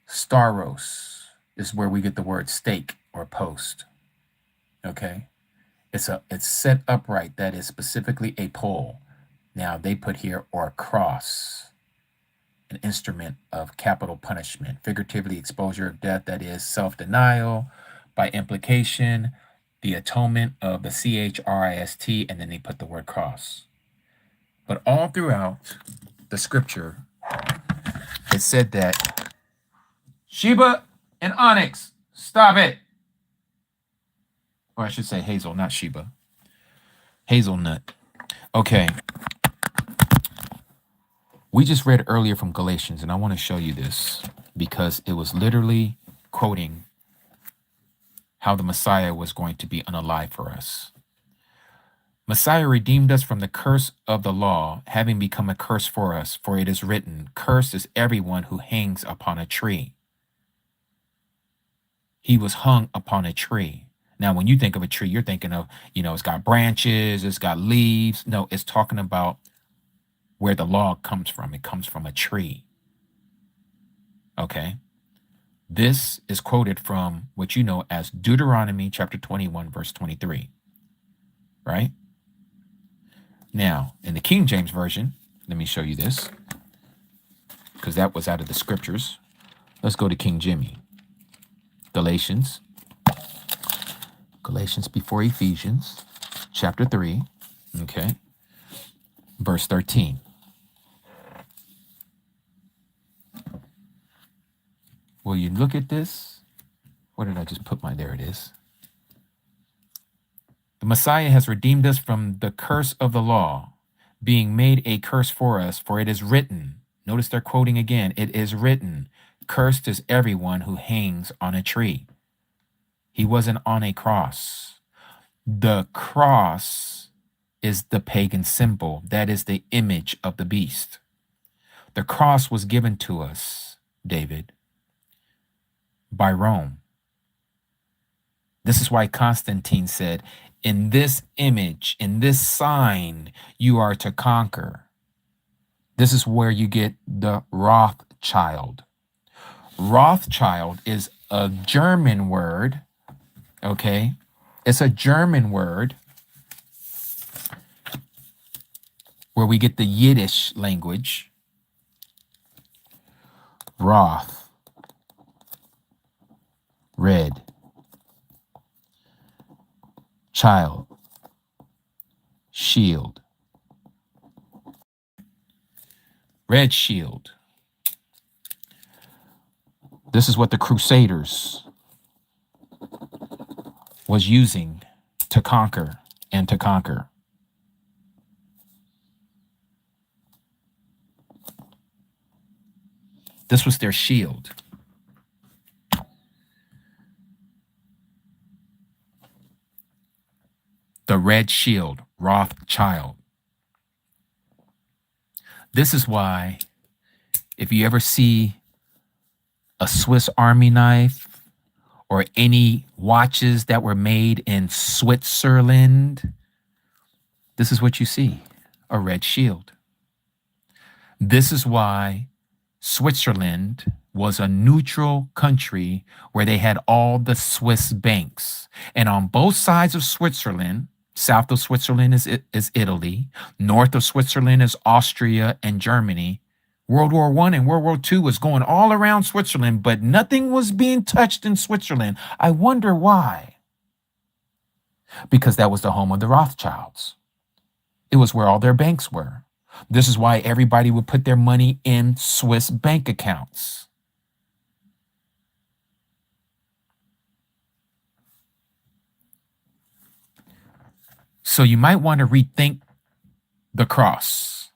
Staros is where we get the word stake or post. Okay. It's set upright. That is specifically a pole. Now they put here, or a cross, an instrument of capital punishment, figuratively exposure of death, that is self-denial, by implication, the atonement of the Christ, and then they put the word cross. But all throughout the scripture, it said that Sheba and onyx, stop it. Or I should say hazel, not Sheba. Hazelnut. Okay. We just read earlier from Galatians, and I want to show you this because it was literally quoting how the Messiah was going to be unalive for us. Messiah redeemed us from the curse of the law, having become a curse for us, for it is written, cursed is everyone who hangs upon a tree. He was hung upon a tree. Now, when you think of a tree, you're thinking of, it's got branches, it's got leaves. No, it's talking about where the law comes from. It comes from a tree. Okay. This is quoted from what you know as Deuteronomy chapter 21, verse 23. Right? Now, in the King James Version, let me show you this, because that was out of the scriptures. Let's go to King Jimmy. Galatians before Ephesians, chapter 3, okay, verse 13. Will you look at this? Where did I just put my, there it is. The Messiah has redeemed us from the curse of the law, being made a curse for us, for it is written. Notice they're quoting again. It is written, cursed is everyone who hangs on a tree. He wasn't on a cross. The cross is the pagan symbol. That is the image of the beast. The cross was given to us, David, by Rome. This is why Constantine said, in this image, in this sign, you are to conquer. This is where you get the Rothschild. Rothschild is a German word, okay? It's a German word where we get the Yiddish language. Roth, red, child, shield, red shield. This is what the Crusaders was using to conquer and to conquer. This was their shield. The red shield, Rothschild. This is why, if you ever see a Swiss Army knife or any watches that were made in Switzerland, this is what you see, a red shield. This is why Switzerland was a neutral country where they had all the Swiss banks. And on both sides of Switzerland, south of Switzerland is Italy, north of Switzerland is Austria and Germany. World War I and World War II was going all around Switzerland, but nothing was being touched in Switzerland. I wonder why. Because that was the home of the Rothschilds. It was where all their banks were. This is why everybody would put their money in Swiss bank accounts. So you might want to rethink the cross.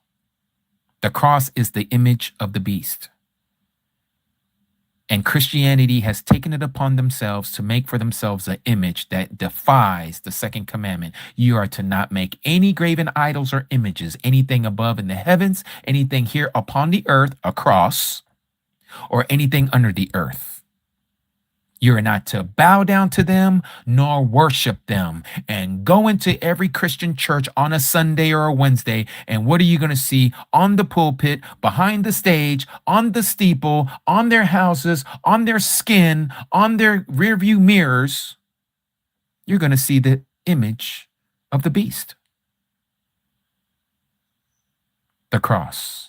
The cross is the image of the beast. And Christianity has taken it upon themselves to make for themselves an image that defies the second commandment. You are to not make any graven idols or images, anything above in the heavens, anything here upon the earth, a cross, or anything under the earth. You are not to bow down to them nor worship them. And go into every Christian church on a Sunday or a Wednesday, and what are you going to see on the pulpit, behind the stage, on the steeple, on their houses, on their skin, on their rearview mirrors? You're going to see the image of the beast, the cross.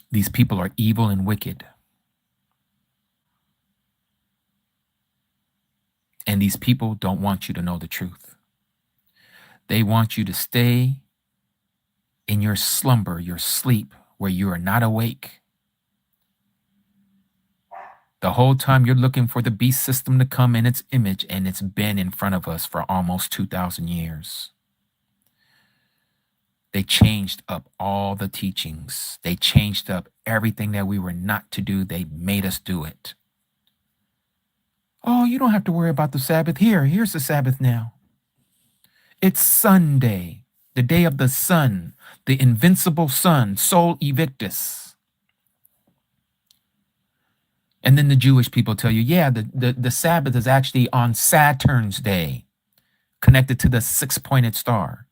These people are evil and wicked. And these people don't want you to know the truth. They want you to stay in your slumber, your sleep, where you are not awake. The whole time you're looking for the beast system to come in its image, and it's been in front of us for almost 2,000 years. They changed up all the teachings. They changed up everything that we were not to do. They made us do it. Oh, you don't have to worry about the Sabbath. Here's the Sabbath now. It's Sunday, the day of the sun, the invincible sun, Sol Invictus. And then the Jewish people tell you, yeah, the Sabbath is actually on Saturn's day, connected to the six-pointed star.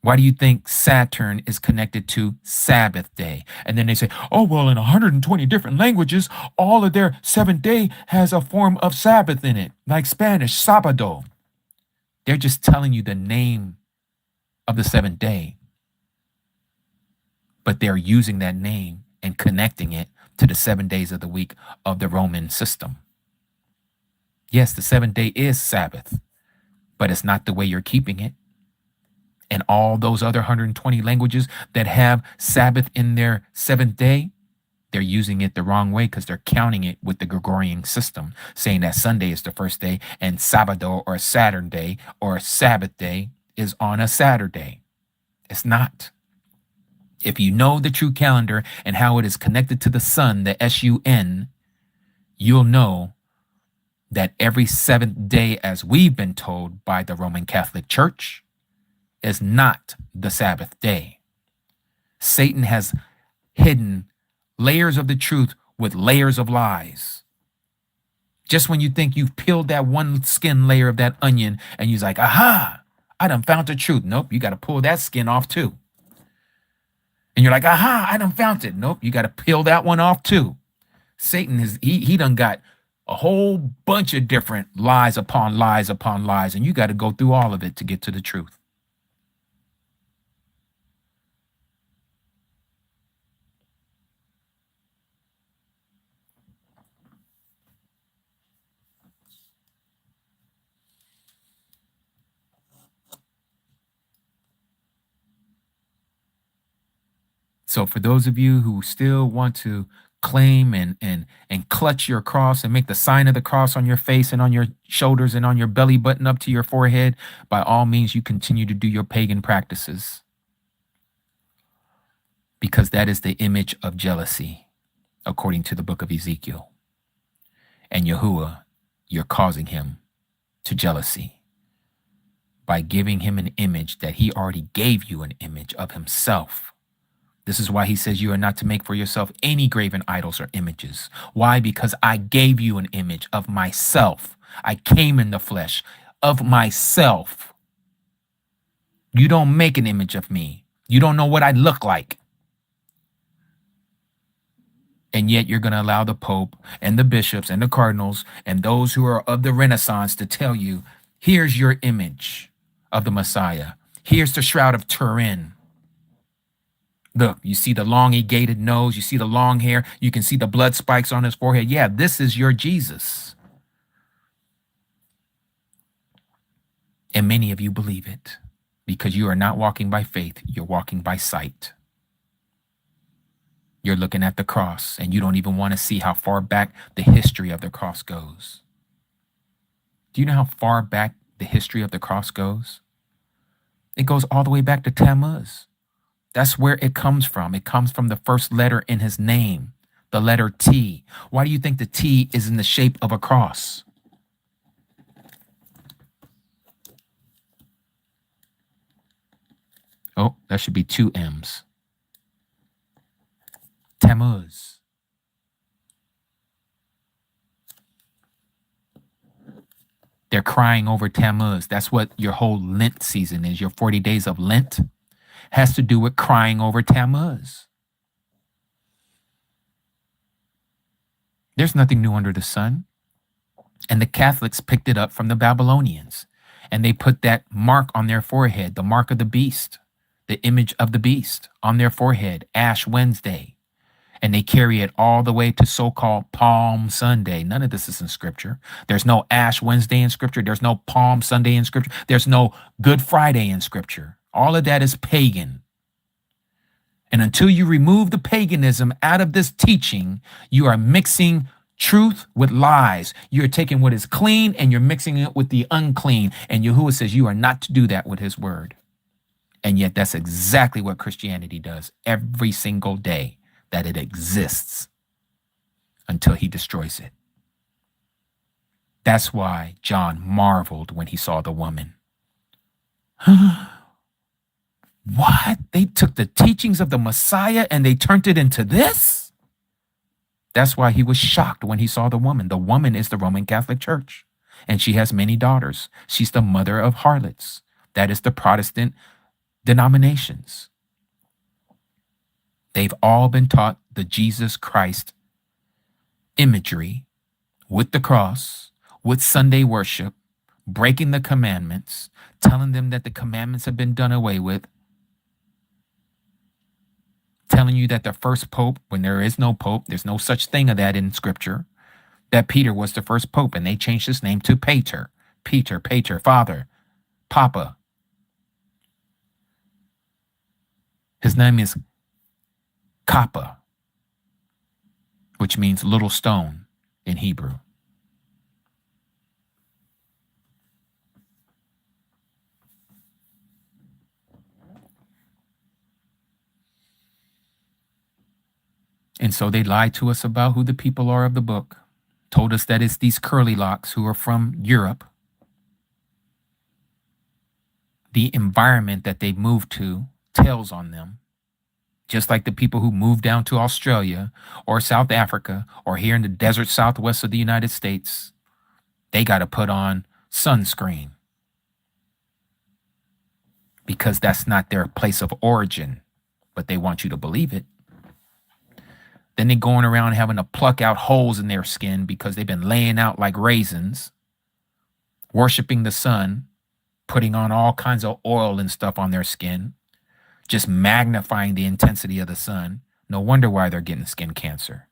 Why do you think Saturn is connected to Sabbath day? And then they say, oh, well, in 120 different languages, all of their seventh day has a form of Sabbath in it, like Spanish, sábado. They're just telling you the name of the seventh day, but they're using that name and connecting it to the 7 days of the week of the Roman system. Yes, the seventh day is Sabbath, but it's not the way you're keeping it. And all those other 120 languages that have Sabbath in their seventh day, they're using it the wrong way because they're counting it with the Gregorian system, saying that Sunday is the first day and Sábado or Saturn day or Sabbath day is on a Saturday. It's not. If you know the true calendar and how it is connected to the sun, the sun, you'll know that every seventh day, as we've been told by the Roman Catholic Church, is not the Sabbath day. Satan has hidden layers of the truth with layers of lies. Just when you think you've peeled that one skin layer of that onion and you're like, aha, I done found the truth. Nope, you got to pull that skin off too. And you're like, aha, I done found it. Nope, you got to peel that one off too. Satan he done got a whole bunch of different lies upon lies upon lies, and you got to go through all of it to get to the truth. So for those of you who still want to claim and clutch your cross and make the sign of the cross on your face and on your shoulders and on your belly button up to your forehead, by all means, you continue to do your pagan practices, because that is the image of jealousy, according to the book of Ezekiel. And Yahuah, you're causing him to jealousy by giving him an image that he already gave you an image of himself. This is why he says you are not to make for yourself any graven idols or images. Why? Because I gave you an image of myself. I came in the flesh of myself. You don't make an image of me. You don't know what I look like. And yet you're going to allow the Pope and the bishops and the cardinals and those who are of the Renaissance to tell you, here's your image of the Messiah. Here's the Shroud of Turin. Look, you see the elongated nose, you see the long hair, you can see the blood spikes on his forehead. Yeah, this is your Jesus. And many of you believe it because you are not walking by faith, you're walking by sight. You're looking at the cross and you don't even want to see how far back the history of the cross goes. Do you know how far back the history of the cross goes? It goes all the way back to Tammuz. That's where it comes from. It comes from the first letter in his name, the letter T. Why do you think the T is in the shape of a cross? Oh, that should be two M's. Tammuz. They're crying over Tammuz. That's what your whole Lent season is. Your 40 days of Lent has to do with crying over Tammuz. There's nothing new under the sun. And the Catholics picked it up from the Babylonians. And they put that mark on their forehead, the mark of the beast, the image of the beast on their forehead, Ash Wednesday. And they carry it all the way to so-called Palm Sunday. None of this is in Scripture. There's no Ash Wednesday in Scripture. There's no Palm Sunday in Scripture. There's no Good Friday in Scripture. All of that is pagan. And until you remove the paganism out of this teaching, you are mixing truth with lies. You're taking what is clean and you're mixing it with the unclean. And Yahuah says you are not to do that with his word. And yet that's exactly what Christianity does every single day that it exists until he destroys it. That's why John marveled when he saw the woman. What? They took the teachings of the Messiah and they turned it into this? That's why he was shocked when he saw the woman. The woman is the Roman Catholic Church, and she has many daughters. She's the mother of harlots. That is the Protestant denominations. They've all been taught the Jesus Christ imagery with the cross, with Sunday worship, breaking the commandments, telling them that the commandments have been done away with, telling you that the first pope, when there is no pope, there's no such thing of that in Scripture, that Peter was the first pope, and they changed his name to Pater. Pater, father, papa. His name is Kappa, which means little stone in Hebrew. And so they lied to us about who the people are of the book, told us that it's these curly locks who are from Europe. The environment that they moved to tells on them, just like the people who moved down to Australia or South Africa or here in the desert southwest of the United States. They got to put on sunscreen because that's not their place of origin, but they want you to believe it. Then they're going around having to pluck out holes in their skin because they've been laying out like raisins, worshiping the sun, putting on all kinds of oil and stuff on their skin, just magnifying the intensity of the sun. No wonder why they're getting skin cancer.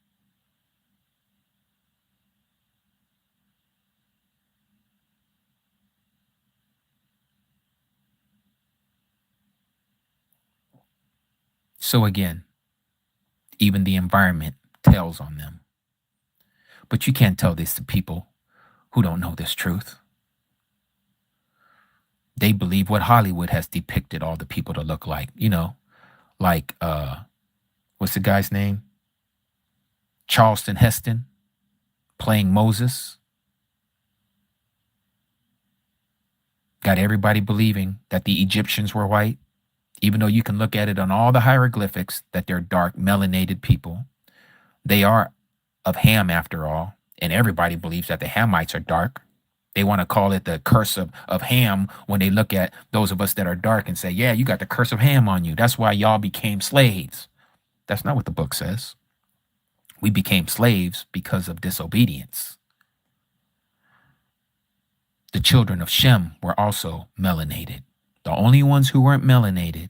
So again, even the environment tells on them. But you can't tell this to people who don't know this truth. They believe what Hollywood has depicted all the people to look like. You know, like, what's the guy's name? Charleston Heston playing Moses. Got everybody believing that the Egyptians were white, even though you can look at it on all the hieroglyphics that they're dark, melanated people. They are of Ham after all, and everybody believes that the Hamites are dark. They want to call it the curse of Ham when they look at those of us that are dark and say, yeah, you got the curse of Ham on you. That's why y'all became slaves. That's not what the book says. We became slaves because of disobedience. The children of Shem were also melanated. The only ones who weren't melanated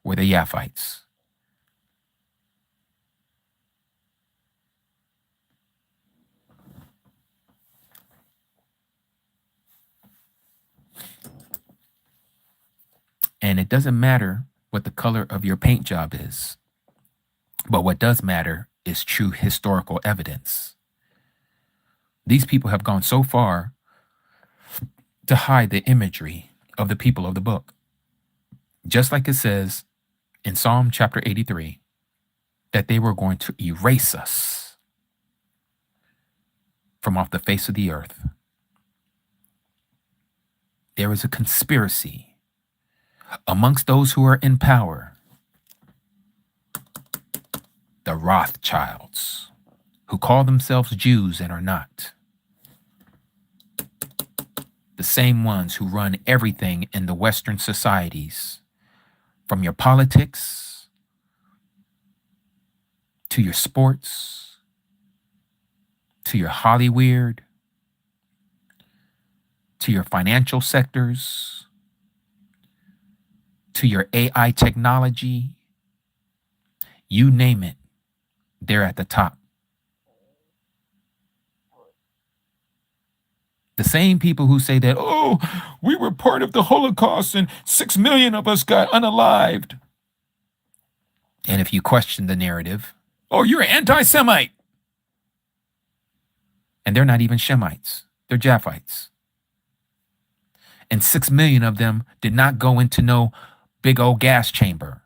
were the Yaphites. And it doesn't matter what the color of your paint job is, but what does matter is true historical evidence. These people have gone so far to hide the imagery of the people of the book. Just like it says in Psalm chapter 83, that they were going to erase us from off the face of the earth. There is a conspiracy amongst those who are in power, the Rothschilds, who call themselves Jews and are not. The same ones who run everything in the Western societies, from your politics to your sports to your Hollywood to your financial sectors to your AI technology, you name it, they're at the top. The same people who say that, oh, we were part of the Holocaust and 6 million of us got unalived. And if you question the narrative, oh, you're an anti-Semite. And they're not even Shemites. They're Japhites. And 6 million of them did not go into no big old gas chamber.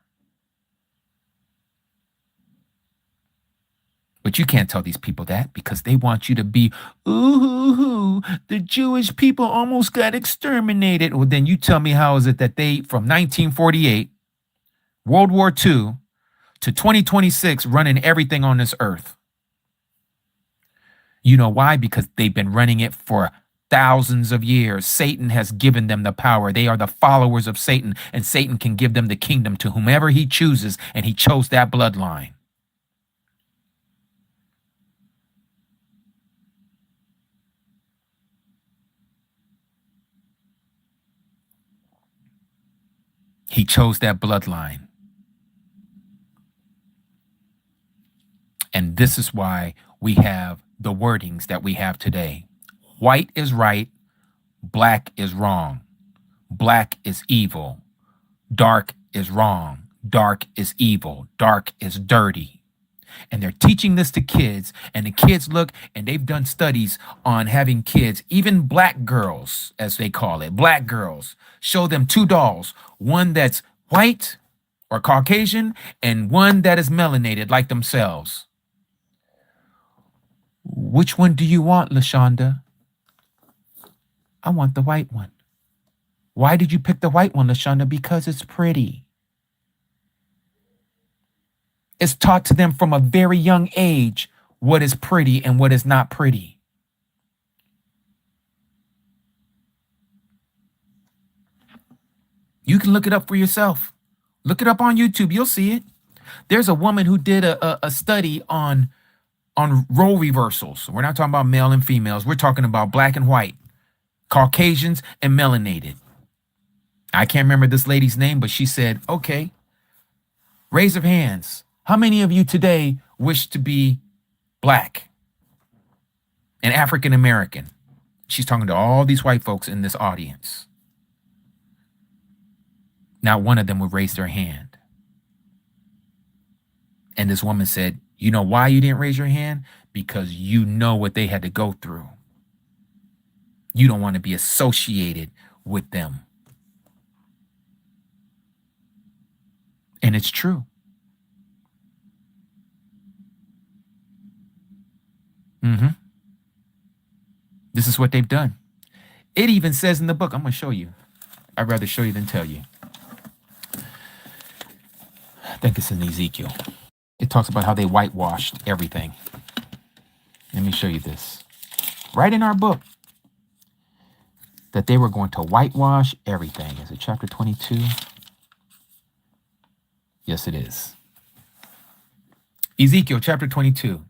But you can't tell these people that because they want you to be, ooh, the Jewish people almost got exterminated. Well, then you tell me how is it that they, from 1948, World War II, to 2026, running everything on this earth. You know why? Because they've been running it for thousands of years. Satan has given them the power. They are the followers of Satan, and Satan can give them the kingdom to whomever he chooses, and he chose that bloodline. He chose that bloodline. And this is why we have the wordings that we have today. White is right, black is wrong. Black is evil. Dark is wrong. Dark is evil. Dark is dirty. And they're teaching this to kids, and the kids look, and they've done studies on having kids, even black girls, as they call it, black girls, show them two dolls, one that's white or Caucasian and one that is melanated like themselves. Which one do you want, LaShonda? I want the white one. Why did you pick the white one, LaShonda? Because it's pretty. It's taught to them from a very young age what is pretty and what is not pretty. You can look it up for yourself. Look it up on YouTube. You'll see it. There's a woman who did a study on role reversals. We're not talking about male and females. We're talking about black and white, Caucasians and melanated. I can't remember this lady's name, but she said, okay, raise of hands. How many of you today wish to be black and African American? She's talking to all these white folks in this audience. Not one of them would raise their hand. And this woman said, you know why you didn't raise your hand? Because you know what they had to go through. You don't want to be associated with them. And it's true. This is what they've done. It even says in the book, I'm going to show you. I'd rather show you than tell you. I think it's in Ezekiel. It talks about how they whitewashed everything. Let me show you this. Right in our book. That they were going to whitewash everything. Is it chapter 22? Yes, it is. Ezekiel chapter 22.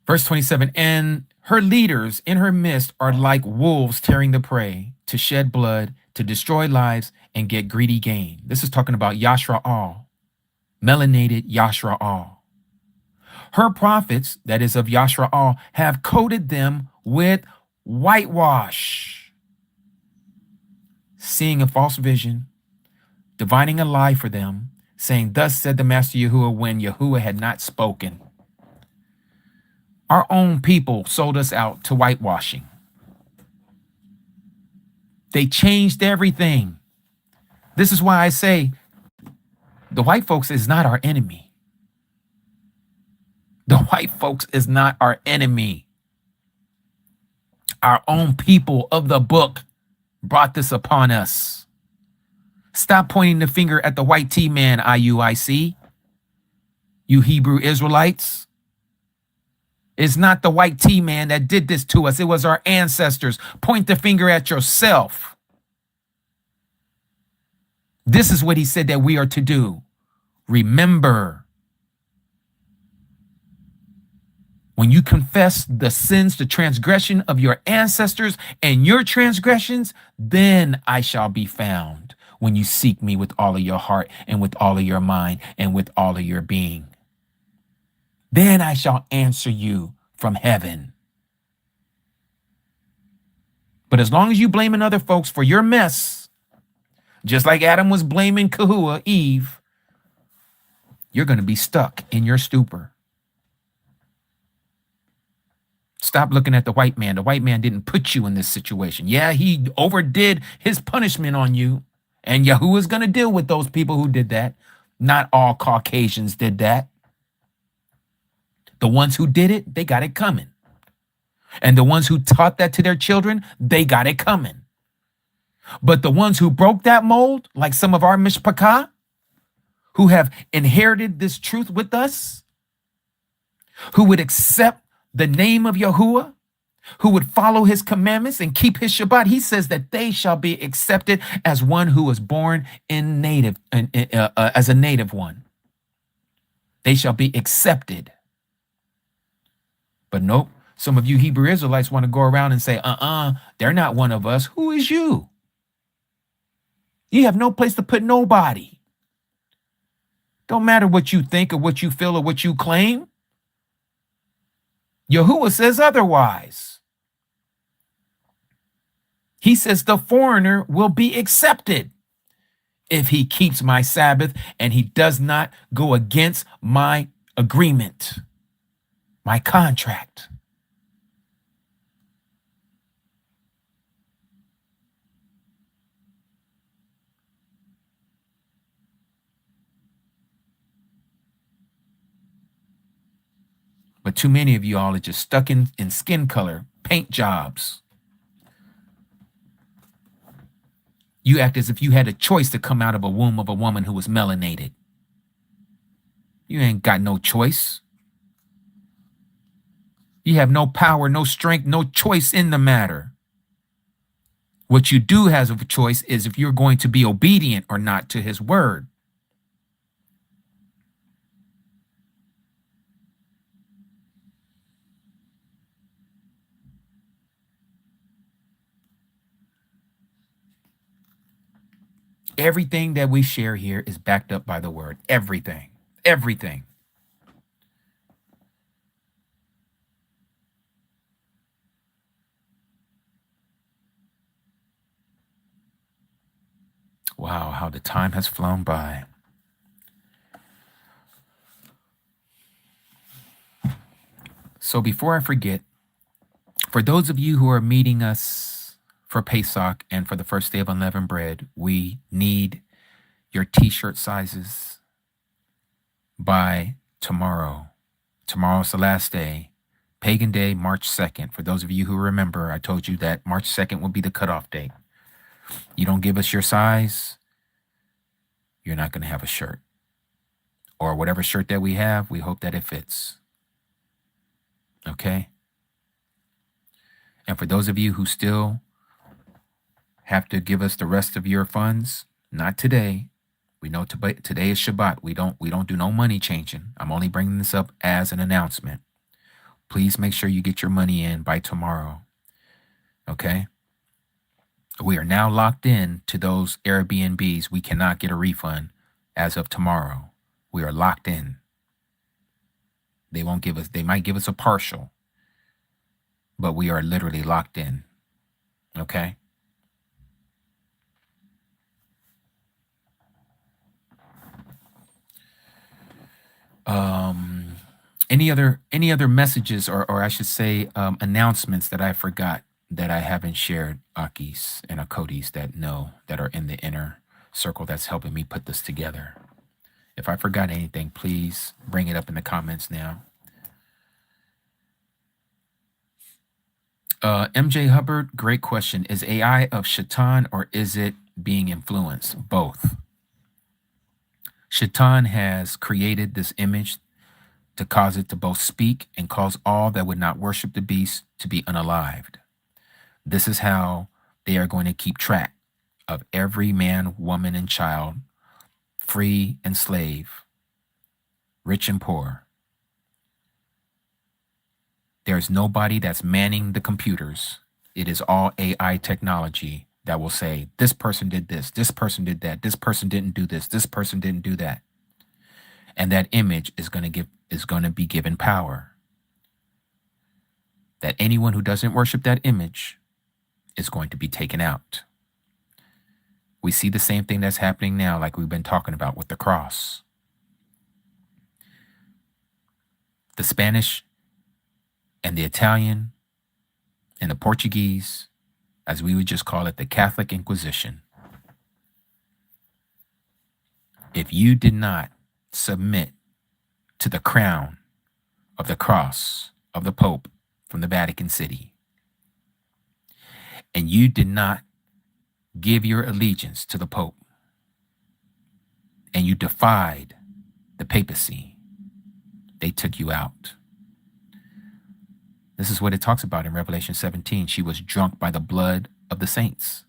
Verse 27, and her leaders in her midst are like wolves tearing the prey, to shed blood, to destroy lives, and get greedy gain. This is talking about Yashra'al, melanated Yashra'al. Her prophets, that is of Yashra'al, have coated them with whitewash, seeing a false vision, divining a lie for them, saying, thus said the Master Yahuwah, when Yahuwah had not spoken. Our own people sold us out to whitewashing. They changed everything. This is why I say the white folks is not our enemy. The white folks is not our enemy. Our own people of the book brought this upon us. Stop pointing the finger at the white T-man, IUIC. You Hebrew Israelites. It's not the white tea man that did this to us. It was our ancestors. Point the finger at yourself. This is what he said that we are to do. Remember. When you confess the sins, the transgression of your ancestors and your transgressions, then I shall be found when you seek me with all of your heart and with all of your mind and with all of your being. Then I shall answer you from heaven. But as long as you blaming other folks for your mess, just like Adam was blaming Yahuah, Eve, you're going to be stuck in your stupor. Stop looking at the white man. The white man didn't put you in this situation. Yeah, he overdid his punishment on you. And Yahuah is going to deal with those people who did that. Not all Caucasians did that. The ones who did it, they got it coming. And the ones who taught that to their children, they got it coming. But the ones who broke that mold, like some of our mishpachah, who have inherited this truth with us, who would accept the name of Yahuah, who would follow his commandments and keep his Shabbat, he says that they shall be accepted as one who was born in native, as a native one. They shall be accepted. But nope, some of you Hebrew Israelites want to go around and say, they're not one of us. Who is you? You have no place to put nobody. Don't matter what you think or what you feel or what you claim. Yahuah says otherwise. He says the foreigner will be accepted if he keeps my Sabbath and he does not go against my agreement, my contract. But too many of you all are just stuck in skin color, paint jobs. You act as if you had a choice to come out of a womb of a woman who was melanated. You ain't got no choice. You have no power, no strength, no choice in the matter. What you do have a choice is if you're going to be obedient or not to his word. Everything that we share here is backed up by the word. Everything. Everything. Wow, how the time has flown by. So before I forget, for those of you who are meeting us for Pesach and for the first day of unleavened bread, we need your t-shirt sizes by tomorrow. Tomorrow's the last day, Pagan Day, March 2nd. For those of you who remember, I told you that March 2nd will be the cutoff date. You don't give us your size, you're not going to have a shirt. Or whatever shirt that we have, we hope that it fits. Okay? And for those of you who still have to give us the rest of your funds, not today. We know today is Shabbat. We don't do no money changing. I'm only bringing this up as an announcement. Please make sure you get your money in by tomorrow. Okay? We are now locked in to those Airbnbs. We cannot get a refund as of tomorrow. We are locked in. They might give us a partial, but we are literally locked in. Okay? Any other messages or I should say announcements that I forgot that I haven't shared, Akis and Akodis that are in the inner circle that's helping me put this together. If I forgot anything, please bring it up in the comments now. MJ Hubbard, great question. Is AI of Shaitan or is it being influenced? Both. Shaitan has created this image to cause it to both speak and cause all that would not worship the beast to be unalived. This is how they are going to keep track of every man, woman, and child, free and slave, rich and poor. There's nobody that's manning the computers. It is all AI technology that will say, this person did this person did that, this person didn't do this person didn't do that. And that image is going to be given power. That anyone who doesn't worship that image is going to be taken out. We see the same thing that's happening now, like we've been talking about with the cross. The Spanish and the Italian and the Portuguese, as we would just call it, the Catholic Inquisition. If you did not submit to the crown of the cross of the Pope from the Vatican City, and you did not give your allegiance to the Pope, and you defied the papacy, they took you out. This is what it talks about in Revelation 17. She was drunk by the blood of the saints.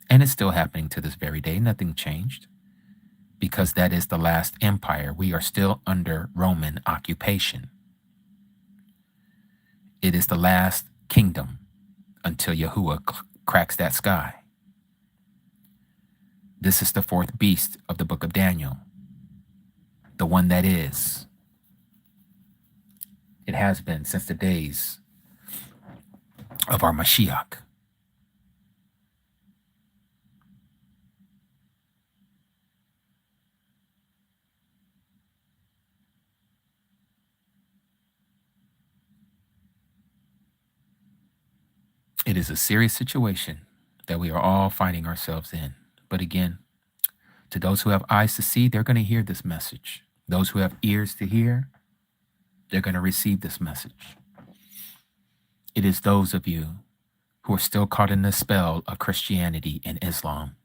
And it's still happening to this very day. Nothing changed, because that is the last empire. We are still under Roman occupation. It is the last kingdom until Yahuah cracks that sky. This is the fourth beast of the book of Daniel, the one that is. It has been since the days of our Mashiach. It is a serious situation that we are all finding ourselves in. But again, to those who have eyes to see, they're going to hear this message. Those who have ears to hear, they're going to receive this message. It is those of you who are still caught in the spell of Christianity and Islam.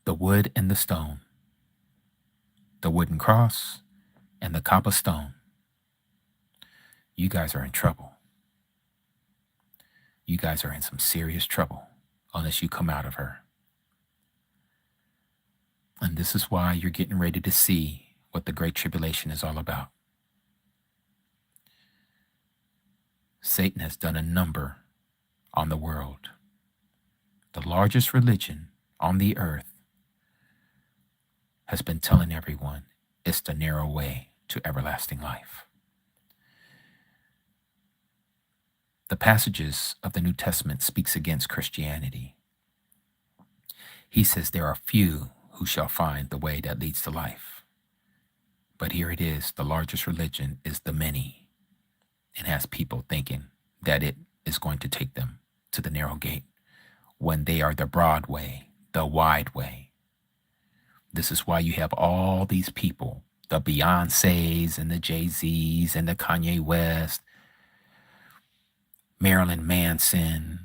The wood and the stone, the wooden cross and the copper stone. You guys are in trouble. You guys are in some serious trouble unless you come out of her. And this is why you're getting ready to see what the Great Tribulation is all about. Satan has done a number on the world. The largest religion on the earth has been telling everyone it's the narrow way to everlasting life. The passages of the New Testament speaks against Christianity. He says there are few who shall find the way that leads to life. But here it is, the largest religion is the many, and has people thinking that it is going to take them to the narrow gate when they are the broad way, the wide way. This is why you have all these people, the Beyoncés and the Jay-Z's and the Kanye West, Marilyn Manson,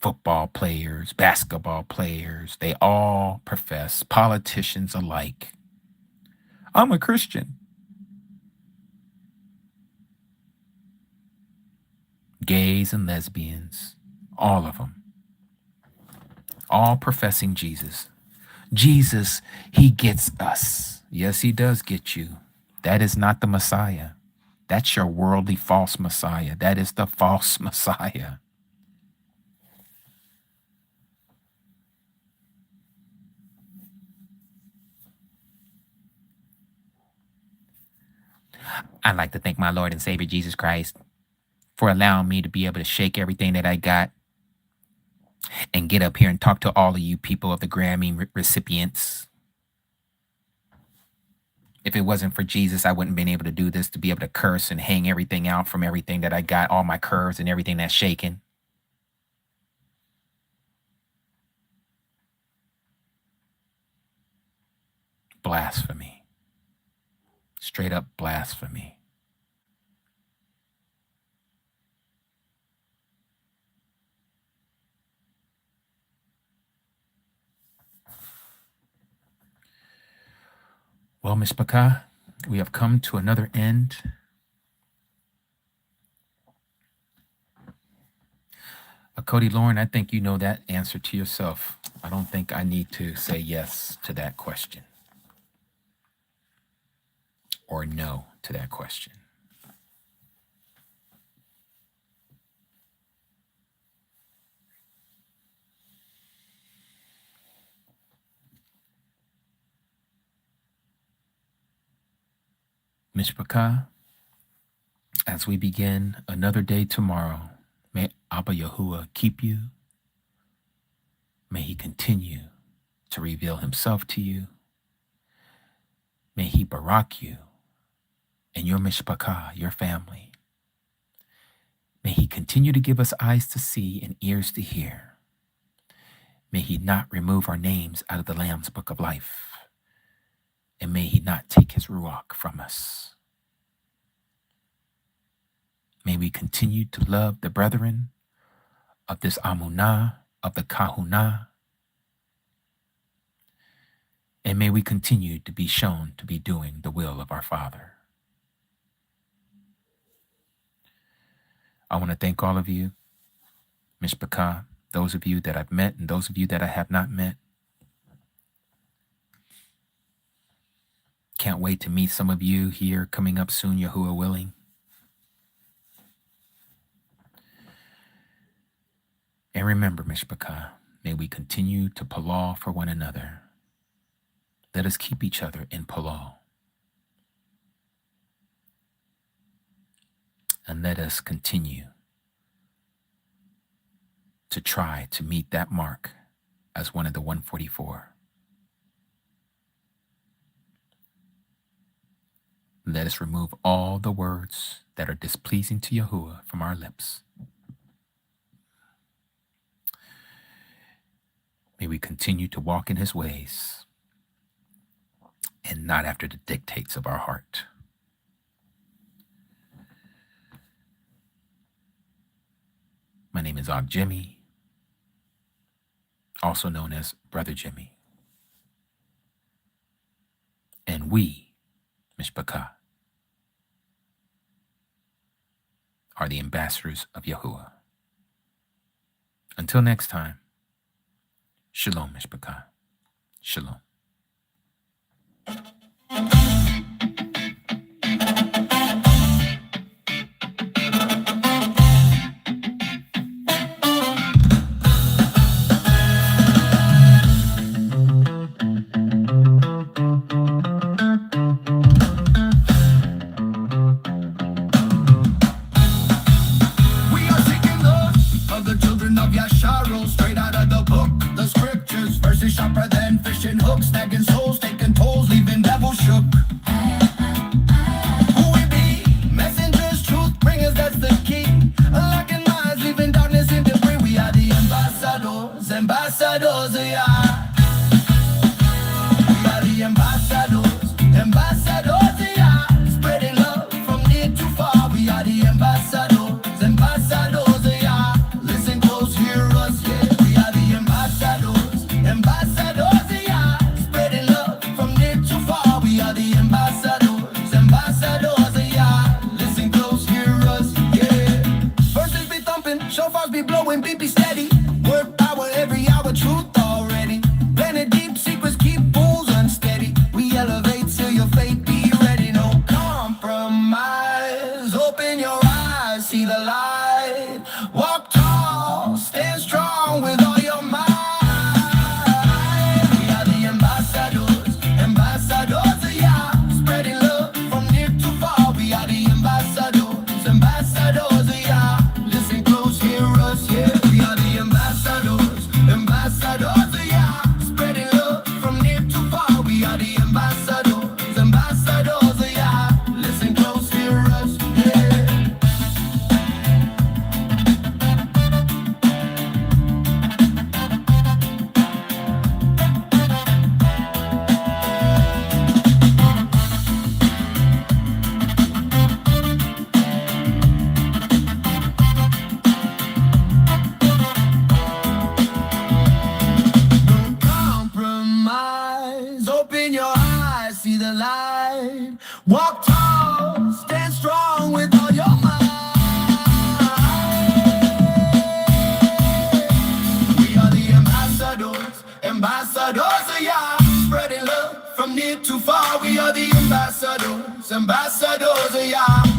football players, basketball players. They all profess, politicians alike, I'm a Christian. Gays and lesbians, all of them, all professing Jesus. Jesus, he gets us. Yes, he does get you. That is not the Messiah. That's your worldly false Messiah. That is the false Messiah. I'd like to thank my Lord and Savior Jesus Christ for allowing me to be able to shake everything that I got and get up here and talk to all of you people of the Grammy recipients. If it wasn't for Jesus, I wouldn't have been able to do this, to be able to curse and hang everything out from everything that I got, all my curves and everything that's shaking. Blasphemy. Straight up blasphemy. Well, Miss Baka, We have come to another end. Cody Lauren, I think you know that answer to yourself. I don't think I need to say yes to that question or no to that question. Mishpachah, as we begin another day tomorrow, may Abba Yahuah keep you. May he continue to reveal himself to you. May he barak you and your mishpachah, your family. May he continue to give us eyes to see and ears to hear. May he not remove our names out of the Lamb's book of life. And may he not take his ruach from us. May we continue to love the brethren of this amunah, of the kahunah. And may we continue to be shown to be doing the will of our Father. I want to thank all of you, Mishpachah, those of you that I've met and those of you that I have not met. Can't wait to meet some of you here coming up soon, Yahuah willing. And remember, Mishpachah, may we continue to palal for one another. Let us keep each other in palal. And let us continue to try to meet that mark as one of the 144. Let us remove all the words that are displeasing to Yahuah from our lips. May we continue to walk in his ways and not after the dictates of our heart. My name is Og Jimmy, also known as Brother Jimmy. And we, Mishpachah, are the ambassadors of Yahuah. Until next time, Shalom, Mishpachah. Shalom. Sharper than fishing hooks, snagging souls, taking tolls, leaving devils shook. Who we be? Messengers, truth bringers, that's the key. Unlocking minds, leaving darkness in debris. We are the ambassadors, ambassadors, yeah. We are the ambassadors, ambassadors, yeah. Spreading love from near to far. We are the ambassadors, ambassadors, yeah. Listen close, hear us, yeah. We are the ambassadors, ambassadors, yeah. Spreading love from near to far. We are the ambassadors, ambassadors, yeah. Listen close, hear us, yeah. Verses be thumping, shofars be blowing, beat be steady. Word power every hour, truth already. Planted deep secrets, keep fools unsteady. We elevate till your fate be ready. No compromise. Open your eyes, see the light. Walk tall, stand strong. ambassadors, ambassadors of Yah.